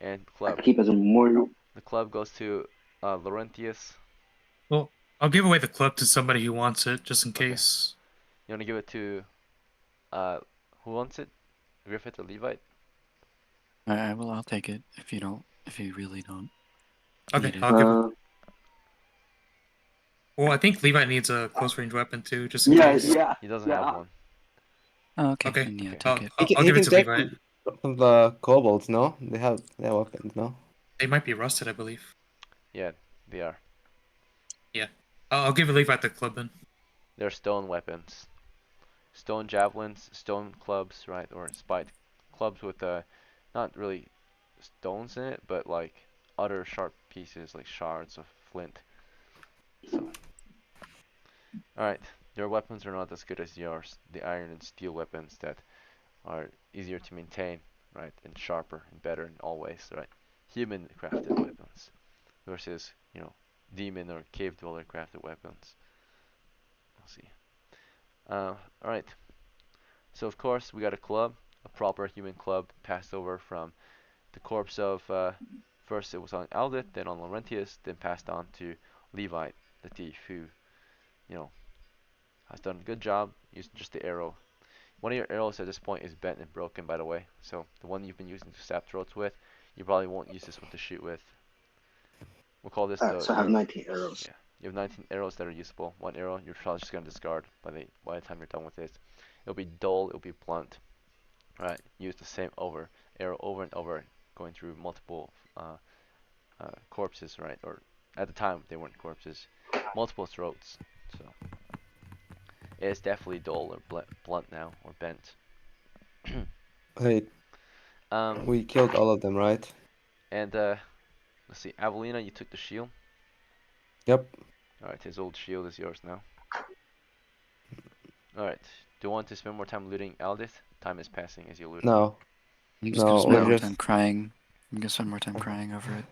And I club. can keep as a memorial? The club goes to Laurentius. Well, I'll give away the club to somebody who wants it, just in Okay. case. You want to give it to uh, who wants it? Griffith or Levite? I'll take it if you don't, if you really don't Okay, need it. I'll give it. Uh, Well, I think Levi needs a close range weapon too, just in yeah, case. yeah, He doesn't have yeah. one. Oh, okay, Okay, then yeah, Okay. take it. I'll He give it can to take Levi. from the kobolds, no? They have weapons, no? They might be rusted, I believe. Yeah, they are. Yeah, I'll give Levi the club then. They're stone weapons. Stone javelins, stone clubs, right? Or spiked clubs with not really stones in it, but like other sharp pieces like shards of flint. So, alright. Their weapons are not as good as yours. The iron and steel weapons that are easier to maintain, right? And sharper and better in all ways, right? Human crafted weapons versus, demon or cave dweller crafted weapons. Let's see. Alright. So of course we got a club, a proper human club, passed over from the corpse of first it was on Aldith, then on Laurentius, then passed on to Levite, the thief, who you know has done a good job using just the arrow. One of your arrows at this point is bent and broken, by the way. So the one you've been using to stab throats with, you probably won't use this one to shoot with. We'll call this Alright, the so I have your 19 arrows. yeah. You have 19 arrows that are usable. One arrow you're probably just gonna discard by the time you're done with this. It'll be dull. It'll be blunt. Right? Use the same arrow over and over, going through multiple corpses, right? Or at the time they weren't corpses, multiple throats. So it is definitely dull or blunt now or bent. Hey, um, we killed all of them, right? and let's see, Avelina, you took the shield. Yep. All right, his old shield is yours now. All right. Do you want to spend more time looting Aldith? Time is passing as you loot. No. I'm just gonna No, spend we're more just time crying. I'm gonna spend more time crying over it.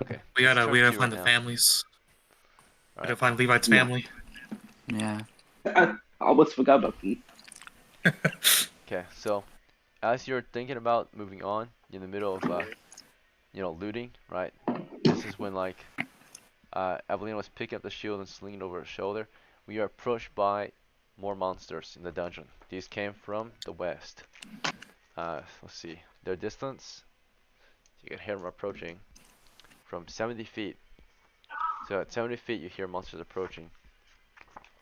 Okay. We It's gotta turn we gotta two find right the now. families. All Gotta right. find Levi's Yeah. family. Yeah. I almost forgot about them. Okay. So as you're thinking about moving on, in the middle of looting, right? This is when like Evelina was picking up the shield and slinging it over her shoulder. We are approached by more monsters in the dungeon. These came from the west. Let's see. Their distance, you can hear them approaching from 70 feet. So at 70 feet, you hear monsters approaching.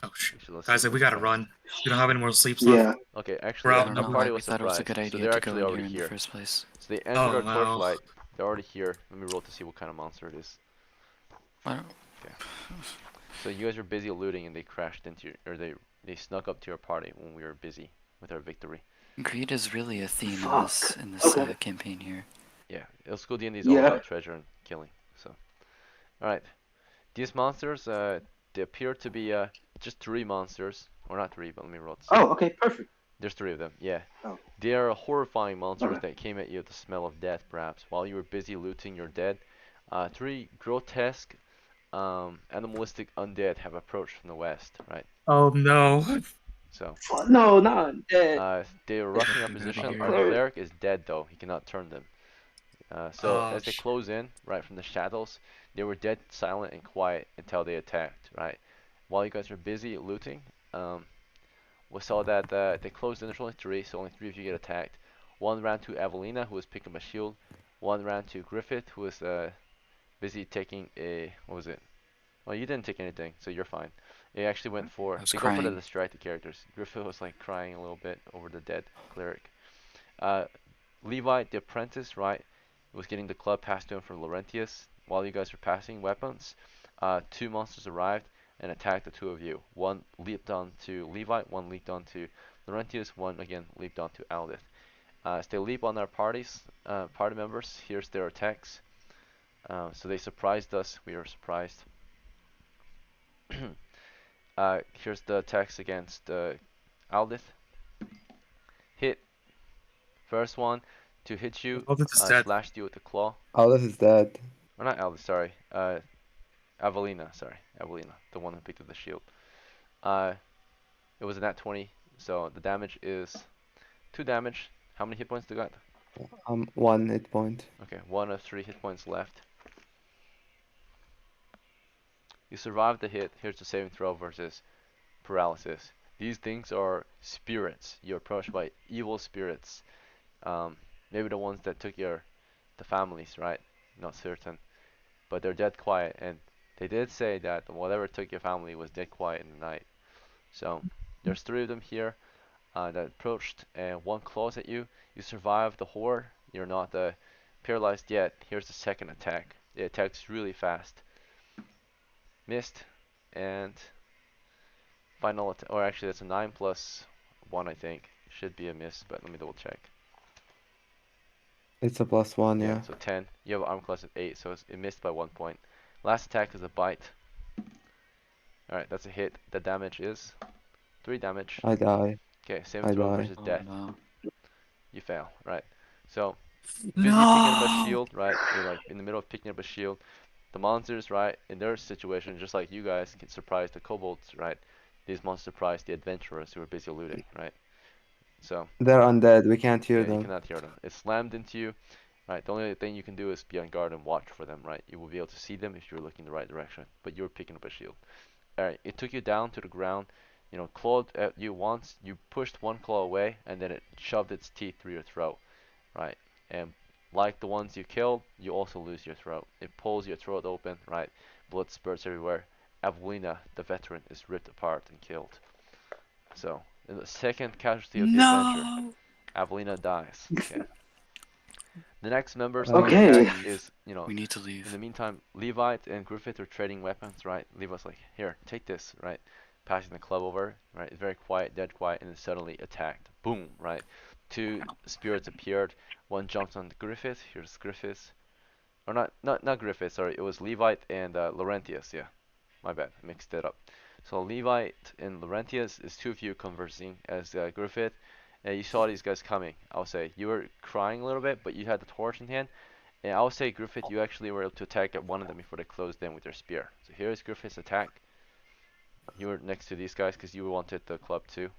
Oh shit, Actually, let's see guys! if We this gotta counts. run. We don't have any more sleeps left. Yeah. Okay, We're actually, I out. don't our know party why we was thought it was a surprised. good So idea they're to go actually in already here in the here. first place. So they entered Oh our wow. torchlight. They're already here. Let me roll to see what kind of monster it is. Why- Okay. So you guys were busy looting and they crashed into your, or they snuck up to your party when we were busy with our victory. Greed is really a theme Fuck. in this Okay. campaign here. Yeah, Old School D&D is all Yeah. about treasure and killing. So, all right, these monsters, they appear to be just three monsters, or not three, but let me roll to see. Oh, okay, perfect. There's three of them. Yeah, Oh. they are horrifying monsters Okay. that came at you with the smell of death, perhaps while you were busy looting your dead. Three grotesque, animalistic undead have approached from the west, right? Oh no. So, No, not dead. they are Get rushing our them out of position. here. Our Cleric. cleric is dead though; he cannot turn them. So Oh as they shit. close in, right from the shadows, they were dead silent and quiet until they attacked, right? While you guys were busy looting, um, we saw that they closed in. There's only three, so only three of you get attacked. One ran to Evelina, who was picking up a shield. One ran to Griffith, who was busy taking a, what was it? Well, you didn't take anything, so you're fine. They actually went for, I was they go for the crying. distracted characters. Griffith was like crying a little bit over the dead cleric. Uh, Levi, the apprentice, right, was getting the club passed to him from Laurentius. While you guys were passing weapons, two monsters arrived and attacked the two of you. One leaped onto Levi, one leaped onto Laurentius, one again leaped onto Aldith. As they leap on our party members, here's their attacks. So they surprised us, we were surprised. Here's the attacks against Aldith. Hit. First one to hit you, Oh, this is dead. slashed you with the claw. Oh, this is dead. Or not Aldith, sorry. Avelina, sorry. Avelina, the one who picked up the shield. It was a nat 20, so the damage is 2 damage. How many hit points do you got? 1 hit point. Okay, 1 of 3 hit points left. You survived the hit. Here's the saving throw versus paralysis. These things are spirits. You're approached by evil spirits. Maybe the ones that took the families, right? Not certain. But they're dead quiet, and they did say that whatever took your family was dead quiet in the night. So there's 3 of them here that approached, and 1 claws at you. You survive the horde. You're not paralyzed yet. Here's the second attack. It attacks really fast. Missed, and final attack. Or actually, that's a 9 plus 1, I think. Should be a miss, but let me double check. It's a +1, Yeah, yeah. so 10. You have an arm class of 8, so it missed by 1 point. Last attack is a bite. Alright, that's a hit. The damage is 3 damage. I die. Okay, same I throw die. versus Oh death. no. You fail, right? So, busy picking up a No. shield, right? You're like in the middle of picking up a shield. The monsters, right, in their situation, just like you guys, can surprise the kobolds, right? These monsters surprise the adventurers who are busy looting, right? So, They're undead. We can't hear yeah, you them. cannot hear them. It's slammed into you, right? The only thing you can do is be on guard and watch for them, right? You will be able to see them if you're looking the right direction, but you're picking up a shield. Alright, it took you down to the ground, you know, clawed at you once, you pushed 1 claw away, and then it shoved its teeth through your throat, right? And like the ones you killed, you also lose your throat. It pulls your throat open, right? Blood spurts everywhere. Avelina, the veteran, is ripped apart and killed. So, in the second casualty of the adventure, No. Avelina dies. Okay. The next members We of the need to Okay. attack leave. is, you know, We need to in leave. the meantime, Levite and Griffith are trading weapons, right? Levite's like, here, take this, right? Passing the club over, right? It's very quiet, dead quiet, and then suddenly attacked. Boom, right? 2 spirits appeared. 1 jumped on Griffith. Here's Griffith. Or not Griffith, sorry. It was Levite and Laurentius, yeah. My bad, I mixed it up. So Levite and Laurentius is 2 of you conversing as Griffith. And you saw these guys coming. I'll say you were crying a little bit, but you had the torch in hand. And I would say, Griffith, you actually were able to attack at one of them before they closed in with your spear. So here's Griffith's attack. You were next to these guys because you wanted the club too.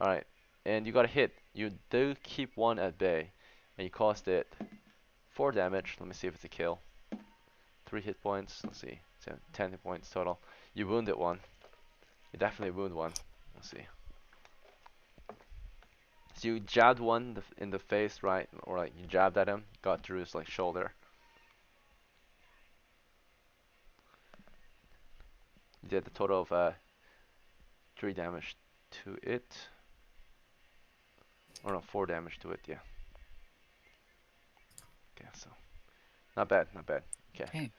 Alright, and you got a hit. You do keep 1 at bay, and you cost it 4 damage. Let me see if it's a kill. 3 hit points. Let's see. 10 hit points total. You wounded 1. You definitely wound 1. Let's see. So you jabbed 1 in the face, right? Or like you jabbed at him, got through his like shoulder. You did a total of 3 damage to it. Or no, 4 damage to it, yeah. Okay, so not bad, not bad. Okay. Okay.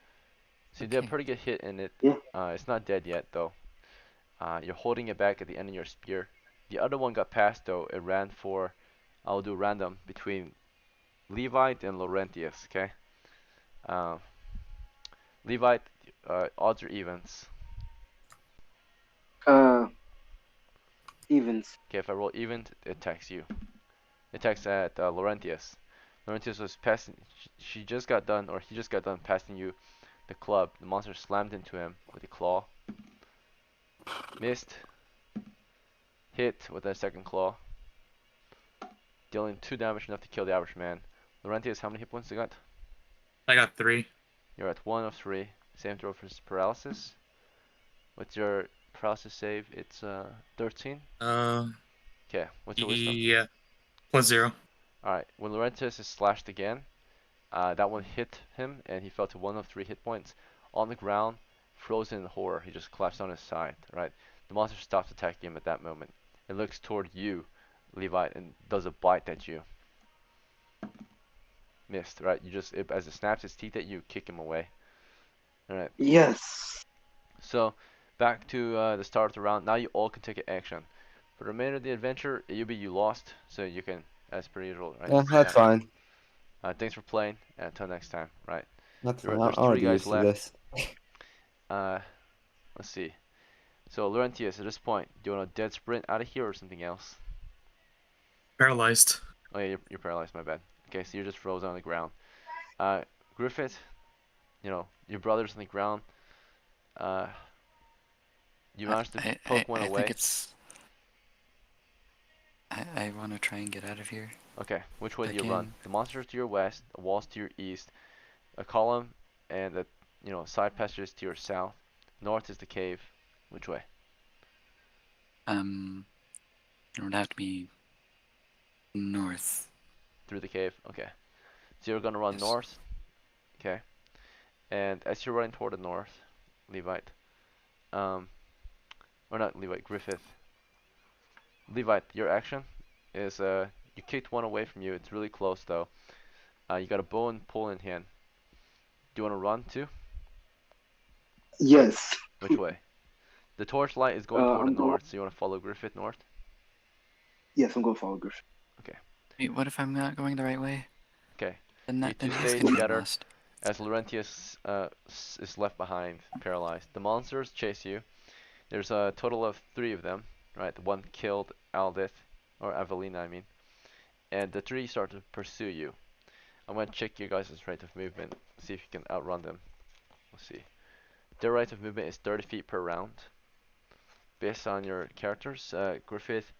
So you did a Okay. pretty good hit in it. Yeah. It's not dead yet though. You're holding it back at the end of your spear. The other one got past though. It ran for, I'll do random between Levite and Laurentius. Okay. Uh, Levite, odds or evens? Evens. Okay, if I roll even, it attacks you. It attacks at Laurentius. Laurentius was passing. She just got done, or he just got done passing you the club. The monster slammed into him with a claw. Missed. Hit with a second claw. Dealing 2 damage, enough to kill the average man. Laurentius, how many hit points you got? I got 3. You're at 1 of 3. Same throw for paralysis. What's your paralysis save? It's 13. Okay, what's your wisdom? Yeah. +0. Alright, when Laurentius is slashed again, that one hit him and he fell to 1 of 3 hit points. On the ground, frozen in horror, he just collapsed on his side, right? The monster stops attacking him at that moment. It looks toward you, Levi, and does a bite at you. Missed, right? You just, as it snaps its teeth at you, kick him away. Alright, Yes. so back to the start of the round. Now you all can take an action. For the remainder of the adventure, you lost, so you can, as per usual, right? Yeah, that's fine. Thanks for playing, and until next time, right? That's fine. I'm There's 3 already guys used to left. this. Let's see. So Laurentius, at this point, do you want a dead sprint out of here or something else? Paralyzed. Oh yeah, you're paralyzed, my bad. Okay, so you're just frozen on the ground. Griffith, you know, your brother's on the ground. You managed to poke one I away. think it's. I want to try and get out of here. Okay, which way do you Again. run? The monsters to your west, the walls to your east, a column, and the side passages to your south. North is the cave. Which way? It would have to be north. Through the cave. Okay. So you're gonna run Yes. north. Okay. And as you're running toward the north, Levite, um, or not Levite, Griffith. Levite, your action is you kicked one away from you. It's really close though. You got a bow and pole in hand. Do you want to run too? Yes. Which way? The torchlight is going toward the I'm going. north, so you want to follow Griffith north? Yes, I'm going to follow Griffin. Okay. Wait, what if I'm not going the right way? Okay. Then You two he's stay gonna get together lost. as Laurentius is left behind, paralyzed. The monsters chase you. There's a total of 3 of them, right? The one killed Aldith, or Avelina, I mean. And the 3 start to pursue you. I'm going to check your guys' rate of movement, see if you can outrun them. Let's see. Their rate of movement is 30 feet per round. Based on your characters, Griffith,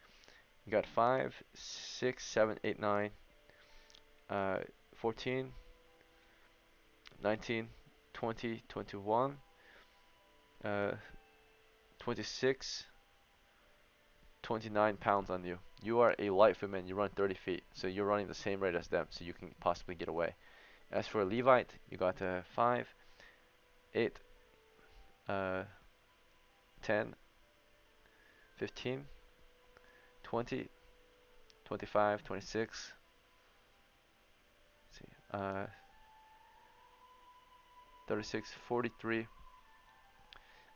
you got 5, 6, 7, 8, 9, 14, 19, 20, 21, 26, 29 pounds on you. You are a light footman, you run 30 feet, so you're running the same rate as them, so you can possibly get away. As for Levite, you got 5, 8, 10, 15, 20, 25, 26, let's see, 36, 43.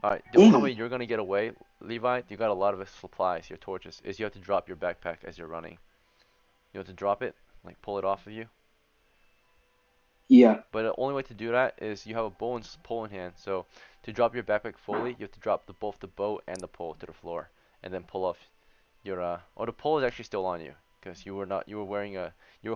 Alright, the only way you're gonna get away, Levite, you got a lot of supplies, your torches, is you have to drop your backpack as you're running. You have to drop it, like pull it off of you. Yeah. But the only way to do that is you have a bow and pole in hand. So to drop your backpack fully, you have to drop both the bow and the pole to the floor, and then pull off your or the pole is actually still on you because you were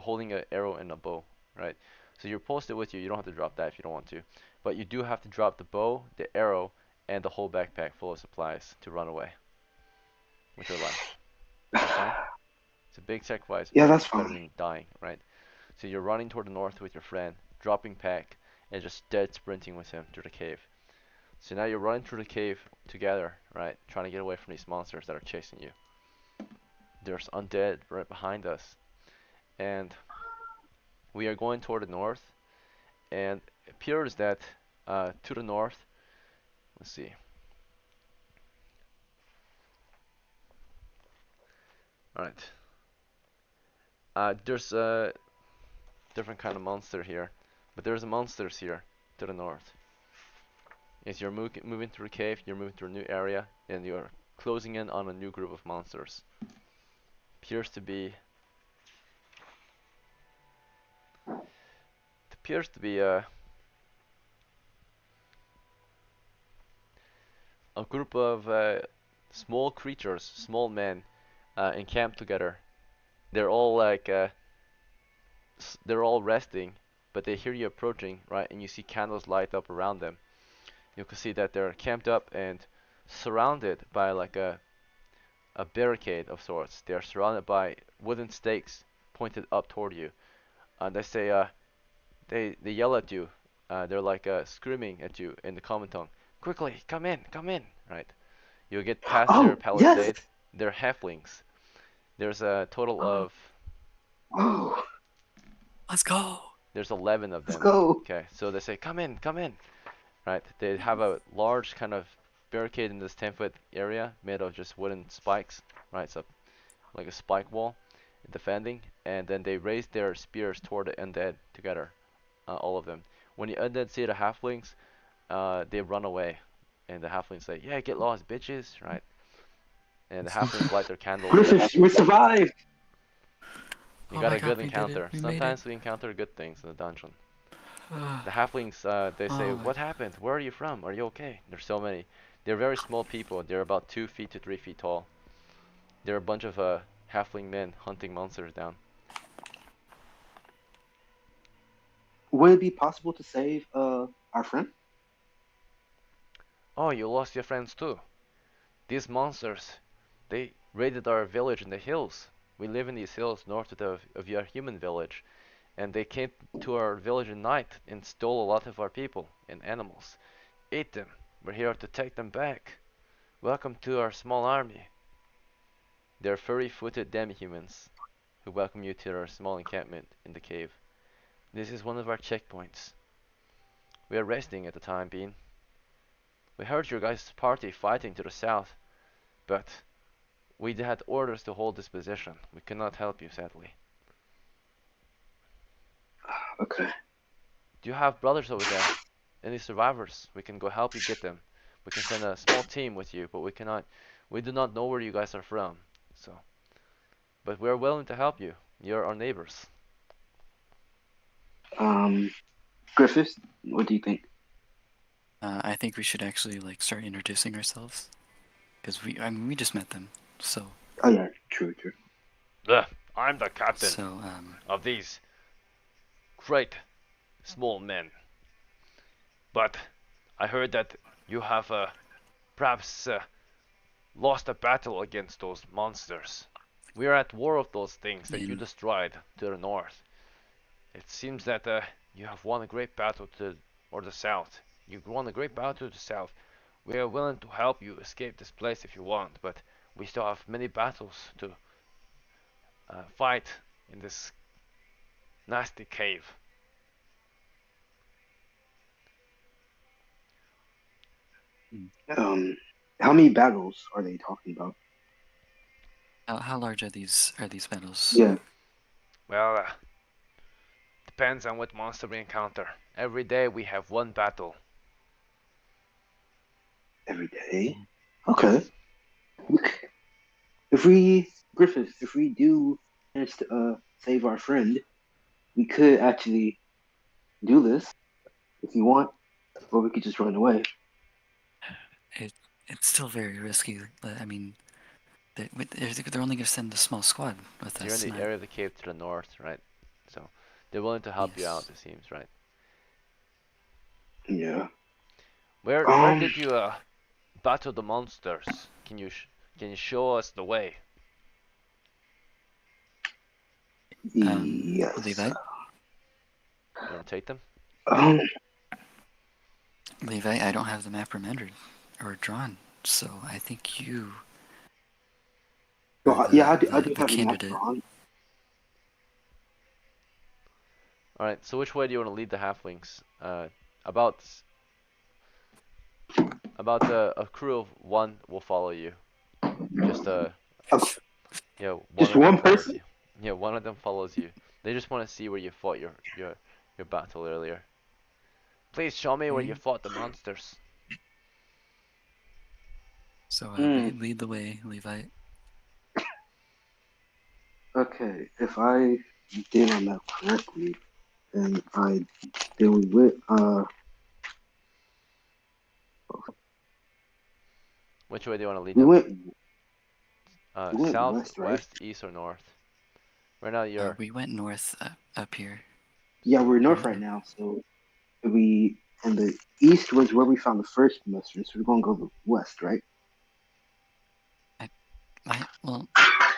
holding an arrow and a bow, right? So your pole's still with you. You don't have to drop that if you don't want to, but you do have to drop the bow, the arrow, and the whole backpack full of supplies to run away with your life. That's fine. It's a big sacrifice, Yeah, but that's it's better fine. than dying, right? So you're running toward the north with your friend, dropping pack, and just dead sprinting with him through the cave. So now you're running through the cave together, right? Trying to get away from these monsters that are chasing you. There's undead right behind us. And we are going toward the north. And it appears that to the north, let's see. Alright. There's a different kind of monster here. But there's monsters here to the north. As you're moving through the cave, you're moving through a new area, and you're closing in on a new group of monsters. Appears to be a group of small creatures, small men, encamped together. They're all they're all resting, but they hear you approaching, right? And you see candles light up around them. You can see that they're camped up and surrounded by like a barricade of sorts. They're surrounded by wooden stakes pointed up toward you. They say, they yell at you. They're like screaming at you in the common tongue. Quickly, come in, right? You get past their Oh, yes. palisade. They're halflings. There's a total of Oh, Let's go. there's 11 of let's them. go. Okay, so they say, come in, right? They have a large kind of barricade in this 10-foot area made of just wooden spikes, right? So like a spike wall defending, and then they raise their spears toward the undead together, all of them. When the undead see the halflings, they run away, and the halflings say, "Yeah, get lost, bitches!" Right? And the halflings light their candles. Griffith, we survived. You Oh got my a good god, we did it. encounter. We made it. Sometimes we encounter good things in the dungeon. Ah, The halflings, they say, oh, "What happened? Where are you from? Are you okay?" There's so many. They're very small people. They're about 2 feet to 3 feet tall. They're a bunch of halfling men hunting monsters down. Would it be possible to save our friend? Oh, you lost your friends too. These monsters, they raided our village in the hills. We live in these hills north of your human village, and they came to our village at night and stole a lot of our people and animals. Eat them. We're here to take them back. Welcome to our small army. They're furry-footed demi-humans who welcome you to our small encampment in the cave. This is one of our checkpoints. We are resting at the time being. We heard your guys' party fighting to the south, but we had orders to hold this position. We cannot help you, sadly. Okay. Do you have brothers over there? Any survivors? We can go help you get them. We can send a small team with you, but we do not know where you guys are from. So, but we're willing to help you. You're our neighbors. Griffiths, what do you think? I think we should actually like start introducing ourselves, because we just met them. So. Oh yeah, true. I'm the captain So of these great small men. But I heard that you have perhaps lost a battle against those monsters. We are at war with those things that you destroyed to the north. It seems that you have won a great battle or the south. You won a great battle to the south. We are willing to help you escape this place if you want, but we still have many battles to fight in this nasty cave. How many battles are they talking about? how large are these battles? Yeah, Well, depends on what monster we encounter. Every day we have one battle. every day. Okay. Yes. If we do manage to save our friend, we could actually do this if you want, or we could just run away. It's still very risky. I mean, they're only gonna send a small squad with You're in us. the area of the cave to the north, right? So they're willing to help you out, it seems, right? Yeah. Where did you battle the monsters? Can you show us the way? Yes. Levi, You want to take them? Um. Levi, I don't have the map remembered or drawn, so I think you. Well, yeah, I do have the map candidate. drawn. All right. So which way do you want to lead the halflings? About a crew of one will follow you. Just yeah, one Just of them one follows person? you. Yeah, one of them follows you. They just want to see where you fought your battle earlier. Please show me where you fought the monsters. So Hmm. lead the way, Levi. Okay, if I did my math correctly, then we went Which way do you want to lead we them? went South, west, right? west, east, or north? Right now you're We went north up here. Yeah, we're north Right. right now, so we and the east was where we found the first mushroom, so we're gonna go west, right? Well,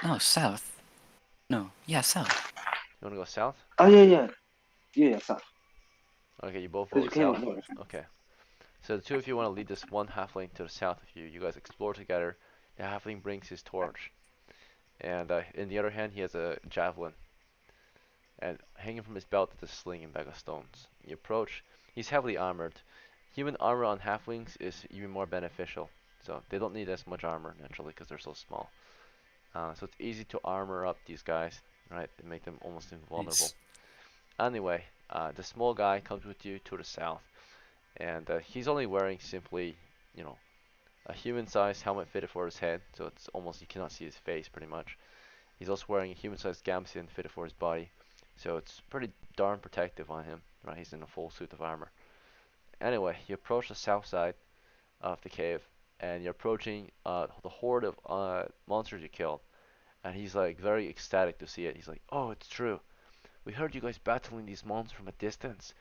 no, south. No, yeah, south. you want to go south? Oh yeah, south. Okay, you both Because we vote came south. up north. Okay. So the two of you want to lead this one halfling to the south of you. You guys explore together. The halfling brings his torch, and in the other hand he has a javelin. And hanging from his belt is a sling and bag of stones. You approach. He's heavily armored. Human armor on halflings is even more beneficial. So they don't need as much armor naturally because they're so small. So it's easy to armor up these guys, right? And make them almost invulnerable. Nice. Anyway, the small guy comes with you to the south, and he's only wearing simply, you know, a human-sized helmet fitted for his head, so it's almost you cannot see his face pretty much. He's also wearing a human-sized gambeson fitted for his body, so it's pretty darn protective on him, right? He's in a full suit of armor. Anyway, you approach the south side of the cave, and you're approaching the horde of monsters you killed, and he's like very ecstatic to see it. He's like, "Oh, it's true. We heard you guys battling these monsters from a distance.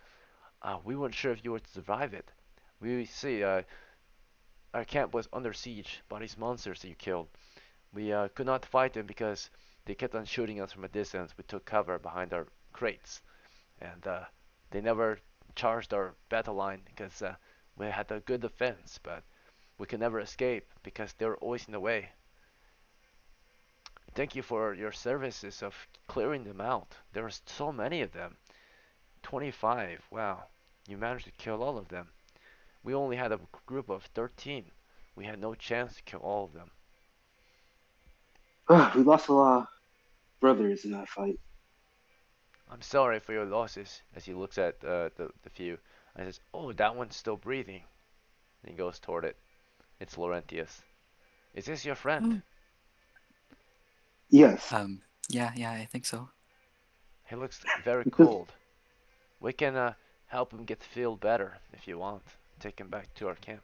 We weren't sure if you would survive it. We see our camp was under siege by these monsters that you killed. We could not fight them because they kept on shooting us from a distance. We took cover behind our crates, and they never charged our battle line because we had a good defense, but we could never escape because they were always in the way. Thank you for your services of clearing them out. There were so many of them. 25. Wow. You managed to kill all of them. We only had a group of 13. We had no chance to kill all of them. We lost a lot of brothers in that fight. I'm sorry for your losses. As he looks at the few, and says, "Oh, that one's still breathing." And he goes toward it. It's Laurentius. Is this your friend? Yes. Yeah, I think so. He looks very Because, cold. We can help him get feel better if you want. Take him back to our camp.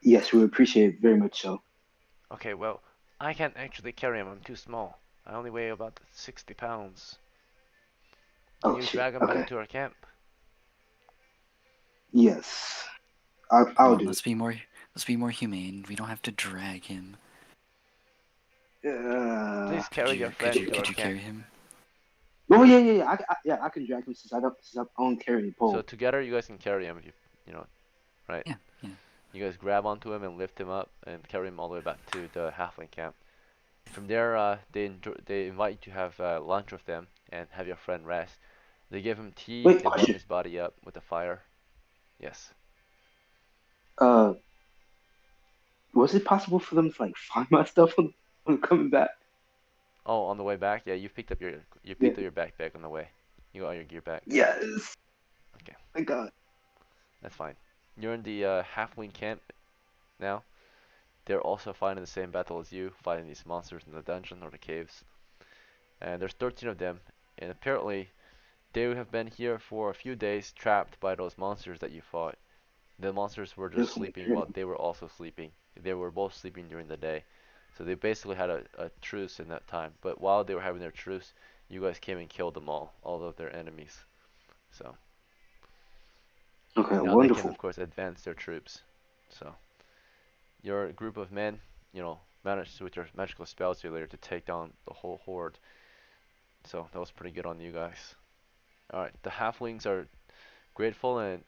yes, we appreciate it very much so. Okay, well, I can't actually carry him. I'm too small. I only weigh about 60 pounds. Can Oh you shit. drag him back Okay. to our camp? Yes. Come I'll on, do let's be more humane. We don't have to drag him. it. Please carry your friend to our Could you camp. carry him? Oh yeah. I can drag him since I don't carry a So pole. together you guys can carry him if you know, right? Yeah. You guys grab onto him and lift him up and carry him all the way back to the halfling camp. From there, they invite you to have lunch with them and have your friend rest. They give him tea. Wait, They warm question. his body up with a fire. Yes. Uh, was it possible for them to like find my stuff when coming back? Oh, on the way back, yeah, you Yeah. picked up your backpack on the way. You got all your gear back. Yes. Okay, Thank God. that's fine. You're in the halfling camp now. They're also fighting the same battle as you, fighting these monsters in the dungeon or the caves. And there's 13 of them, and apparently they have been here for a few days, trapped by those monsters that you fought. The monsters were just Just want to sleeping carry while him. they were also sleeping. They were both sleeping during the day. So they basically had a truce in that time. But while they were having their truce, you guys came and killed them all of their enemies. So Okay, now they can, wonderful. of course, advance their troops. So your group of men, managed with your magical spells earlier to take down the whole horde. So that was pretty good on you guys. Alright, the halflings are grateful, and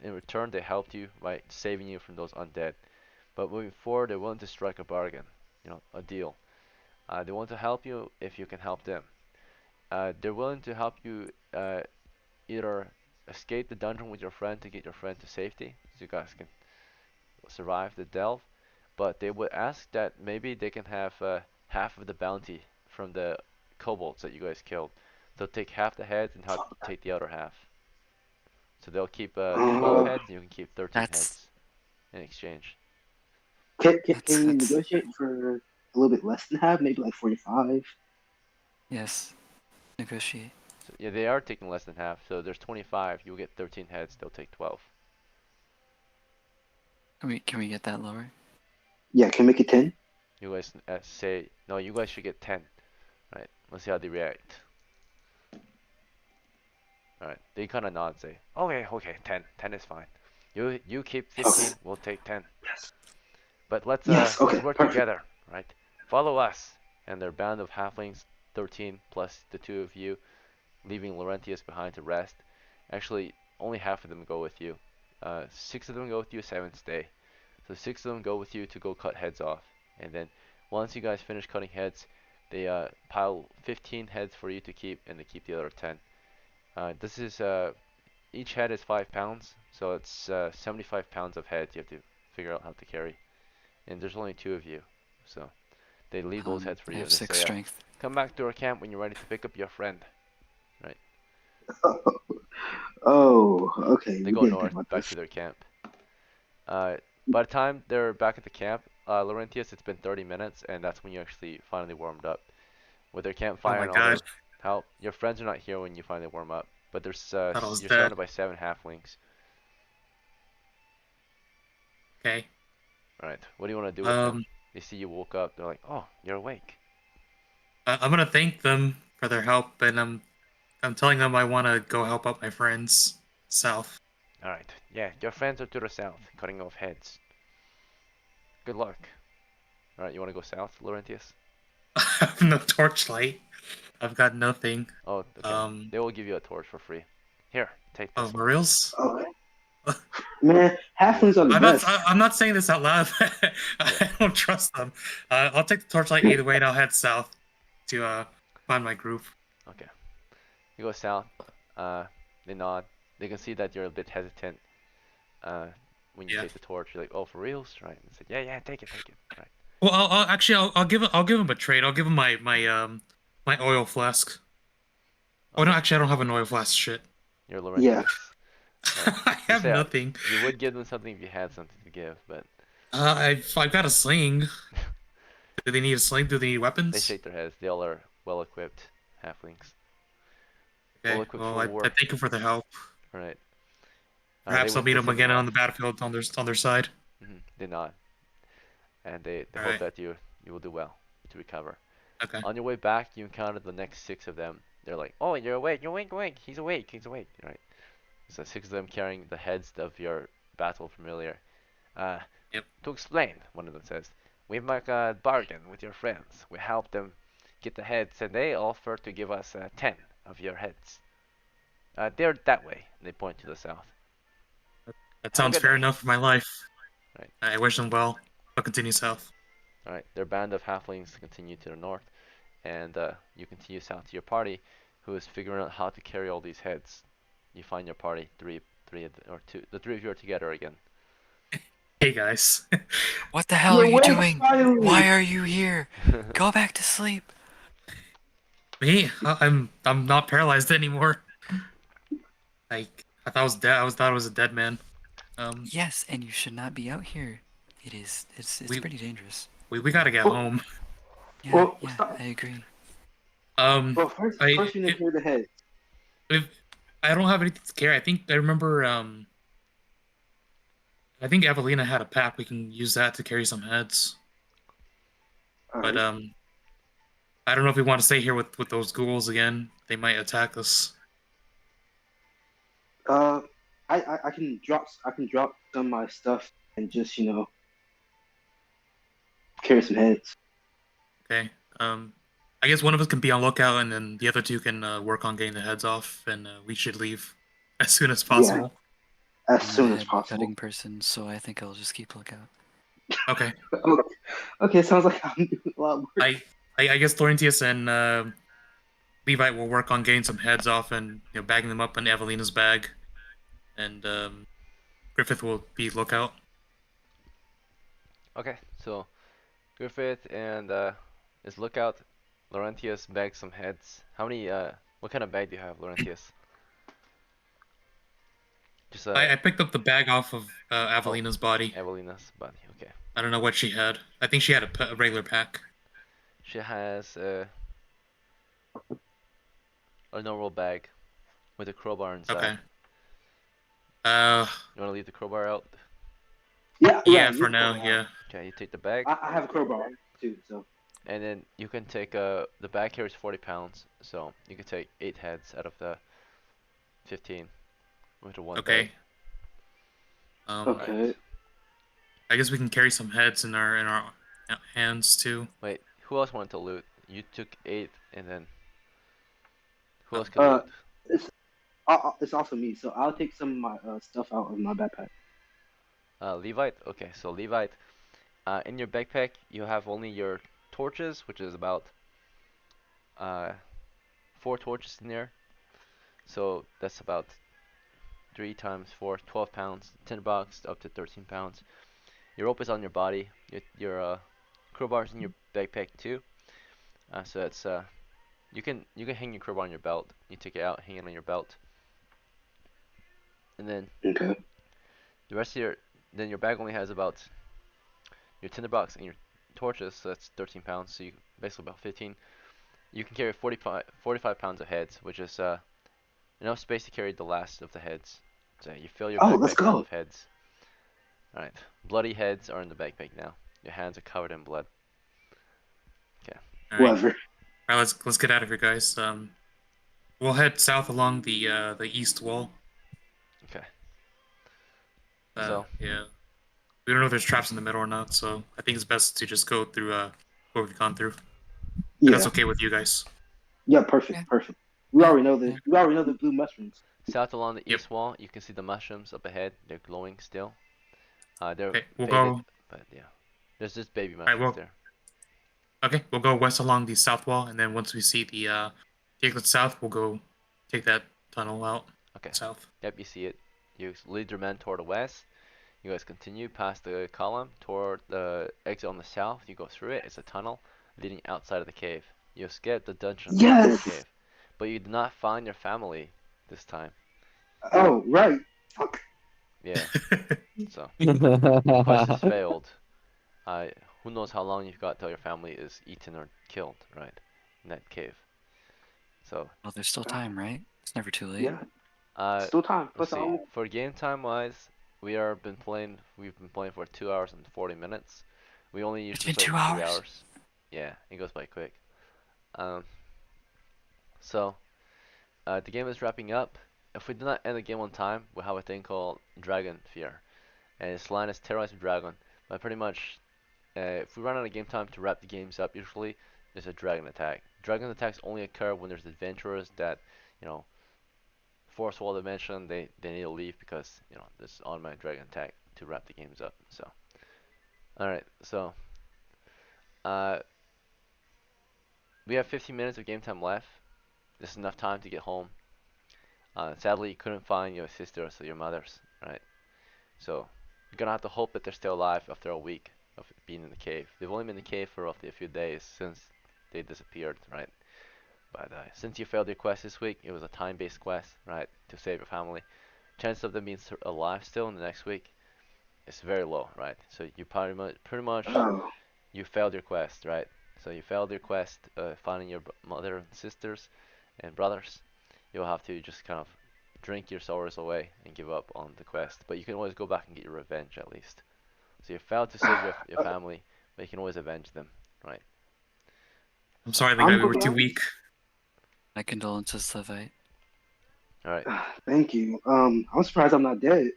in return they helped you by saving you from those undead. But moving forward, they're willing to strike a bargain, a deal. They want to help you if you can help them. They're willing to help you either escape the dungeon with your friend to get your friend to safety, so you guys can survive the delve, but they would ask that maybe they can have half of the bounty from the kobolds that you guys killed. They'll take half the heads and help you take the other half. So they'll keep 12 Uh, heads and you can keep 13 That's heads in exchange. can we that's negotiate for a little bit less than half? Maybe like 45. yes. Negotiate. So yeah, they are taking less than half. So there's 25. You'll get 13 heads. They'll take 12. Can we get that lower? Yeah, can we make it 10? You guys say no. You guys should get 10. Right? Let's see how they react. All right. They kind of nod and say, okay, 10. 10 is fine. You keep Okay. 15. We'll take 10. Yes. But let's Yes. Okay. work Perfect. together, right? Follow us. And their band of halflings, 13 plus the two of you, leaving Laurentius behind to rest. Actually, only half of them go with you. 6 of them go with you, 7 stay. So 6 of them go with you to go cut heads off. And then once you guys finish cutting heads, they pile 15 heads for you to keep, and they keep the other 10. This is each head is 5 pounds, so it's 75 pounds of heads you have to figure out how to carry. And there's only 2 of you, so they leave those heads for I you, have and they 6 say, strength. "Come back to our camp when you're ready to pick up your friend." Right? Oh, okay. They We go didn't think north, about back this. to their camp. By the time they're back at the camp, Laurentius, it's been 30 minutes, and that's when you actually finally warmed up. With their Oh campfire my and all god. their help, your friends are not here when you finally warm up. But there's Thought I was you're dead. surrounded by 7 halflings. Okay. Alright, what do you want to do with them? Um, They see you woke up, they're like, "Oh, you're awake." I'm gonna thank them for their help, and I'm telling them I want to go help out my friends south. Alright, yeah, your friends are to the south, cutting off heads. Good luck. Alright, you want to go south, Laurentius? have no torchlight. I've got nothing. Oh, okay. They will give you a torch for free. Here, take Oh, this for one. reals? Okay. Man, halflings are the I'm best. not saying this out loud. I don't trust them. I'll take the torchlight either way, and I'll head south to find my group. Okay. You go south. They nod. They can see that you're a bit hesitant. When you Yeah. take the torch, you're like, "Oh, for reals?" Right? And say, "Yeah, take it." Right. Well, I'll give him a trade. I'll give him my oil flask. Oh no, Okay. actually, I don't have an oil flask. Shit. You're Yeah. Laurentius. Right. I You have say nothing. you would give them something if you had something to give, but I've got a sling. Do they need a sling? Do they need they weapons? shake their heads. They all are well equipped halflings. Well Okay. equipped Well, for I war. thank you for the help. Right. They Perhaps I'll would meet say them something again on else. the battlefield on their side. They nod, and they All hope right. that you will do well to recover. Okay. On your way back, you encounter the next 6 of them. They're like, "Oh, you're awake! You're awake! He's awake! He's awake!" Right. So 6 of them carrying the heads of your battle from earlier. Uh, Yep. To explain, one of them says, "We make a bargain with your friends. We help them get the heads, and they offer to give us 10 of your heads. They're that way." They point to the south. That Have a sounds good fair day. enough for my life. Right. I wish them well. I'll continue south. All right. Their band of halflings continue to the north, and you continue south to your party, who is figuring out how to carry all these heads. You find your party, or two. The 3 of you are together again. Hey guys. What the hell You're are you awake doing? finally. Why are you here? Go back to sleep. Me? I'm not paralyzed anymore. I thought I was dead. Thought I was a dead man. Yes, and you should not be out here. It's We pretty dangerous. we gotta get Well, home. Yeah, well, yeah, stop. I agree. Well, first I you need to clear the head. if I don't have anything to carry. I remember I think Evelina had a pack. We can use that to carry some heads. All But right. I don't know if we want to stay here with those ghouls again. They might attack us. Uh, I can drop some of my stuff and just carry some heads. Okay. I guess one of us can be on lookout, and then the other two can work on getting the heads off, and we should leave as soon as Yeah, possible. as I'm soon a as head possible. cutting person, so I think I'll just keep lookout. Okay. Okay, okay, sounds like I'm doing a lot of work. I guess Laurentius and Levite will work on getting some heads off and bagging them up in Evelina's bag, and Griffith will be lookout. Okay, so Griffith and his lookout. Laurentius bags some heads. How many? What kind of bag do you have, Laurentius? Just I picked up the bag off of oh, Evelina's body. Evelina's body. Okay. I don't know what she had. I think she had a regular pack. She has a normal bag with a crowbar inside. Okay. You want to leave the crowbar out? Yeah, Yeah, right. for now, yeah. Okay, you take the bag, I have a crowbar too, so and then you can take the bag carries 40 pounds, so you can take 8 heads out of the 15 with the one Okay. bag. okay. I guess we can carry some heads in our hands too. Wait, who else wanted to loot? You took 8, and then who else could Uh, loot? it's also me, so I'll take some of my stuff out of my backpack. Levite. Okay, so Levite. In your backpack, you have only your torches, which is about 4 torches in there. So that's about 3 times 4, 12 pounds, 10 bucks up to 13 pounds. Your rope is on your body. Your crowbar's in your backpack too. So it's you can hang your crowbar on your belt. You take it out, hang it on your belt, and then Okay. the rest of your bag only has about your tinderbox and your torches. So that's 13 pounds. So you basically about 15. You can carry 45 pounds of heads, which is enough space to carry the last of the heads. So you fill your Oh, let's backpack full go. of heads. Alright. Bloody heads are in the backpack now. Your hands are covered in blood. Okay. All right. Whatever. All right, let's get out of here, guys. We'll head south along the east wall. Okay. So Yeah. We don't know if there's traps in the middle or not, so I think it's best to just go through what we've gone through. If that's Yeah. okay with you guys. Yeah. Yeah. Perfect. We Yeah. already know Yeah. the blue mushrooms. South along the Yep. east wall, you can see the mushrooms up ahead. They're glowing still. They're Okay, we'll faded, go. but yeah. There's just baby All right, mushrooms well, there. okay, we'll go west along the south wall, and then once we see the Diglett south, we'll go take that tunnel out Okay. south. Yep, you see it. You lead your men toward the west. You guys continue past the column toward the exit on the south. You go through it. It's a tunnel leading outside of the cave. You escape the dungeon in the Yes. cave, but you do not find your family this time. Oh right. Fuck. Yeah. So your quest has failed. Who knows how long you've got till your family is eaten or killed, right? In that cave. So, Well, there's still time, right? It's never too late. Yeah. uh, Still time. let's Plus, see. For game time wise, we've been playing for 2 hours and 40 minutes. We only It's usually been play two for 3 hours. hours. Yeah, it goes by quick. Um, so the game is wrapping up. If we do not end the game on time, we'll have a thing called Dragon Fear, and this line is terrorize the dragon. But pretty much, if we run out of game time to wrap the games up, usually there's a dragon attack. Dragon attacks only occur when there's adventurers that, you know, fourth wall dimension, they need to leave because there's automatic dragon attack to wrap the games up. So, all right, so uh, we have 15 minutes of game time left. This is enough time to get home. Sadly, you couldn't find your sisters or your mothers, right? So you're gonna have to hope that they're still alive after a week of being in the cave. They've only been in the cave for roughly a few days since they disappeared, right? But since you failed your quest this week, it was a time-based quest, right, to save your family. Chance of them being alive still in the next week is very low, right? So you pretty much oh, you failed your quest, right? So you failed your quest finding your mother and sisters and brothers. You'll have to just kind of drink your sorrows away and give up on the quest. But you can always go back and get your revenge at least. So you failed to save your family, but you can always avenge them, right? I'm So, sorry, I'm Levi, we gonna were be too honest. weak. My condolences, Levite. all right, Thank you. I'm surprised I'm not dead.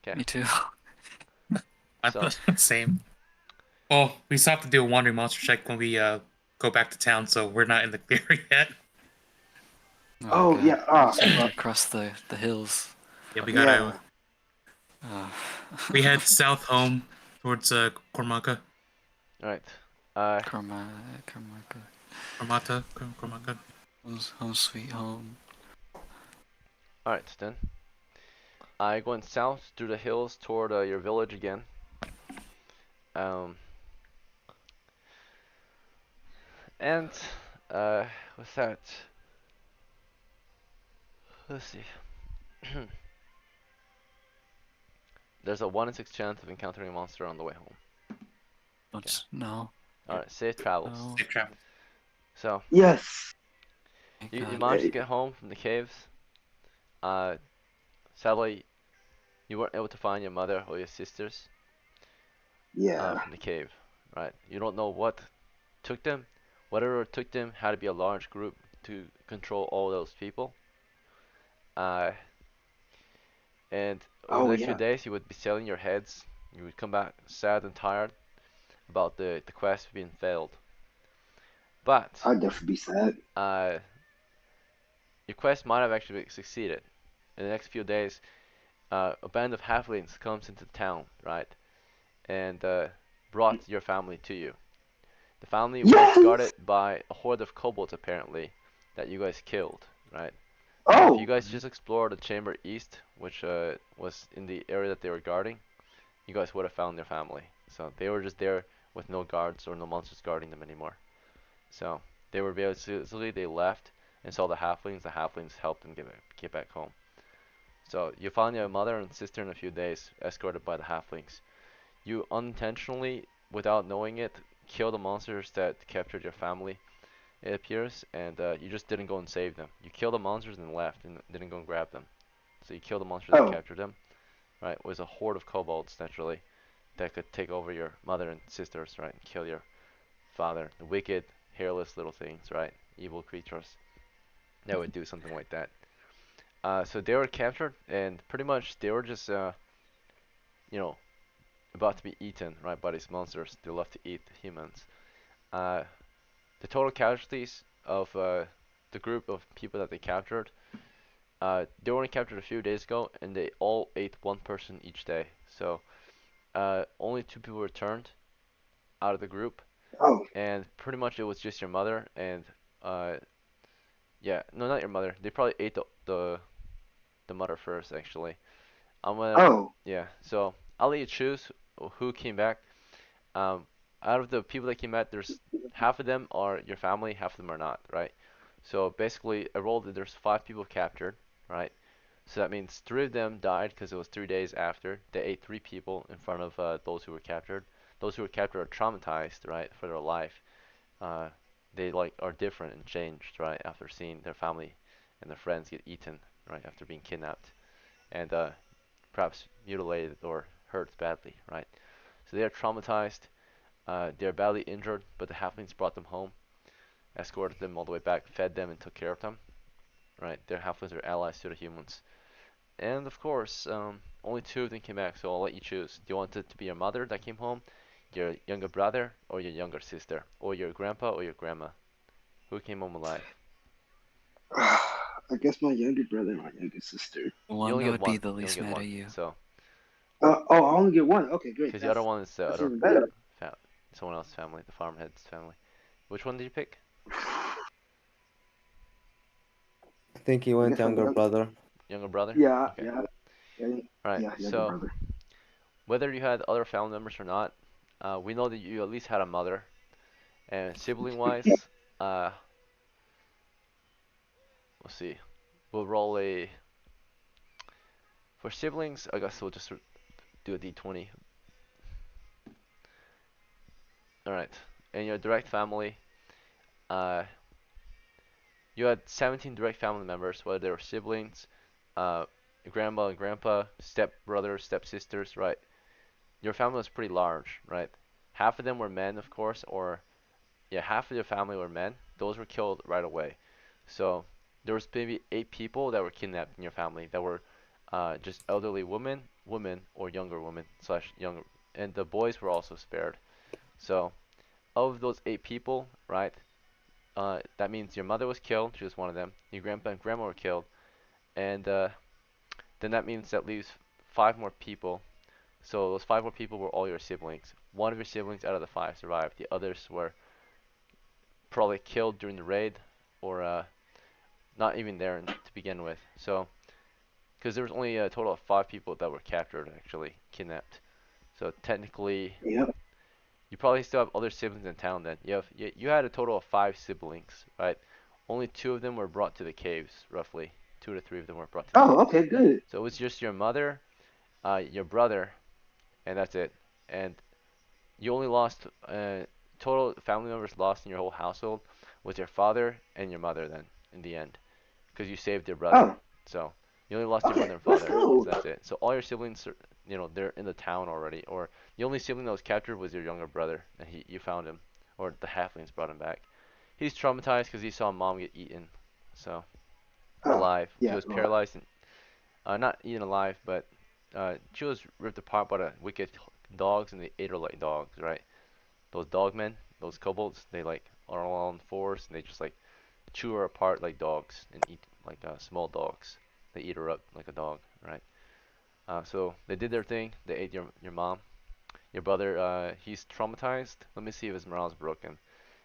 okay. Me too. So Same. Well, we still have to do a wandering monster check when we go back to town, so we're not in the clear yet. Oh Oh god. yeah. So we have to Fuck. cross the hills. Yeah, we gotta. Yeah. Uh, We head south home towards Cormaca. all right, uh, Carmichael. Cormaca. Home sweet home. all right then. I going south through the hills toward your village again. Um, and what's that? Let's see. There's a 1 in 6 chance of encountering a monster on the way home. Okay. No. Alright, safe travels. No. Safe travel. So, Yes. Thank you God. managed to get home from the caves. Uh, Sadly, you weren't able to find your mother or your sisters Yeah. from the cave, right? You don't know what took them. Whatever took them had to be a large group to control all those people. Uh, and over the Oh next few yeah. days, you would be selling your heads. You would come back sad and tired about the quest being failed. But I'd definitely be sad. uh, your quest might have actually succeeded. In the next few days, a band of halflings comes into town, right, and brought your family to you. The family was Yes. guarded by a horde of kobolds apparently that you guys killed, right? If you Oh. guys just explored the chamber east, which was in the area that they were guarding, you guys would have found their family. So they were just there with no guards or no monsters guarding them anymore. So they were basically they left and saw the halflings. The halflings helped them get back home. So you found your mother and sister in a few days, escorted by the halflings. You unintentionally, without knowing it, killed the monsters that captured your family. It appears, and you just didn't go and save them. You killed the monsters and left, and didn't go and grab them. So you killed the monsters that Oh. captured them. Right? It was a horde of kobolds naturally that could take over your mother and sisters, right, and kill your father. The wicked, hairless little things, right? Evil creatures that would do something like that. So they were captured, and pretty much they were just, you know, about to be eaten, right, by these monsters. They love to eat humans. Uh, the total casualties of the group of people that they captured. They were only captured a few days ago, and they all ate one person each day. So only 2 people returned out of the group, Oh, and pretty much it was just your mother and yeah, no, not your mother. They probably ate the mother first, actually. I'm gonna oh, Yeah. So I'll let you choose who came back. Um, Out of the people that came back, there's half of them are your family, half of them are not, right? So basically, I rolled that there's 5 people captured, right? So that means 3 of them died because it was 3 days after. They ate 3 people in front of those who were captured. Those who were captured are traumatized, right, for their life. Uh, they like are different and changed, right, after seeing their family and their friends get eaten, right, after being kidnapped and perhaps mutilated or hurt badly, right? So they are traumatized. They are badly injured, but the halflings brought them home, escorted them all the way back, fed them, and took care of them, right? Their halflings are allies to the humans. And of course, only 2 of them came back, so I'll let you choose. Do you want it to be your mother that came home, your younger brother, or your younger sister, or your grandpa or your grandma? Who came home alive? I guess my younger brother and my younger sister. The You one only that get would be one. the You only least get mad one. at you. So, Oh, I only get one. Okay, great. because the other one is the That's other even better. someone else's family, the farmhead's family. Which one did you pick? I think he I went guess my younger young. brother. Younger brother? Yeah, Okay. yeah, yeah, Alright, yeah, younger so brother. whether you had other family members or not, we know that you at least had a mother. And sibling wise, uh, let's see. We'll roll a. For siblings, I guess we'll just do a d20. Alright. In your direct family, uh, you had 17 direct family members, whether they were siblings, uh, grandma and grandpa, step brothers, step sisters, right? Your family was pretty large, right? Half of them were men, of course, or yeah, half of your family were men. Those were killed right away. So there was maybe 8 people that were kidnapped in your family that were just elderly women or younger women slash younger, and the boys were also spared. So of those 8 people, right? That means your mother was killed. She was one of them. Your grandpa and grandma were killed, and then that means that leaves 5 more people. So those 5 more people were all your siblings. One of your siblings out of the 5 survived. The others were probably killed during the raid, or not even there to begin with. So, because there was only a total of 5 people that were captured, actually kidnapped. So technically, Yep. you probably still have other siblings in town. Then you had a total of 5 siblings, right? Only 2 of them were brought to the caves, roughly. 2 to 3 of them were brought to the Oh, caves. okay, good. So it was just your mother, your brother, and that's it. And you only lost total family members lost in your whole household was your father and your mother. Then in the end, because you saved your brother. Oh, So you only lost your okay, mother and let's father. go. So that's it. So all your siblings, are, they're in the town already. Or the only sibling that was captured was your younger brother, and you found him, or the halflings brought him back. He's traumatized because he saw mom get eaten, so Oh, alive. She yeah, was Lord. paralyzed and not eaten alive, but she was ripped apart by the wicked dogs, and they ate her like dogs, right? Those dogmen, those kobolds, they like are all on fours, and they just like chew her apart like dogs and eat like small dogs. They eat her up like a dog, right? So they did their thing. They ate your mom. Your brother, he's traumatized. Let me see if his morale's broken.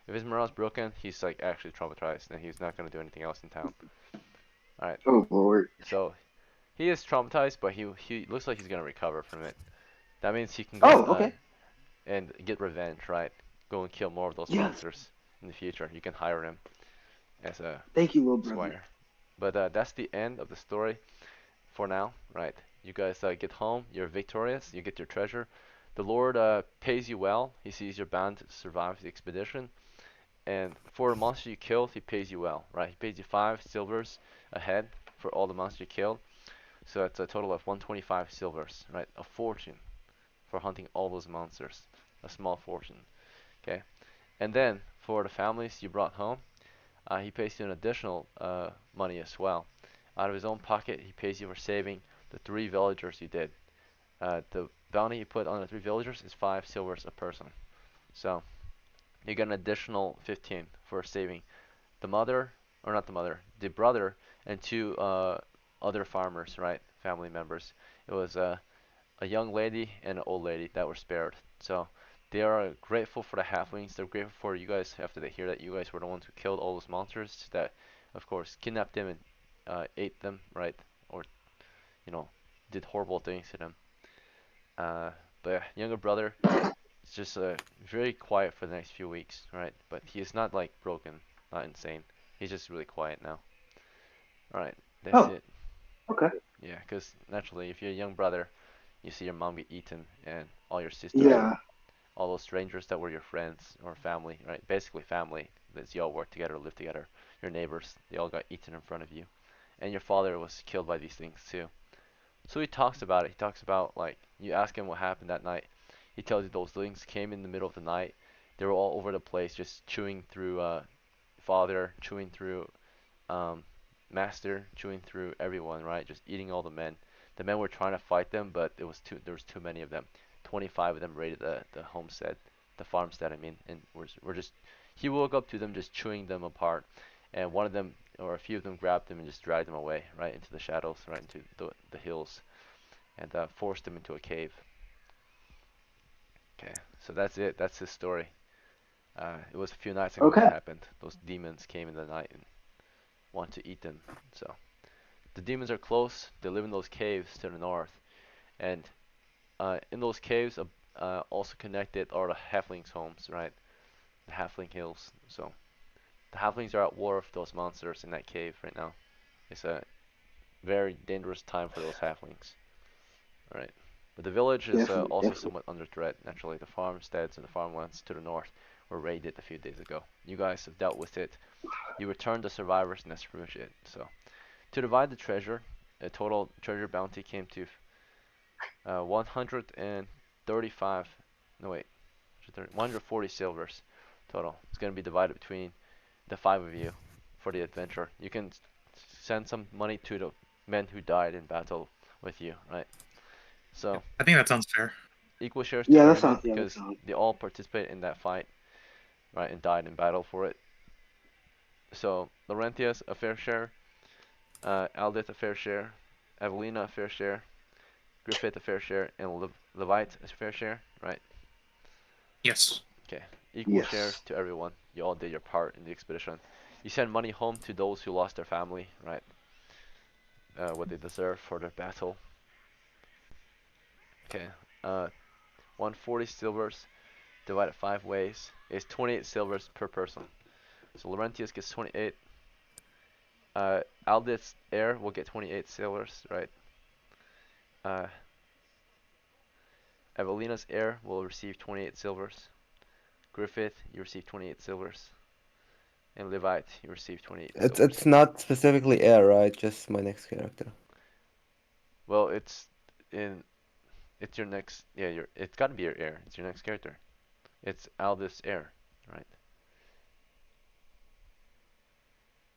If his morale's broken, he's like actually traumatized, and he's not gonna do anything else in town. All right. Oh, Lord. So he is traumatized, but he looks like he's gonna recover from it. That means he can go Oh, okay. and get revenge, right? Go and kill more of those Yes. monsters in the future. You can hire him as a Thank you, little brother. squire. But that's the end of the story for now, right? You guys get home. You're victorious. You get your treasure. The Lord pays you well. He sees you're bound to survive the expedition. And for a monster you killed, he pays you well, right? He pays you 5 silvers a head for all the monsters you killed. So that's a total of 125 silvers, right? A fortune for hunting all those monsters. A small fortune, okay? And then for the families you brought home, he pays you an additional money as well. Out of his own pocket, he pays you for saving the 3 villagers you did. The bounty you put on the 3 villagers is 5 silvers a person. So You get an additional 15 for saving the mother, or not the mother, the brother, and two other farmers, right? Family members. It was a young lady and an old lady that were spared. So they are grateful for the halflings. They're grateful for you guys after they hear that you guys were the ones who killed all those monsters that, of course, kidnapped them and ate them, right? Or, you know, did horrible things to them. Uh, but yeah, younger brother is just very quiet for the next few weeks, right? But he is not like broken, not insane. He's just really quiet now. All right, that's Oh, it. okay. Yeah, because naturally, if you're a young brother, you see your mom get eaten and all your sisters and Yeah. all those strangers that were your friends or family, right? Basically family, that you all work together, live together. Your neighbors, they all got eaten in front of you, and your father was killed by these things too. So he talks about it. He talks about like you ask him what happened that night. He tells you those things came in the middle of the night. They were all over the place, just chewing through father, chewing through um, master, chewing through everyone, right? Just eating all the men. The men were trying to fight them, but it was too. There was too many of them. 25 of them raided the homestead, the farmstead. I mean, and we're just. He woke up to them just chewing them apart, and one of them or a few of them grabbed them and just dragged them away, right into the shadows, right into the hills, and forced them into a cave. Okay, so that's it. That's his story. It was a few nights ago that Okay. happened. Those demons came in the night and want to eat them. So the demons are close. They live in those caves to the north, and in those caves, also connected are the halflings' homes, right? The halfling hills. So the halflings are at war with those monsters in that cave right now. It's a very dangerous time for those halflings, right? But the village is Definitely, also definitely. somewhat under threat. Naturally, the farmsteads and the farmlands to the north were raided a few days ago. You guys have dealt with it. You returned the survivors, and that's pretty much it. So to divide the treasure, a total treasure bounty came to 135. No wait, 140 silvers total. It's gonna be divided between the five of you for the adventure. You can send some money to the men who died in battle with you, right? So I think that sounds fair. equal shares to Yeah, that everyone sounds. Yeah, that because sounds. they all participated in that fight, right, and died in battle for it. So Laurentius a fair share, Aldith a fair share, Evelina a fair share, Griffith a fair share, and Levite a fair share, right? Yes. Okay, equal shares Yes. to everyone. You all did your part in the expedition. You send money home to those who lost their family, right? What they deserve for their battle. Okay, uh, 140 silvers divided five ways is 28 silvers per person. So Laurentius gets 28. Aldith's heir will get 28 silvers, right? Uh, Evelina's heir will receive 28 silvers. Griffith, you receive 28 silvers. And Levite, you receive 28 It's silvers. not specifically air, right? Just my next character. Well, in it's your next it's gotta be your heir. It's your next character. It's Aldith's heir, right?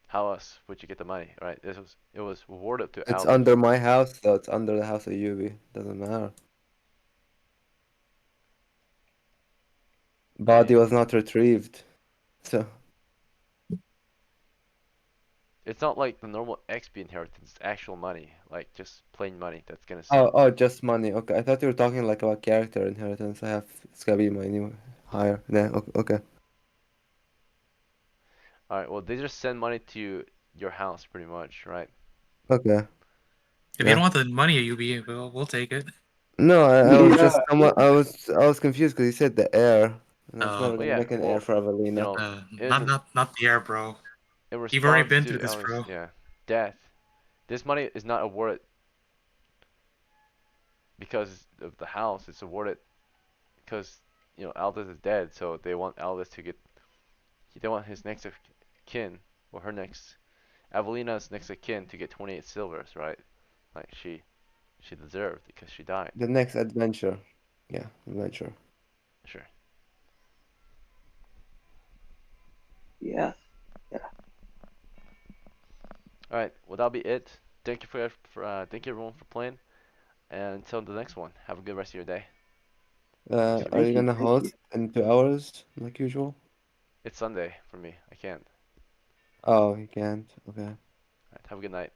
How else would you get the money, right? It was awarded to It's Aldith. under my house, so it's under the house of Yubi. Doesn't matter. Body Okay. was not retrieved, so. It's not like the normal XP inheritance, it's actual money, like just plain money that's gonna Oh, send. oh, just money. Okay, I thought you were talking like about character inheritance. It's gotta be my new higher. Yeah, okay. Alright, well they just send money to your house pretty much, right? Okay, If you yeah. don't want the money, UB, we'll take it. No, I was Yeah. just somewhat. I was confused because you said the air, and I was never Well gonna yeah, make an air well, for Evelina. in Not the air, bro. in You've already response been to through this, Ali's bro. death, this money is not awarded because of the house, it's awarded because Aldous is dead, so they want Aldous to get they want his next of kin or her next Evelina's next of kin to get 28 silvers, right? Like she deserved because she died. The next adventure. Yeah, adventure. Sure. Yeah. Yeah. All right. Well, that'll be it. Thank you thank you everyone for playing, and until the next one, have a good rest of your day. Talk to you Are later. you Thank you. gonna Thank you. host in 2 hours like usual? It's Sunday for me. I can't. Oh, he can't. Okay. Alright, have a good night.